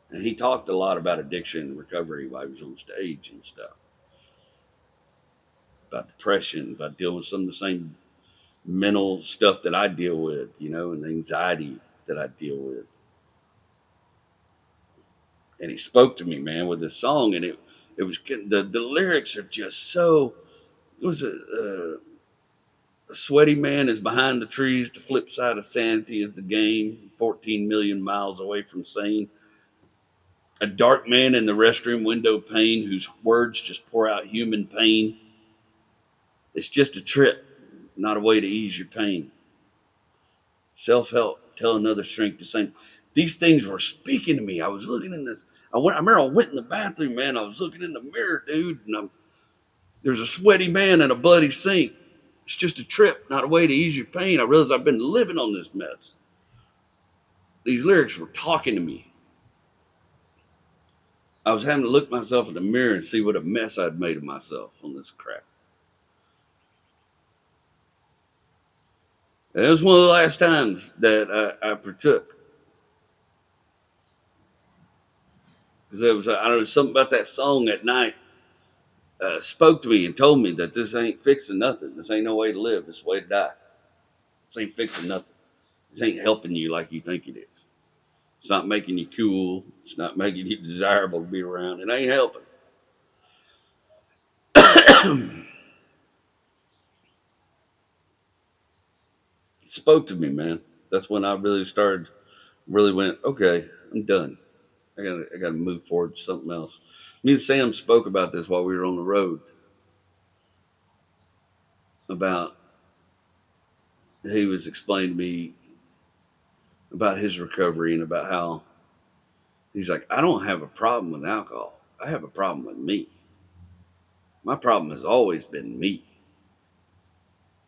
And he talked a lot about addiction and recovery while he was on stage and stuff. About depression, about dealing with some of the same mental stuff that I deal with, and the anxiety that I deal with. And he spoke to me, man, with this song, and it was the lyrics are just so. It was a sweaty man is behind the trees. The flip side of sanity is the game. 14 million miles away from sane. A dark man in the restroom window pane whose words just pour out human pain. It's just a trip, not a way to ease your pain. Self-help, tell another strength the same. These things were speaking to me. I was looking in this. I remember I went in the bathroom, man. I was looking in the mirror, dude, and there's a sweaty man in a bloody sink. It's just a trip, not a way to ease your pain. I realized I've been living on this mess. These lyrics were talking to me. I was having to look myself in the mirror and see what a mess I'd made of myself on this crap. And it was one of the last times that I partook. Because there was, I don't know, something about that song at night spoke to me and told me that this ain't fixing nothing. This ain't no way to live. This is the way to die. This ain't fixing nothing. This ain't helping you like you think it is. It's not making you cool. It's not making you desirable to be around. It ain't helping. It spoke to me, man. That's when I really went, okay, I'm done. I gotta move forward to something else. Me and Sam spoke about this while we were on the road. About, he was explaining to me about his recovery and about how he's like, I don't have a problem with alcohol. I have a problem with me. My problem has always been me.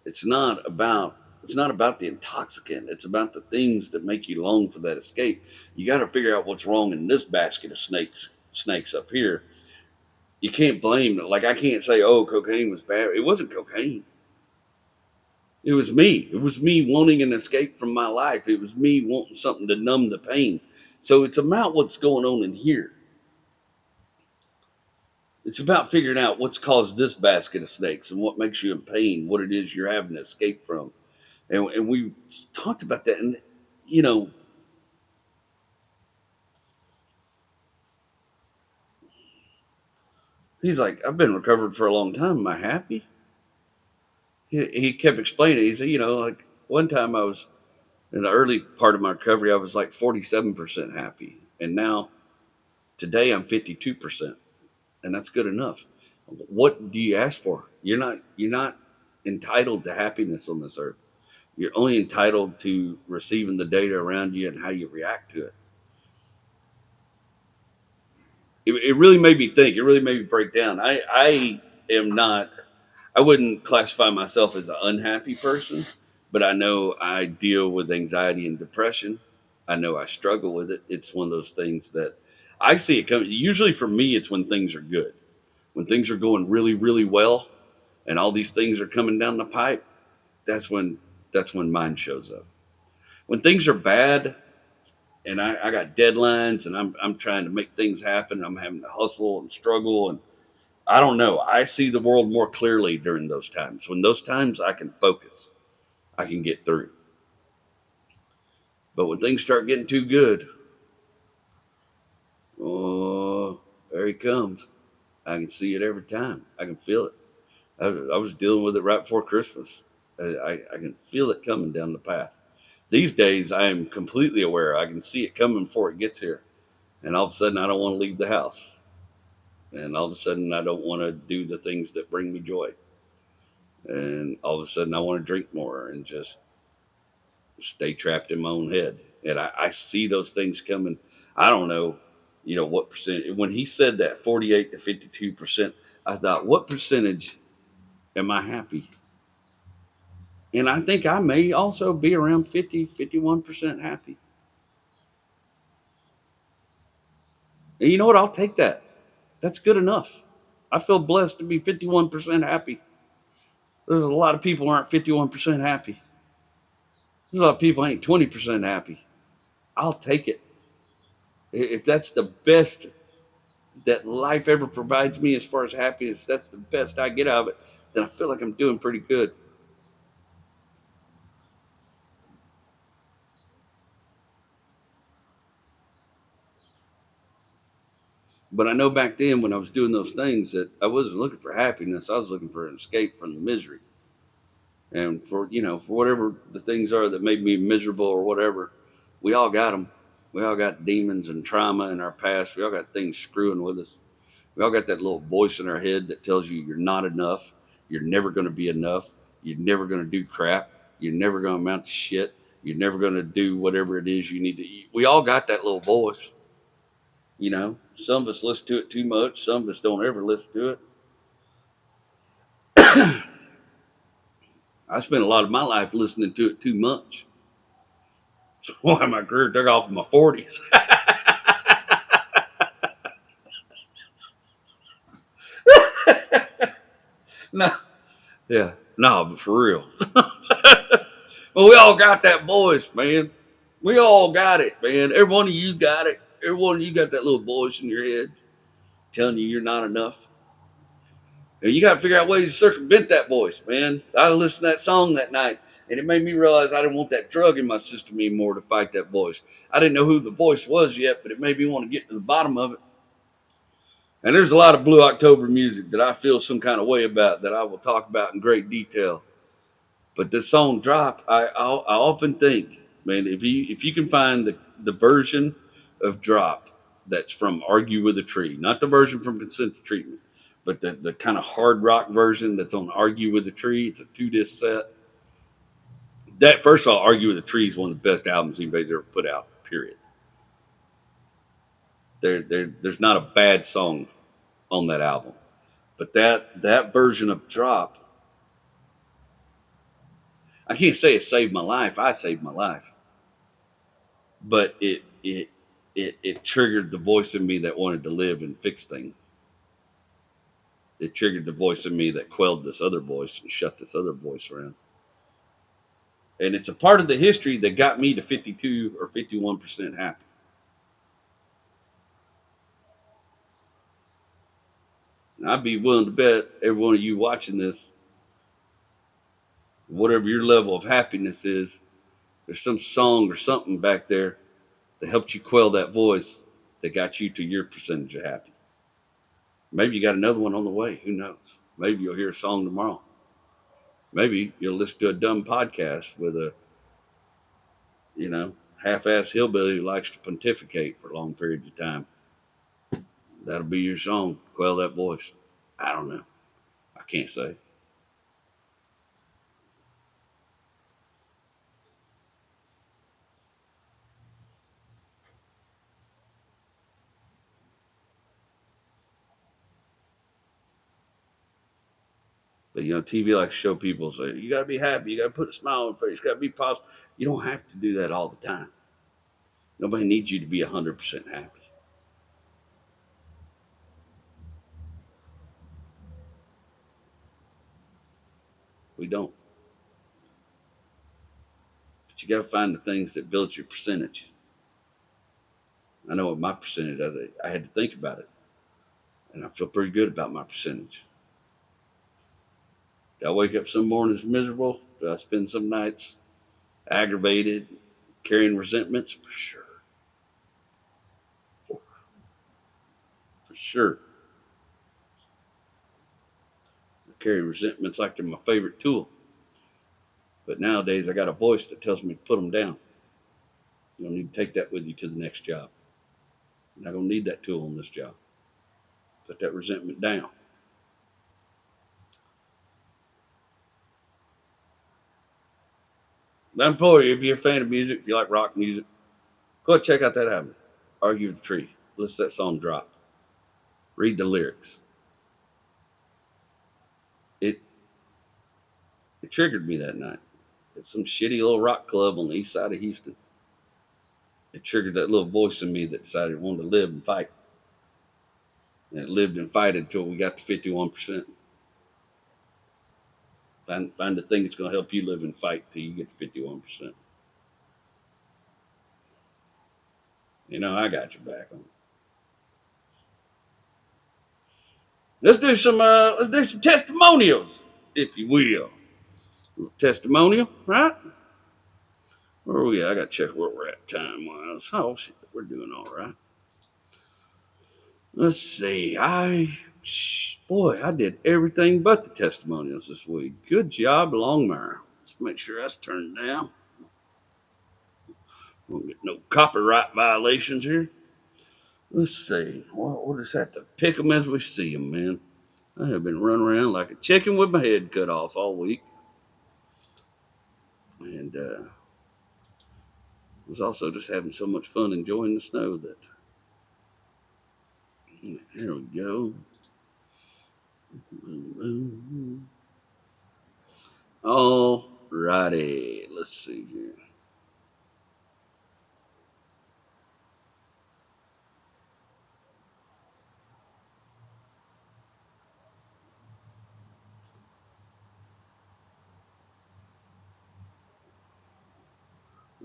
It's not about It's not about the intoxicant. It's about the things that make you long for that escape. You got to figure out what's wrong in this basket of snakes up here. You can't blame it. Like, I can't say, oh, cocaine was bad. It wasn't cocaine. It was me. It was me wanting an escape from my life. It was me wanting something to numb the pain. So it's about what's going on in here. It's about figuring out what's caused this basket of snakes and what makes you in pain, what it is you're having to escape from. And we talked about that. And, you know, he's like, I've been recovered for a long time. Am I happy? He kept explaining. He said, you know, like one time I was in the early part of my recovery, I was like 47% happy. And now today I'm 52%. And that's good enough. What do you ask for? You're not entitled to happiness on this earth. You're only entitled to receiving the data around you and how you react to it. It really made me think. It really made me break down. I am not. I wouldn't classify myself as an unhappy person, but I know I deal with anxiety and depression. I know I struggle with it. It's one of those things that I see it coming. Usually for me, it's when things are good, when things are going really, really well, and all these things are coming down the pipe. That's when mine shows up. When things are bad, and I got deadlines, and I'm trying to make things happen. I'm having to hustle and struggle, and I don't know. I see the world more clearly during those times. When those times I can focus, I can get through. But when things start getting too good, oh, there he comes. I can see it every time. I can feel it. I was dealing with it right before Christmas. I can feel it coming down the path. These days, I am completely aware. I can see it coming before it gets here. And all of a sudden, I don't want to leave the house. And all of a sudden, I don't want to do the things that bring me joy. And all of a sudden, I want to drink more and just stay trapped in my own head. And I see those things coming. I don't know, what percent. When he said that 48 to 52%, I thought, what percentage am I happy? And I think I may also be around 50, 51% happy. And you know what? I'll take that. That's good enough. I feel blessed to be 51% happy. There's a lot of people who aren't 51% happy. There's a lot of people who ain't 20% happy. I'll take it. If that's the best that life ever provides me as far as happiness, that's the best I get out of it, then I feel like I'm doing pretty good. But I know back then when I was doing those things that I wasn't looking for happiness. I was looking for an escape from the misery. And for whatever the things are that made me miserable or whatever, we all got them. We all got demons and trauma in our past. We all got things screwing with us. We all got that little voice in our head that tells you you're not enough. You're never going to be enough. You're never going to do crap. You're never going to amount to shit. You're never going to do whatever it is you need to eat. We all got that little voice. Some of us listen to it too much. Some of us don't ever listen to it. I spent a lot of my life listening to it too much. That's why my career took off in my 40s. No, yeah, no, but for real. Well, we all got that voice, man. We all got it, man. Every one of you got it. Every one of you got that little voice in your head telling you you're not enough. And you got to figure out ways to circumvent that voice, man. I listened to that song that night, and it made me realize I didn't want that drug in my system anymore to fight that voice. I didn't know who the voice was yet, but it made me want to get to the bottom of it. And there's a lot of Blue October music that I feel some kind of way about that I will talk about in great detail. But this song Drop, I often think, man, if you can find the version of Drop that's from Argue with a Tree, not the version from Consent to Treatment, but the kind of hard rock version that's on Argue with a Tree, it's a 2-disc set. That, first of all, Argue with a Tree is one of the best albums anybody's ever put out, period. There's not a bad song on that album. But that version of Drop, I can't say it saved my life. I saved my life, but it triggered the voice in me that wanted to live and fix things. It triggered the voice in me that quelled this other voice and shut this other voice around. And it's a part of the history that got me to 52 or 51% happy. And I'd be willing to bet every one of you watching this, whatever your level of happiness is, there's some song or something back there that helped you quell that voice that got you to your percentage of happy. Maybe you got another one on the way. Who knows? Maybe you'll hear a song tomorrow. Maybe you'll listen to a dumb podcast with a, half-ass hillbilly who likes to pontificate for long periods of time. That'll be your song. Quell that voice. I don't know. I can't say. But TV likes to show people, say, you got to be happy. You got to put a smile on your face. You got to be positive. You don't have to do that all the time. Nobody needs you to be 100% happy. We don't. But you got to find the things that build your percentage. I know what my percentage is. I had to think about it. And I feel pretty good about my percentage. Do I wake up some mornings miserable? Do I spend some nights aggravated, carrying resentments? For sure. For sure. I carry resentments like they're my favorite tool. But nowadays, I got a voice that tells me to put them down. You don't need to take that with you to the next job. You're not going to need that tool on this job. Put that resentment down. But I'm for you, if you're a fan of music, if you like rock music, go ahead and check out that album, Argue with the Tree. Listen to that song drop. Read the lyrics. It triggered me that night. At some shitty little rock club on the east side of Houston. It triggered that little voice in me that decided it wanted to live and fight. And it lived and fight until we got to 51%. Find the thing that's going to help you live and fight till you get to 51%. I got your back on it. Let's do some testimonials, if you will. Testimonial, right? Where are we at? I got to check where we're at time-wise. Oh, shit, we're doing all right. Let's see. I did everything but the testimonials this week. Good job, Longmire. Let's make sure that's turned down. Won't get no copyright violations here. Let's see. We'll just have to pick them as we see them, man. I have been running around like a chicken with my head cut off all week. And was also just having so much fun enjoying the snow that. Here we go. All righty. Let's see here.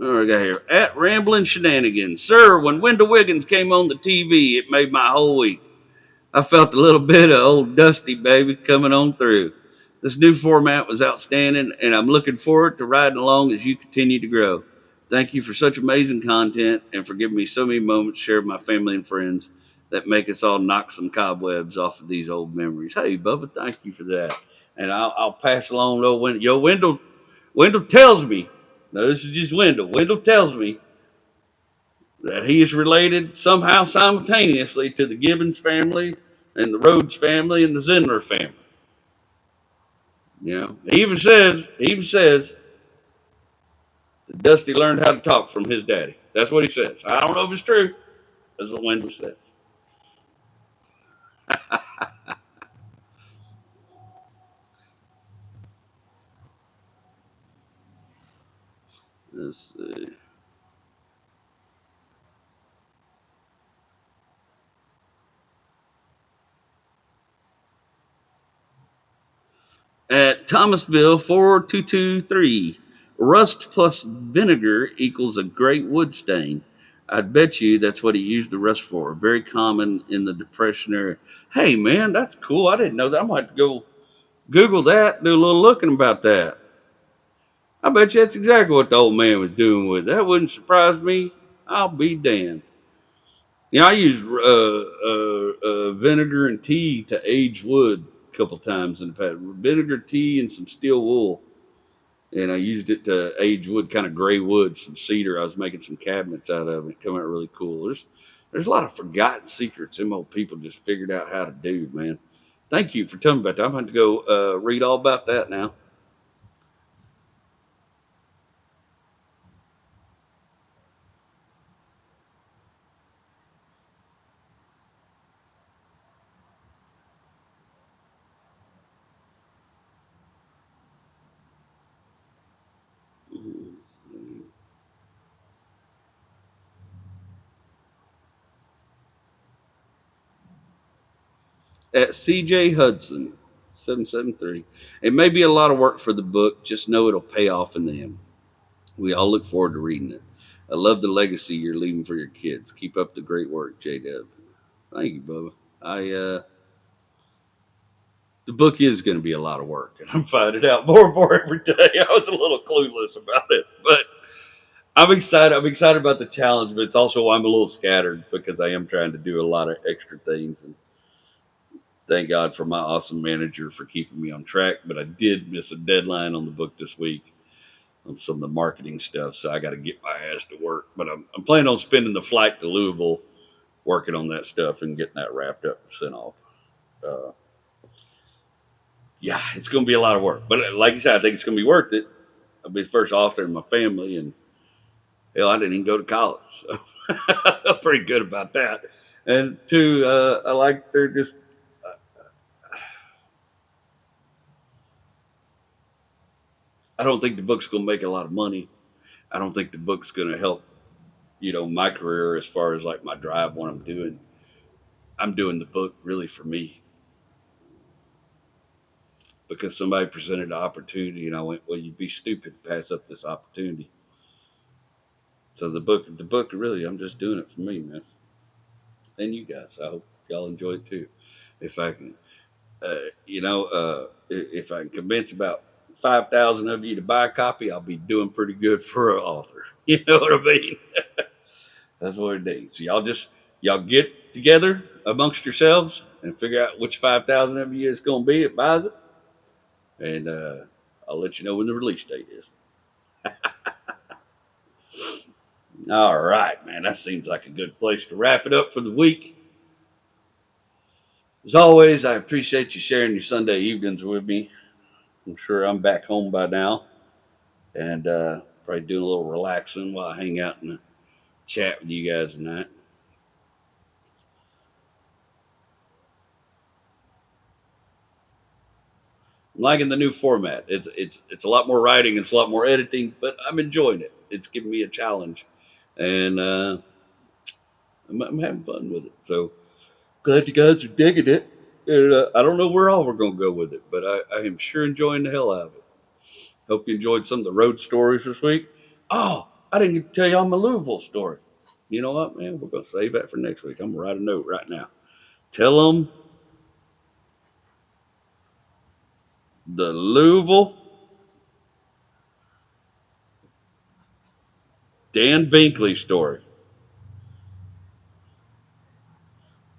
All right, I got here. At Rambling Shenanigans. Sir, when Wendell Wiggins came on the TV, it made my whole week. I felt a little bit of old Dusty, baby, coming on through. This new format was outstanding, and I'm looking forward to riding along as you continue to grow. Thank you for such amazing content and for giving me so many moments shared with my family and friends that make us all knock some cobwebs off of these old memories. Hey, Bubba, thank you for that. And I'll pass along to Wendell. Wendell tells me, no, this is just Wendell. Wendell tells me that he is related somehow simultaneously to the Gibbons family and the Rhodes family and the Zindler family. He even says that Dusty learned how to talk from his daddy. That's what he says. I don't know if it's true. That's what Wendell says. Let's see. At Thomasville 4223, rust plus vinegar equals a great wood stain. I'd bet you that's what he used the rust for. Very common in the Depression era. Hey, man, that's cool. I didn't know that. I might have to go Google that, do a little looking about that. I bet you that's exactly what the old man was doing with it. That wouldn't surprise me. I'll be damned. Yeah, I used vinegar and tea to age wood a couple times in the past. Vinegar, tea, and some steel wool. And I used it to age wood, kind of gray wood, some cedar. I was making some cabinets out of it. It came out really cool. There's a lot of forgotten secrets them old people just figured out how to do, man. Thank you for telling me about that. I'm going to go read all about that now. At CJ Hudson, 773. It may be a lot of work for the book, just know it'll pay off in the end. We all look forward to reading it. I love the legacy you're leaving for your kids. Keep up the great work, J-Dub. Thank you, Bubba. The book is going to be a lot of work, and I'm finding out more and more every day. I was a little clueless about it, but I'm excited. I'm excited about the challenge, but it's also why I'm a little scattered because I am trying to do a lot of extra things. And thank God for my awesome manager for keeping me on track. But I did miss a deadline on the book this week on some of the marketing stuff, so I got to get my ass to work. But I'm planning on spending the flight to Louisville working on that stuff and getting that wrapped up and sent off. Uh, yeah, it's going to be a lot of work. But like you said, I think it's going to be worth it. I'll be the first author in my family, and hell, I didn't even go to college, so I feel pretty good about that. And two, I like they're just. I don't think the book's going to make a lot of money. I don't think the book's going to help, my career as far as like my drive, what I'm doing. I'm doing the book really for me because somebody presented an opportunity, and I went, "Well, you'd be stupid to pass up this opportunity." So the book, really, I'm just doing it for me, man, and you guys. I hope y'all enjoy it too. If I can, if I can convince about 5,000 of you to buy a copy, I'll be doing pretty good for an author. You know what I mean? That's what it is. So y'all get together amongst yourselves and figure out which 5,000 of you is going to be that buys it, and I'll let you know when the release date is. All right, man. That seems like a good place to wrap it up for the week. As always, I appreciate you sharing your Sunday evenings with me. I'm sure I'm back home by now, and probably doing a little relaxing while I hang out and chat with you guys tonight. I'm liking the new format. It's a lot more writing, it's a lot more editing, but I'm enjoying it. It's giving me a challenge, and I'm having fun with it. So glad you guys are digging it. And, I don't know where all we're going to go with it, but I am sure enjoying the hell out of it. Hope you enjoyed some of the road stories this week. Oh, I didn't get to tell y'all my Louisville story. You know what, man? We're going to save that for next week. I'm going to write a note right now. Tell them the Louisville Dan Binkley story.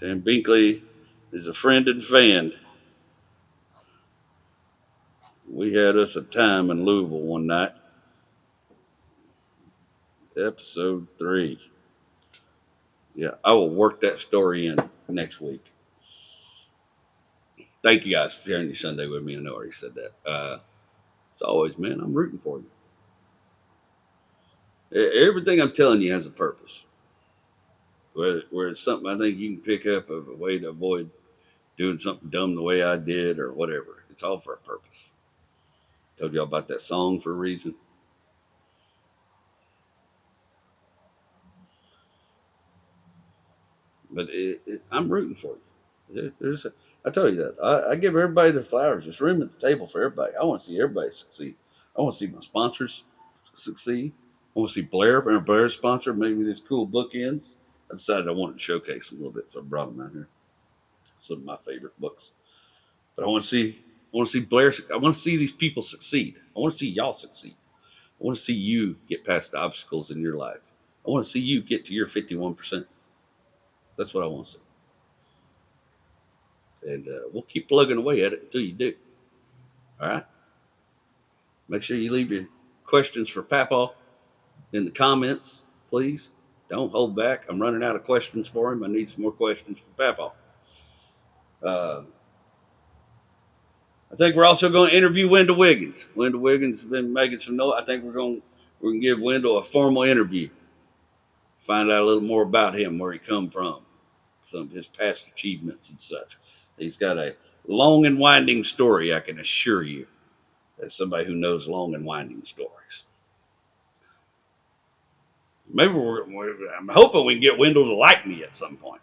Dan Binkley is a friend and fan. We had us a time in Louisville one night. Episode 3. Yeah, I will work that story in next week. Thank you guys for sharing your Sunday with me. I know I already said that. As always, man, I'm rooting for you. Everything I'm telling you has a purpose. Where it's something I think you can pick up of a way to avoid doing something dumb the way I did or whatever. It's all for a purpose. Told y'all about that song for a reason. But I'm rooting for you. I tell you that. I give everybody their flowers. There's room at the table for everybody. I want to see everybody succeed. I want to see my sponsors succeed. I want to see Blair and Blair's sponsor maybe these cool bookends. I decided I wanted to showcase them a little bit, so I brought them out here. Some of my favorite books. But I want to see Blair. I want to see these people succeed. I want to see y'all succeed. I want to see you get past the obstacles in your life. I want to see you get to your 51%. That's what I want to see. And we'll keep plugging away at it until you do. All right. Make sure you leave your questions for Papaw in the comments, please. Don't hold back. I'm running out of questions for him. I need some more questions for Papaw. I think we're also going to interview Wendell Wiggins. Wendell Wiggins has been making some noise. I think we're going to give Wendell a formal interview. Find out a little more about him, where he come from, some of his past achievements and such. He's got a long and winding story, I can assure you, as somebody who knows long and winding stories. Maybe I'm hoping we can get Wendell to like me at some point.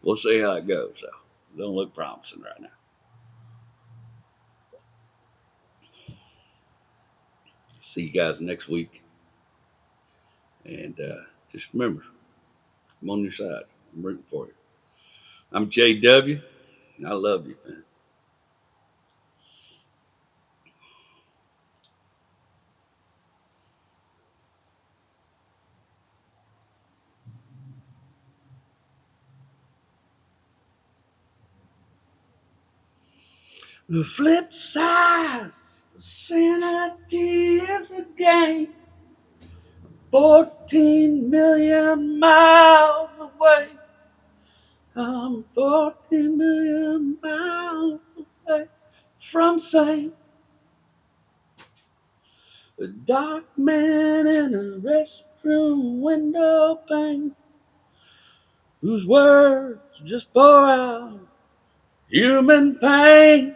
We'll see how it goes. So, don't look promising right now. See you guys next week. And just remember, I'm on your side. I'm rooting for you. I'm JW, and I love you, man. The flip side of sanity is a game 14 million miles away. I'm 14 million miles away from sane. A dark man in a restroom window pane, whose words just pour out human pain.